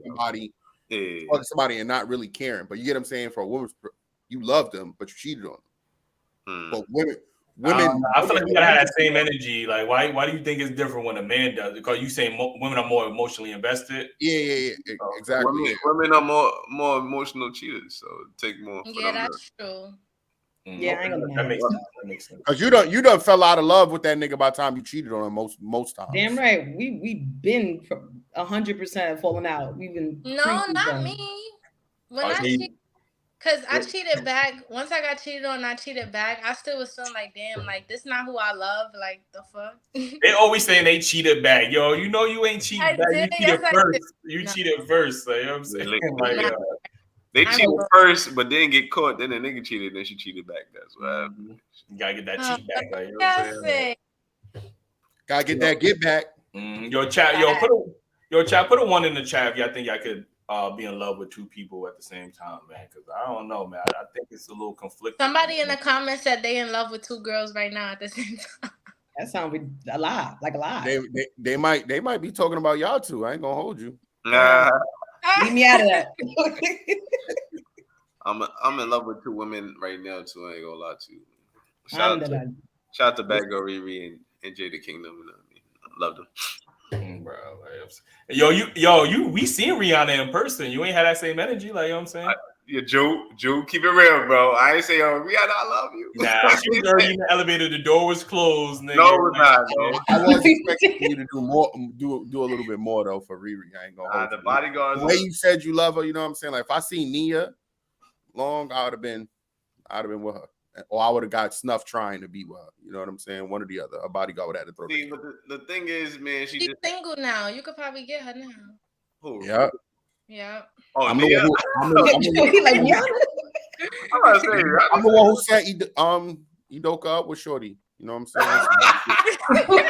S3: somebody and not really caring, but you get what I'm saying. For a woman's, you love them, but you cheated on them. But women,
S2: I feel like we gotta have that same energy. Like, why do you think it's different when a man does? Because you say women are more emotionally invested.
S3: Yeah, exactly.
S1: Women are more emotional cheaters, so take more.
S5: Yeah, that's true.
S11: Yeah, I ain't gonna
S2: that makes sense.
S3: Because you done fell out of love with that nigga by the time you cheated on him most times.
S11: Damn right. We've been 100% falling out. We've been
S5: not me. When I cheated, because I cheated back. Once I got cheated on, I cheated back. I still was feeling like, damn, like this not who I love. Like the fuck.
S2: They always saying they cheated back. Yo, you know you ain't cheated back. You cheated first. You cheated first. Like, you know what I'm saying? Like,
S1: They cheated first, but didn't get caught. Then the nigga cheated, then she cheated back. That's what happened.
S2: You gotta get that cheat back. Like, you know what I'm saying?
S3: Gotta get that get back.
S2: Yo, chat, put a 1 in the chat if y'all think y'all could be in love with 2 people at the same time, man. Because I don't know, man. I think it's a little conflicting.
S5: Somebody in the comments said they in love with 2 girls right now at the same time.
S11: That sounds a lie, like a lie.
S3: They might be talking about y'all 2. I ain't gonna hold you.
S1: Nah.
S11: Leave me out of that.
S1: I'm in love with 2 women right now too. I ain't gonna lie to you. Shout out to Bad Girl Riri and Jada Kingdom. You know what I mean? I love them.
S2: Bro, we seen Rihanna in person. You ain't had that same energy, like, you know what I'm saying?
S1: Jew, keep it real, bro. I ain't say, Rihanna, I love you.
S2: Nah, she was already in the elevator. The door was closed. Nigga.
S1: No, it was not, bro.
S3: I was expecting you to do more, do a little bit more though for Riri. I ain't gonna hold
S1: the
S3: you.
S1: bodyguards.
S3: The way you said you love her, you know what I'm saying? Like if I seen Nia long, I'd have been with her, or I would have got Snuff trying to be with her. You know what I'm saying? One or the other. A bodyguard would have to throw.
S1: See, but the thing is, man,
S5: she's single now. You could probably get her now.
S1: Who?
S3: Yeah.
S5: Yeah.
S1: Oh,
S3: I'm the one who set Idoka up with Shorty. You know what I'm saying?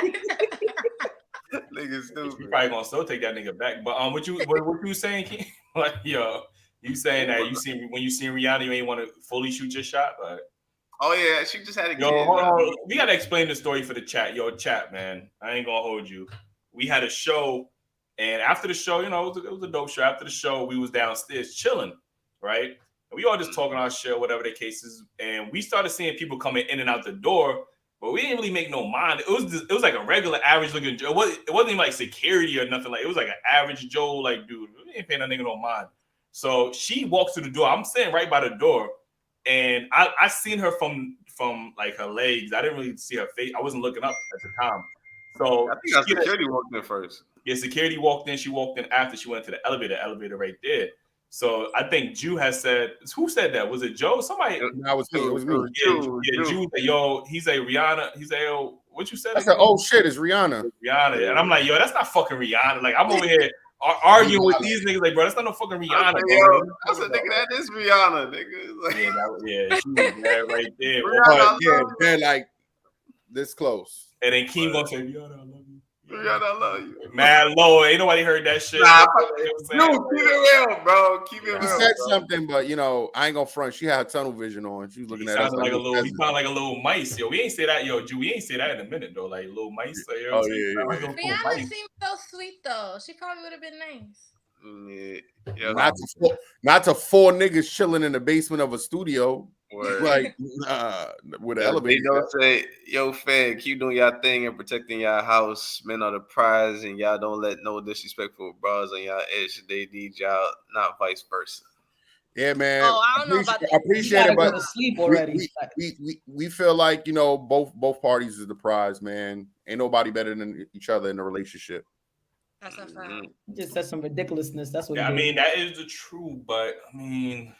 S1: Nigga stupid.
S2: You probably gonna still take that nigga back. But what you saying, King? Like, yo, you saying that when you seen Rihanna, you ain't want to fully shoot your shot? Like,
S1: oh yeah, she just had a kid.
S2: Hold on. We gotta explain the story for the chat. Yo, chat, man. I ain't gonna hold you. We had a show. And after the show, you know, it was a dope show. After the show, we was downstairs chilling, right? And we all just talking our shit, whatever the case is. And we started seeing people coming in and out the door, but we didn't really make no mind. It was like a regular, average looking Joe. It wasn't even like security or nothing. Like, it was like an average Joe, like, dude, we ain't paying that nigga no mind. So she walks through the door. I'm sitting right by the door, and I seen her from like her legs. I didn't really see her face. I wasn't looking up at the time. So
S1: I think security walked in first.
S2: Yeah, security walked in. She walked in after she went to the elevator right there. So I think Jew has said, who said that? Was it Joe? Somebody?
S3: No, it was me.
S2: Yeah, Jew. Yo, he's a Rihanna. He's a, yo, what you said?
S3: I said, oh shit, it's Rihanna.
S2: Rihanna. And I'm like, yo, that's not fucking Rihanna. Like, I'm over here arguing with these niggas. Like, bro, that's not no fucking Rihanna.
S1: I said, nigga, that is Rihanna, nigga. Like,
S2: yeah, she was there right there.
S3: But yeah, they're like this close.
S2: And then King gonna say, Rihanna, I love you.
S1: Rihanna, I love you.
S2: Man, Lord, ain't nobody heard that shit.
S1: Nah, no, keep it real, bro. Keep it real.
S3: He said something, but you know, I ain't gonna front. She had tunnel vision on. She was looking at us
S2: like a little. He sounded like a little mice. Yo, we ain't say that. Yo, Jew, we ain't say that in a minute though. Like little mice. Like, you know
S5: Rihanna seemed so sweet though. She probably would have been nice.
S1: Yeah.
S3: Not to 4 niggas chilling in the basement of a studio.
S1: Word.
S3: Like with an elevator.
S1: They don't say, yo, fam, keep doing y'all thing and protecting y'all house. Men are the prize, and y'all don't let no disrespectful bras on y'all edge. They need y'all, not vice versa.
S3: Yeah, man.
S5: Oh, I don't know about that.
S3: I appreciate it, but
S11: go to sleep already.
S3: We feel like, you know, both parties is the prize, man. Ain't nobody better than each other in the relationship.
S5: That's a fact.
S11: Just said some ridiculousness. That's what.
S2: Yeah, I mean, that is the truth, but I mean,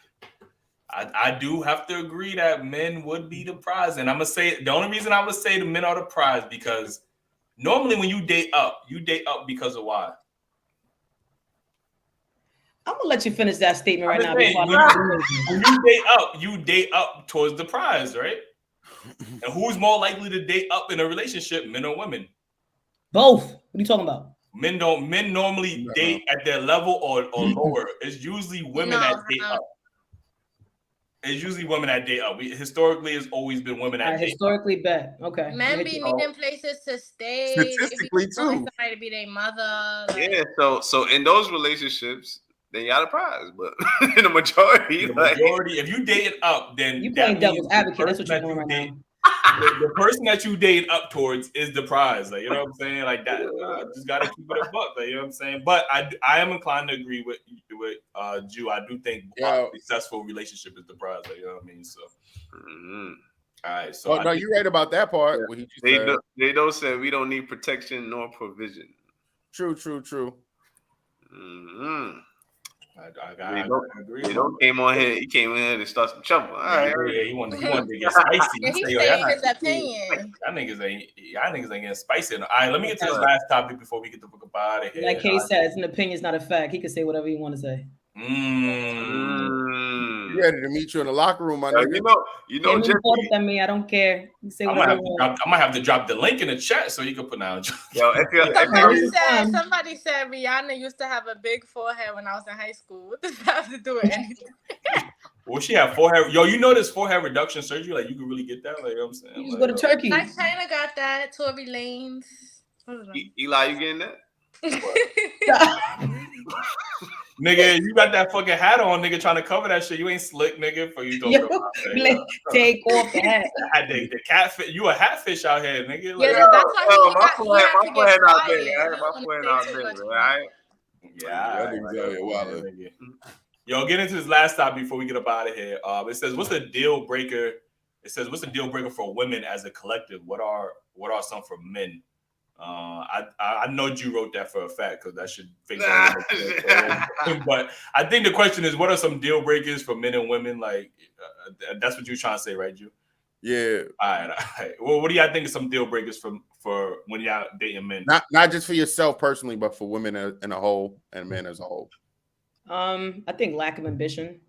S2: I do have to agree that men would be the prize, and I'm gonna say the only reason I would say the men are the prize because normally when you date up because of why.
S11: I'm gonna let you finish that statement right now.
S2: When you date up towards the prize, right? And who's more likely to date up in a relationship, men or women?
S11: Both. What are you talking about?
S2: Men normally date at their level or lower. It's usually women that date up. It's usually women that date up. Historically, it's always been women that date
S11: historically bet. Okay.
S5: Men be needing places to stay.
S3: Statistically too.
S5: Somebody to be their mother.
S1: Like. Yeah. So in those relationships, then y'all the prize. But in the majority,
S2: if you dating up, then
S11: you playing devil's advocate. That's what you're doing right now.
S2: The person that you date up towards is the prize. Like, you know what I'm saying? Like that. Just gotta keep it a buck. Like, you know what I'm saying? But I am inclined to agree with Jew. I do think a successful relationship is the prize. Like, you know what I mean? So all right. So
S3: no, you're right about that part.
S1: Yeah. They don't say we don't need protection nor provision.
S3: True.
S2: Mm-hmm.
S1: I agree. He came on here. He came in here and started some trouble. All right.
S2: Yeah, he wanted to get spicy.
S5: He's saying his opinion.
S2: Y'all niggas ain't getting spicy. All right, let me get to this last topic before we get the fuck up out of here.
S11: Like Kay says, an opinion is not a fact. He can say whatever he want to say.
S3: You ready to meet you in the locker room, my nigga?
S1: You know,
S11: Jeffy, me. I don't care. You say
S2: I might have to drop the link in the chat so you can put down.
S1: Yo,
S5: somebody said Rihanna used to have a big forehead when I was in high school. What does that have to do with anything?
S2: Well, she had forehead. Yo, you know this forehead reduction surgery? Like, you can really get that? Like, you know what I'm saying?
S11: You just go to Turkey.
S5: Like, China got that. Tory Lanez.
S1: Eli, you getting that?
S2: Nigga, you got that fucking hat on, nigga, trying to cover that shit. You ain't slick, nigga. For you
S11: Take off the hat.
S2: The catfish. You a hatfish out here, nigga.
S5: Like,
S2: yeah,
S5: that's why
S1: my forehead out there. My forehead out there, right?
S2: Yeah. Yo, get into this last topic before we get up out of here. It says, "What's the deal breaker?" It says, "What's the deal breaker for women as a collective? What are some for men?" I know you wrote that for a fact because that should fix it. But I think the question is, what are some deal breakers for men and women? Like, that's what you're trying to say, right, Ju?
S3: Yeah.
S2: All right. Well, what do y'all think of some deal breakers for when y'all dating men?
S3: Not just for yourself personally, but for women in a whole and men as a whole.
S11: I think lack of ambition.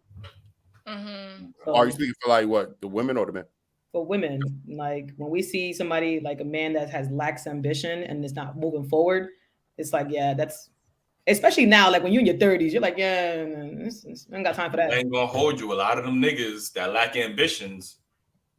S3: So, are you speaking for like what, the women or the men?
S11: For women, like when we see somebody like a man that has lacks ambition and is not moving forward, it's like, yeah, that's especially now, like when you're in your 30s, you're like, yeah, I ain't got time for that.
S2: I ain't gonna hold you. A lot of them niggas that lack ambitions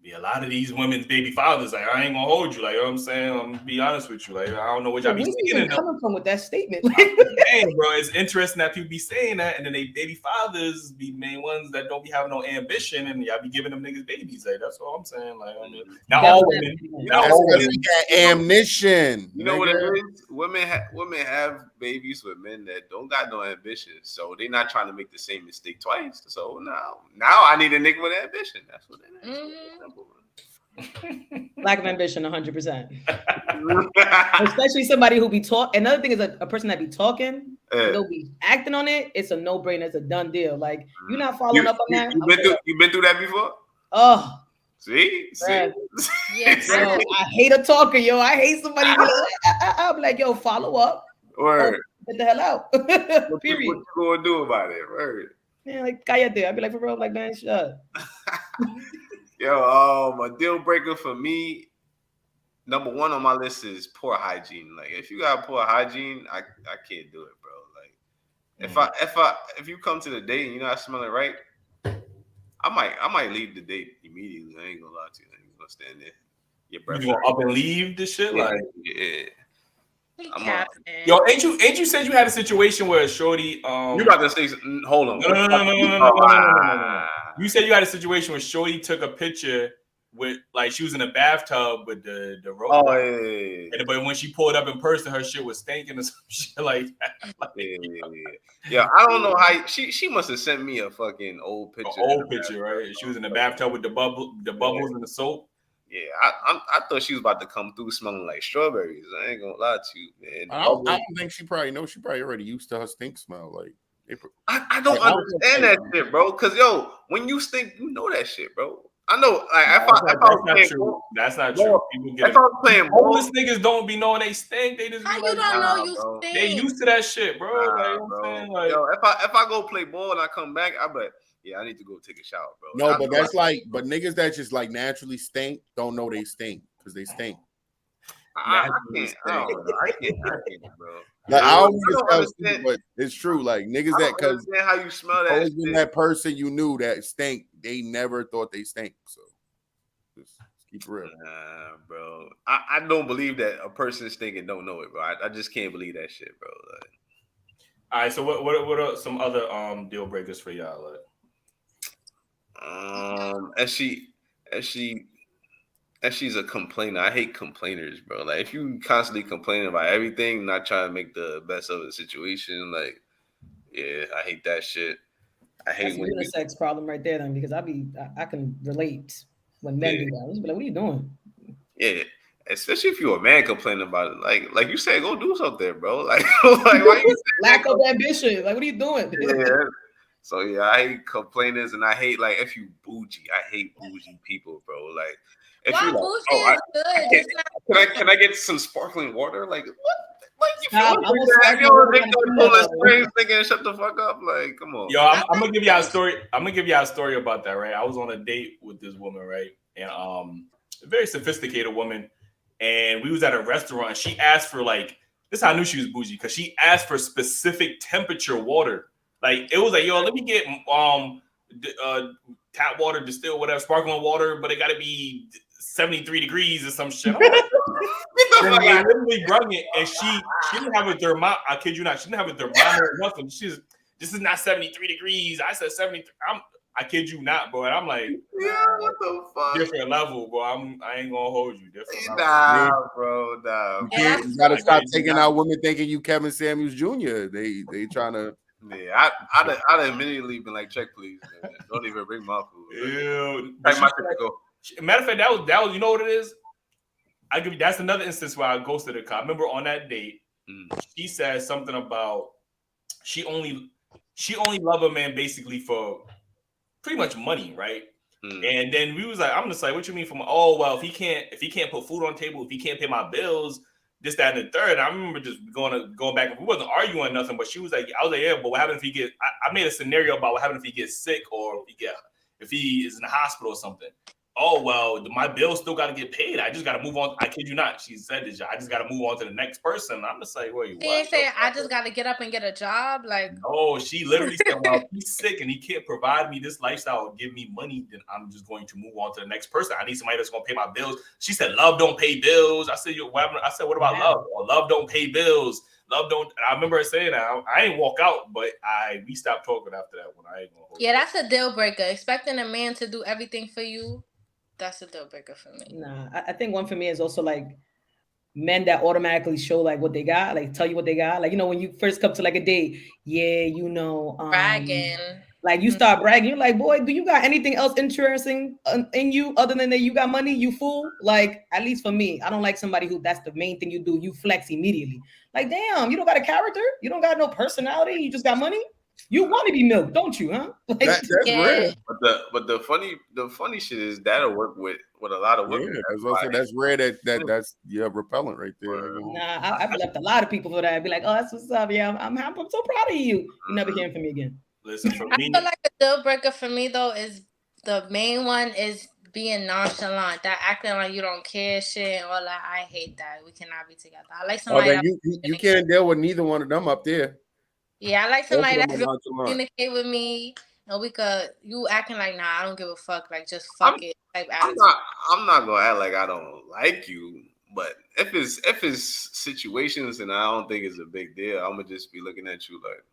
S2: be a lot of these women's baby fathers. Like, I ain't gonna hold you. Like, you know what I'm saying? I'm gonna be honest with you. Like, I don't know what y'all be saying.
S11: Coming from with that statement.
S2: Dang, bro, it's interesting that people be saying that, and then they baby fathers be main ones that don't be having no ambition, and y'all be giving them niggas babies. Like, that's all I'm saying. Like, I mean, not all women. Not all women.
S3: Ambition.
S1: You know what it is? Women have babies with men that don't got no ambition, so they're not trying to make the same mistake twice. So now I need a nigga with ambition. That's what it is.
S11: Lack of ambition, 100%. Especially somebody who be talking. Another thing is a person that be talking, they'll be acting on it. It's a no-brainer. It's a done deal. Like, you're not following up on that.
S1: You been through that before?
S11: Oh,
S1: see?
S11: Yes. Yo, I hate a talker, yo. I hate somebody. I'm like, yo, follow up.
S1: Word.
S11: Get the hell out. Period.
S1: What you gonna do about it? Word.
S11: Yeah, like cállate. I'd be like, for real, like, man, shut.
S1: Yo, a deal breaker for me, number one on my list is poor hygiene. Like, if you got poor hygiene, I can't do it, bro. Like, if you come to the date and you're not smelling right, I might leave the date immediately. I ain't gonna lie to you. I ain't gonna stand there. Your breath.
S2: You gonna up and leave this shit?
S1: Yeah,
S2: like,
S1: yeah.
S2: Yo, ain't you said you had a situation where a shorty
S1: you got to say hold on.
S2: No. You said you had a situation where shorty took a picture with, like, she was in a bathtub with the rope.
S1: Oh yeah.
S2: But when she pulled up in person, her shit was stinking or some shit like that.
S1: Yeah, I don't know how she must have sent me a fucking old picture.
S2: Right? She was in the bathtub with the bubbles and the soap.
S1: Yeah, I thought she was about to come through smelling like strawberries. I ain't gonna lie to you, man.
S3: I don't think she probably knows. She probably already used to her stink smell. Like,
S1: I don't understand that shit, bro. Because yo, when you stink, you know that shit, bro. I know. Like,
S2: that's not true. People get
S1: if I was playing ball,
S2: homeless niggas don't be knowing they stink. They just be
S5: you don't know you stink.
S2: They used to that shit, bro.
S1: Yo, if I go play ball and I come back, I bet. Yeah, I need to go take a shower, bro.
S3: No, but that's like, but niggas that just like naturally stink don't know they stink because they stink.
S1: I can't, bro.
S3: Like, I don't understand, but it's true. Like, niggas that, because
S1: how you smell that,
S3: always been that person you knew that stink, they never thought they stink. So just keep it real.
S1: Nah, bro. I don't believe that a person stinking don't know it, bro. I just can't believe that shit, bro. Like,
S2: all right, so what are some other deal breakers for y'all? Like?
S1: As she's a complainer. I hate complainers, bro. Like, if you constantly complaining about everything, not trying to make the best of the situation, like, yeah, I hate that shit. I hate
S11: when a unisex problem right there, then, because I can relate when men do that. I just be like, what are you doing?
S1: Yeah, especially if you're a man complaining about it. Like you said, go do something, bro. Like why you
S11: lack of ambition? Like, what are you doing?
S1: Yeah. So yeah, I hate complainers, and I hate, like, if you bougie. I hate bougie people, bro. Like, if you like,
S5: bougie is good.
S1: Can I get some sparkling water? Like,
S11: Stop. I will
S1: If
S11: smack
S1: you
S11: my
S1: don't
S11: woman
S1: think
S11: on
S1: they're
S11: the
S1: pulling
S11: pillow.
S1: strings, thinking shut the fuck up, like come on.
S2: Yo, I'm gonna give y'all a story. I'm gonna give y'all a story about that, right? I was on a date with this woman, right? And a very sophisticated woman, and we was at a restaurant. And she asked for like this. Is how I knew she was bougie because she asked for specific temperature water. Like it was like, yo, let me get tap water, distilled, whatever, sparkling water, but it got to be 73 degrees or some shit. I'm like, and they literally brung it, and she didn't have a thermometer. I kid you not, she didn't have a thermometer or nothing. She's this is not 73 degrees. I said 73. I kid you not, bro. And I'm like,
S1: yeah, what the fuck?
S2: Different level, bro. I ain't gonna hold you. Different level.
S1: Nah, bro. Nah.
S3: You gotta stop taking out women thinking you Kevin Samuels Jr. They trying to.
S1: Yeah, I'd immediately been like, check please, man. Don't even bring my food.
S2: Ew.
S1: Like my typical.
S2: Matter of fact, that was you know what it is? I give you that's another instance where I ghosted a cop. I remember on that date, she said something about she only love a man basically for pretty much money, right? And then we was like, I'm just like, what you mean from? Oh well, if he can't put food on the table, if he can't pay my bills, this, that, and the third. And I remember just going back. We wasn't arguing nothing, but she was like, I was like, yeah, but what happens if he get? I made a scenario about what happens if he gets sick or if he is in the hospital or something. Oh well, my bills still got to get paid. I just got to move on. I kid you not. She said this. I just got to move on to the next person. I'm just like, wait,
S5: She
S2: what?
S5: ain't saying I just got to get up and get a job. Like,
S2: no, she literally said, well, if he's sick and he can't provide me this lifestyle or give me money, then I'm just going to move on to the next person. I need somebody that's going to pay my bills. She said, love don't pay bills. I said, what about love? Or love don't pay bills. Love don't. And I remember her saying that. I ain't walk out, but we stopped talking after that one. I ain't gonna hold
S5: yeah, that's a deal breaker. Expecting a man to do everything for you, that's a deal breaker for me.
S11: Nah, I think one for me is also like men that automatically show like what they got, like tell you what they got. Like, you know, when you first come to like a date, yeah, you know,
S5: bragging.
S11: Like you start bragging, you're like, boy, do you got anything else interesting in you other than that you got money, you fool? Like, at least for me, I don't like somebody who that's the main thing you do. You flex immediately. Like, damn, you don't got a character? You don't got no personality? You just got money? You want to be milked, don't you, huh? Like,
S3: That's rare.
S1: But the funny shit is that'll work with a lot of women.
S3: Yeah, that's rare. That's repellent right there.
S11: Nah, I've left a lot of people for that. I'd be like, oh, that's what's up. Yeah, I'm so proud of you. You never hearing from me again.
S2: Listen, for
S5: I feel like a deal breaker for me though is the main one is being nonchalant, that acting like you don't care shit, or like I hate that. We cannot be together. I like somebody.
S3: Then you can't deal with neither one of them up there.
S5: Yeah, I like somebody that communicate with me, and you acting like nah, I don't give a fuck, like just fuck it type attitude.
S1: I'm not gonna act like I don't like you, but if it's situations and I don't think it's a big deal, I'm gonna just be looking at you like.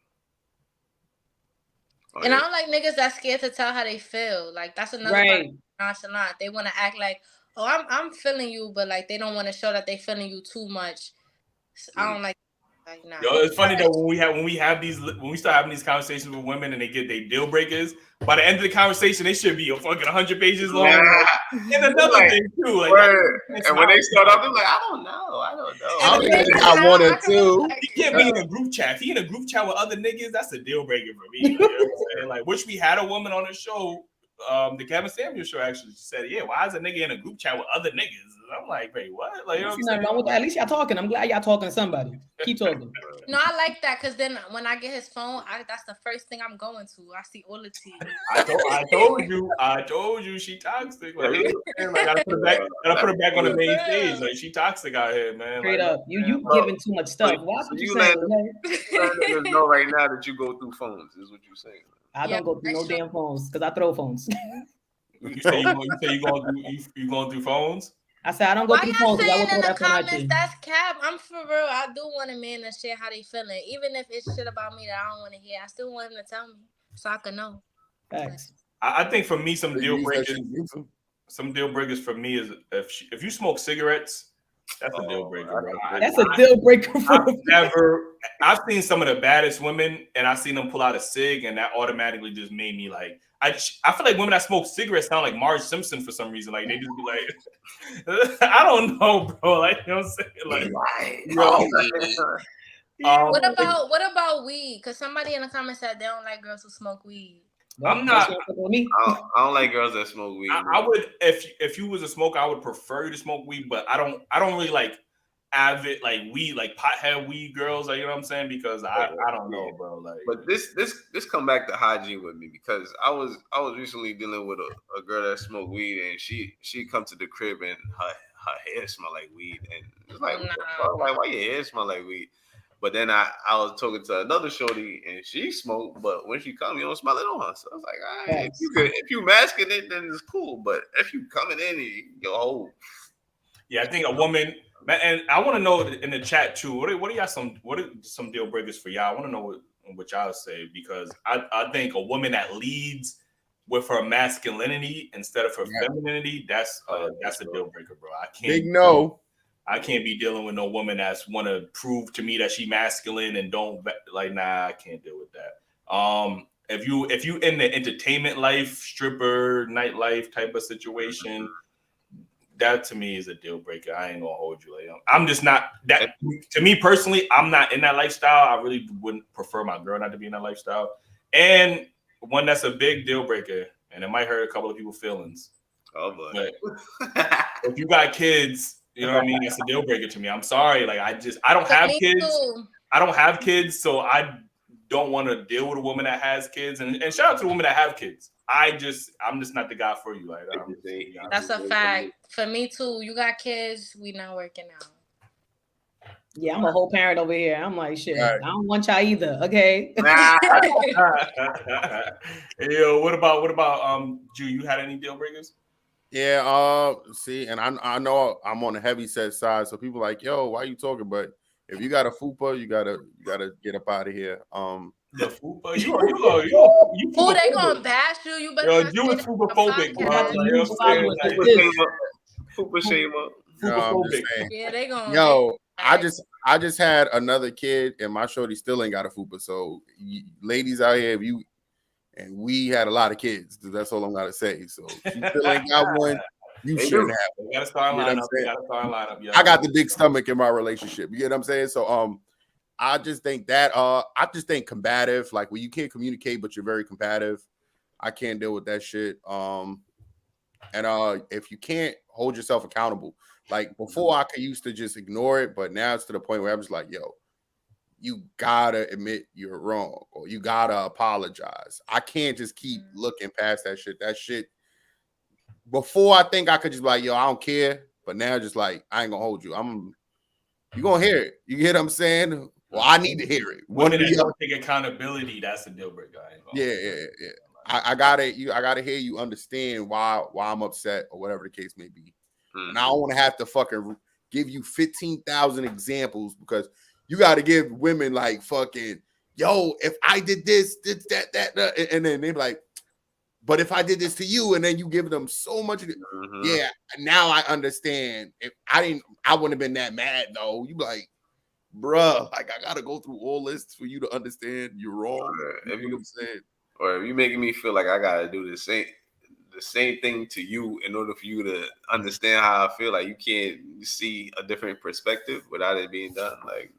S5: And I don't like niggas that's scared to tell how they feel. Like that's another part nonchalant. They want to act like, oh, I'm feeling you, but like they don't want to show that they feeling you too much. I don't like nah.
S2: Yo, it's funny though when we start having these conversations with women and they get their deal breakers. By the end of the conversation, they should be a fucking 100 pages long. And another thing too, like,
S1: and when they start off, they're like, I don't know.
S3: I one or two.
S2: He can't be in a group chat. If he in a group chat with other niggas, that's a deal breaker for me. You know what I'm saying? Like, which we had a woman on the show, the Kevin Samuels show actually said, yeah, why is a nigga in a group chat with other niggas? I'm like, wait, what? Like, you know what I'm saying?
S11: Wrong with that. At least y'all talking. I'm glad y'all talking to somebody. Keep talking.
S5: No, I like that because then when I get his phone, that's the first thing I'm going to. I see all the tea.
S2: I told you, she toxic. Like, gotta put her back on the main stage. Like, she toxic out here, man.
S11: Straight up, you giving too much stuff. What's what you saying?
S1: You know right now that you go through phones is what you're saying.
S11: I don't go through no damn phones because I throw phones.
S2: You say you going through phones?
S11: I said I don't go through phones.
S5: Why y'all saying in the comments that's cap? I'm for real. I do want a man to share how they feeling, even if it's shit about me that I don't want to hear. I still want him to tell me so I can know.
S11: Thanks.
S2: I think for me, some deal breakers for me is if you smoke cigarettes, that's a deal breaker, bro.
S11: That's a deal breaker.
S2: I've seen some of the baddest women, and I've seen them pull out a cig, and that automatically just made me like. I feel like women that smoke cigarettes sound like Marge Simpson for some reason. Like they just be like, I don't know, bro. Like you know what I'm saying? Like,
S5: what about weed? Because somebody in the comments said they don't like girls who smoke weed.
S2: I'm not.
S1: I don't like girls that smoke weed.
S2: I would, if you was a smoker, I would prefer you to smoke weed, but I don't really like. avid like weed, like pothead weed girls, like, you know what I'm saying? Because I don't know, bro. Like,
S1: but this come back to hygiene with me, because I was recently dealing with a girl that smoked weed, and she come to the crib and her hair smell like weed, and it's like, what the fuck? Like, why your hair smell like weed? But then I was talking to another shorty, and she smoked, but when she come, you don't smell it on her. So I was like, all right, if you masking it, then it's cool. But if you coming in and your whole,
S2: yeah, I think a woman, and I want to know in the chat too. What are some deal breakers for y'all? I want to know what y'all say, because I think a woman that leads with her masculinity instead of her femininity, that's a deal breaker, bro. I can't.
S3: Big no.
S2: I can't be dealing with no woman that's want to prove to me that she masculine and don't like. Nah, I can't deal with that. If you in the entertainment life, stripper, nightlife type of situation, that to me is a deal breaker. I ain't gonna hold you. Like, I'm just not that. To me personally, I'm not in that lifestyle. I really wouldn't prefer my girl not to be in that lifestyle. And one that's a big deal breaker, and it might hurt a couple of people's feelings.
S1: Oh boy.
S2: But if you got kids, you know what I mean? That's a deal breaker to me. I'm sorry. Like, I don't have kids. I don't have kids, so I don't want to deal with a woman that has kids. And shout out to the women that have kids. I'm just not the guy for you. Like,
S5: that's a fact. For me too. You got kids, we not working out.
S11: Yeah, I'm a whole parent over here. I'm like, shit, I don't want y'all either. Okay.
S2: Yo, what about Jew? You had any deal breakers?
S3: Yeah, see, and I know I'm on the heavy set side, so people like, yo, why you talking? But if you got a fupa, you gotta get up out of here.
S2: The fupa, you
S5: who they gonna bash you? You better.
S2: Yo, you was fupa-phobic,
S1: fupa shamer.
S5: Yeah, they gonna.
S3: Yo, I just had another kid, and my shorty still ain't got a fupa. So, ladies out here, and we had a lot of kids. That's all I'm gonna say. So she still ain't got one. You shouldn't have one.
S2: You gotta start lineup.
S3: I got the big stomach in my relationship. You get what I'm saying? So I just think that I just think combative, like when you can't communicate but you're very combative. I can't deal with that shit. And if you can't hold yourself accountable, like before I used to just ignore it, but now it's to the point where I'm just like, yo, you gotta admit you're wrong, or you gotta apologize. I can't just keep looking past that shit. That shit. Before I think I could just be like, yo, I don't care, but now just like I ain't gonna hold you. You gonna hear it. You get what I'm saying? Well, I need to hear it.
S2: Women that don't take accountability, that's a deal breaker.
S3: Yeah. I gotta hear you understand why I'm upset or whatever the case may be. And I don't want to have to fucking give you 15,000 examples, because you got to give women like fucking, yo, if I did this, that, and then they're like, but if I did this to you, and then you give them so much, yeah, now I understand. If I wouldn't have been that mad though. You like, bruh, like I gotta go through all this for you to understand you're wrong.
S1: If you saying, or if you making me feel like I gotta do the same thing to you in order for you to understand how I feel, like you can't see a different perspective without it being done. Like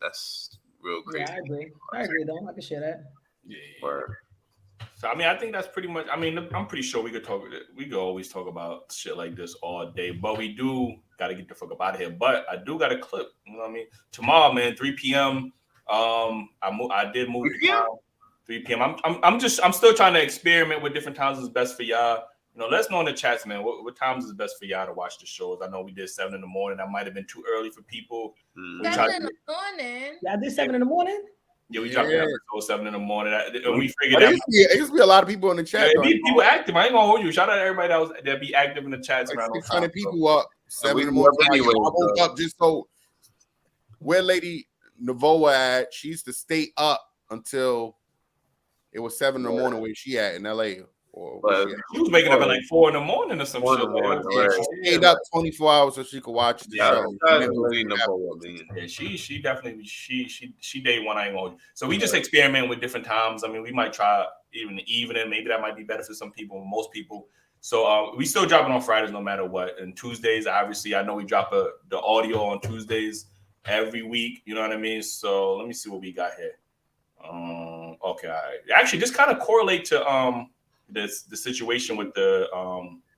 S1: that's real crazy.
S11: Yeah, I agree though. I can share that.
S2: Yeah. So I mean, I think that's pretty much. I mean, I'm pretty sure we could always talk about shit like this all day, but we do got to get the fuck up out of here. But I do got a clip. You know what I mean? Tomorrow, man, 3 p.m. I did move to town. 3 p.m. I'm still trying to experiment with different times is best for y'all. You know, let us know in the chats, man. What times is best for y'all to watch the shows? I know we did 7 in the morning. That might have been too early for people.
S5: 7 in the morning.
S11: Yeah, I did 7 in the morning.
S2: Yeah, we dropped the episode 7 in the morning. We figured
S3: that it used to be a lot of people in the chat.
S2: Yeah, people active. I ain't gonna hold you. Shout out to everybody that be active in the chats
S3: like
S2: around.
S3: 600 people up 7 in the morning. Anyway, I woke up just so where Lady Navoa at. She used to stay up until it was 7 in the morning where she at in LA.
S2: She was waking up at like 4 in the morning or some shit.
S3: She stayed up 24 hours so she could watch the show.
S2: Yeah, she definitely she day one. I ain't going. So we just experiment with different times. I mean, we might try even the evening. Maybe that might be better for some people, most people. So we still dropping on Fridays no matter what. And Tuesdays, obviously, I know we drop the audio on Tuesdays every week. You know what I mean? So let me see what we got here. Okay, all right. Actually, just kind of correlate to the situation with the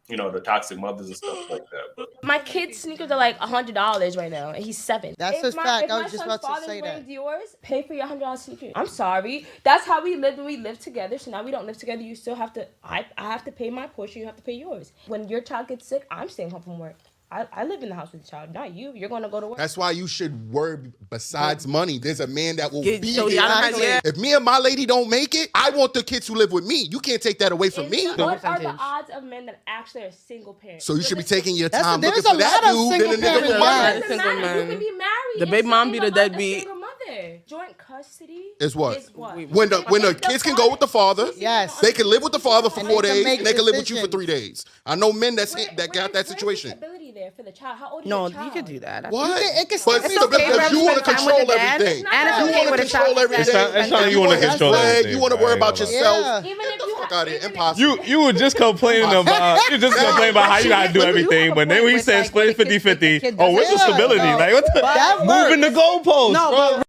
S2: you know, the toxic mothers and stuff like that. But
S7: my kid's sneakers are like $100 right now, and he's 7.
S15: That's
S7: If
S15: a fact.
S7: If
S15: I
S7: my
S15: was just
S7: son's
S15: about to
S7: father's
S15: say
S7: wearing
S15: that.
S7: Dior's, pay for your $100 sneakers. I'm sorry. That's how we lived when we lived together. So now we don't live together. You still have to. I have to pay my portion. You have to pay yours. When your child gets sick, I'm staying home from work. I live in the house with the child, not you. You're going to go to work.
S3: That's why you should worry besides money. There's a man that will be
S15: so
S3: there.
S15: y'all not- yeah.
S3: If me and my lady don't make it, I want the kids who live with me. You can't take that away from me.
S7: What are the odds of men that actually are single parents?
S3: So you should be taking your
S15: That's
S3: time
S15: there's
S3: looking for
S15: a
S3: that
S15: lot of
S3: dude.
S15: single
S3: Then a nigga
S15: parents.
S3: with
S15: Yeah.
S3: money.
S7: Doesn't matter. You can be married.
S16: The
S7: and
S16: baby mom
S7: still
S16: be the
S7: love
S16: deadbeat.
S7: single mother. Joint custody
S3: Is what?
S7: Is what?
S3: When the kids can go with the father,
S15: Yes.
S3: they can live with the father for
S15: And
S3: 4
S15: they can
S3: days,
S15: make
S3: and they can live with you for
S15: decisions.
S3: 3 days. I know men that got that
S7: Where's
S3: situation.
S7: the stability there for the child? How old is
S16: No,
S7: your
S16: you
S7: child?
S16: could do that.
S3: What?
S15: It can
S3: But
S15: it's
S3: because
S15: okay for
S3: you
S15: them
S3: want to
S15: to spend time with
S3: control
S15: the dad,
S3: everything.
S15: and it's
S3: You
S15: okay
S3: want to
S15: with a
S3: control
S15: child.
S3: everything.
S14: It's not you want to control
S3: You
S14: everything.
S3: want to worry about yourself.
S15: Yeah.
S7: Even if you
S3: Fuck out of here. Impossible.
S14: You were just complaining about how you gotta do everything, but then we said split 50-50. Oh, where's the stability? Like what the
S15: That
S14: moving the goalposts?
S16: No,
S14: bro.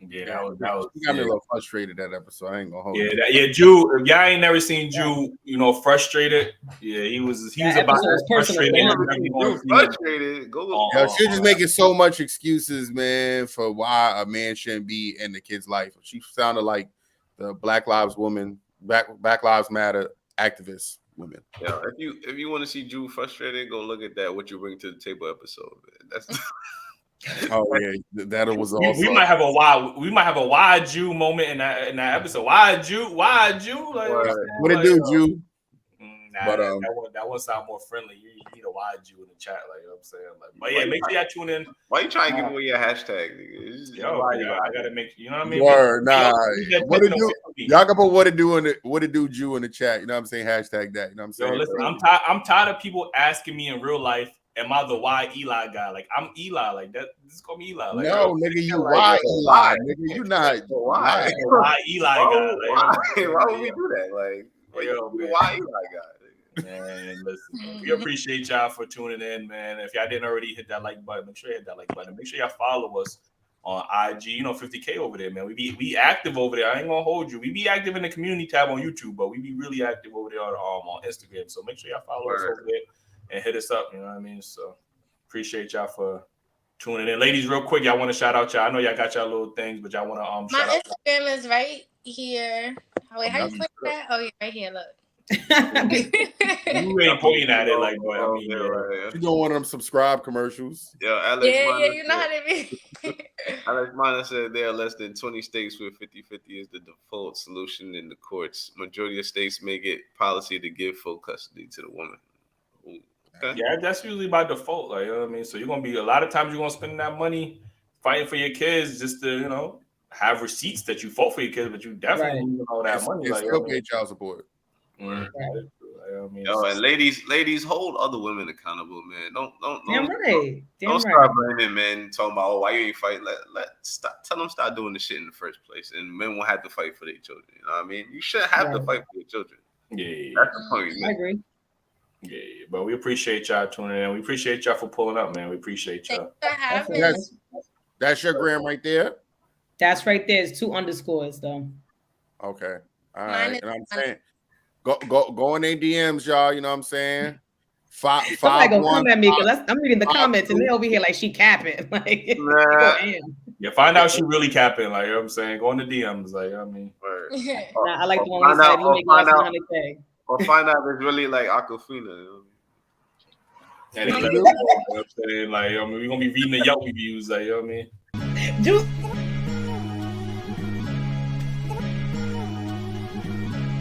S2: yeah, that was.
S3: You got me a little frustrated that episode. I ain't gonna hold
S2: Yeah,
S3: you.
S2: Jew. If y'all ain't never seen Jew, you know, frustrated. Yeah, he was
S11: That
S2: about
S11: episode was
S2: as
S11: personal
S2: frustrated
S11: for
S2: as
S11: him.
S2: everyone.
S1: Frustrated. Go.
S3: Yo, she's just making so much excuses, man, for why a man shouldn't be in the kid's life. She sounded like the Black Lives Matter activist woman.
S1: Yeah, if you want to see Jew frustrated, go look at that "What You Bring to the Table" episode. Man. That's
S3: Oh yeah, that was also.
S2: We might have a why Jew moment in that episode. Why Jew? Like,
S3: what it do, Jew?
S2: Nah,
S3: But
S2: that one sound more friendly. You need a why Jew in the chat, like you know what I'm saying. Like, but yeah, make sure y'all tune in.
S1: Why you trying to give away your hashtag, nigga?
S2: I gotta make you know what I mean.
S3: Word, nah. What it
S2: What
S3: do? Y'all can put what it do Jew in the chat. You know what I'm saying? Hashtag that. You know what I'm saying?
S2: Yo, listen, I'm tired of people asking me in real life, am I the why Eli guy? Like I'm Eli, like that. Just call me Eli. Like,
S3: no, nigga, you why Eli? Nigga, you not
S1: why?
S2: Why Eli guy? Like,
S1: why would we do that? Like, why Eli guy?
S2: Man, listen, we appreciate y'all for tuning in, man. If y'all didn't already hit that like button, make sure you hit that like button. Make sure y'all follow us on IG. You know, 50K over there, man. We active over there. I ain't gonna hold you. We be active in the community tab on YouTube, but we be really active over there on Instagram. So make sure y'all follow us over there and hit us up. You know what I mean? So appreciate y'all for tuning in, ladies. Real quick, y'all want to shout out y'all. I know y'all got y'all little things, but y'all want to
S5: My
S2: shout out.
S5: Instagram is right here. Wait, how you put that? Oh, yeah, right here. Look.
S2: You ain't pointing at it like, but I mean,
S3: You don't want them subscribe commercials.
S1: Yo, Alex.
S5: Yeah, you know how they be.
S1: Alex Mana said there are less than 20 states where 50-50 is the default solution in the courts. Majority of states make it policy to give full custody to the woman. Ooh, okay.
S2: Yeah, that's usually by default. Like, you know what I mean? So you're gonna be a lot of times you're gonna spend that money fighting for your kids just to, you know, have receipts that you fought for your kids, but you definitely lose all that money.
S3: It's
S2: Like,
S3: still pay child support.
S1: Yo, and ladies, hold other women accountable, man. Don't
S11: Damn
S1: start blaming men talking about why you ain't fight. Tell them stop doing the shit in the first place, and men won't have to fight for their children. You know what I mean? You shouldn't have to fight for your children.
S2: Yeah,
S1: that's the point.
S11: I agree.
S2: Yeah, but we appreciate y'all tuning in. We appreciate y'all for pulling up, man. We appreciate y'all.
S3: That's your gram right there.
S11: That's right there. It's 2 underscores though.
S3: Okay. All right. And I'm saying, go in their DMs, y'all. You know what I'm saying?
S11: Somebody gonna come at me because I'm reading the comments and they over here like she capping. Like,
S2: yeah, find out she really capping. Like, you know what I'm saying? Go in the DMs. Like, I mean,
S11: I like the one who said you make less than 100K.
S1: Or find out if it's really like Aquafina. You know?
S2: And you know what I'm saying? Like, I mean, we're gonna be reading the Yelp reviews. Like, you know what I mean?
S11: Juice.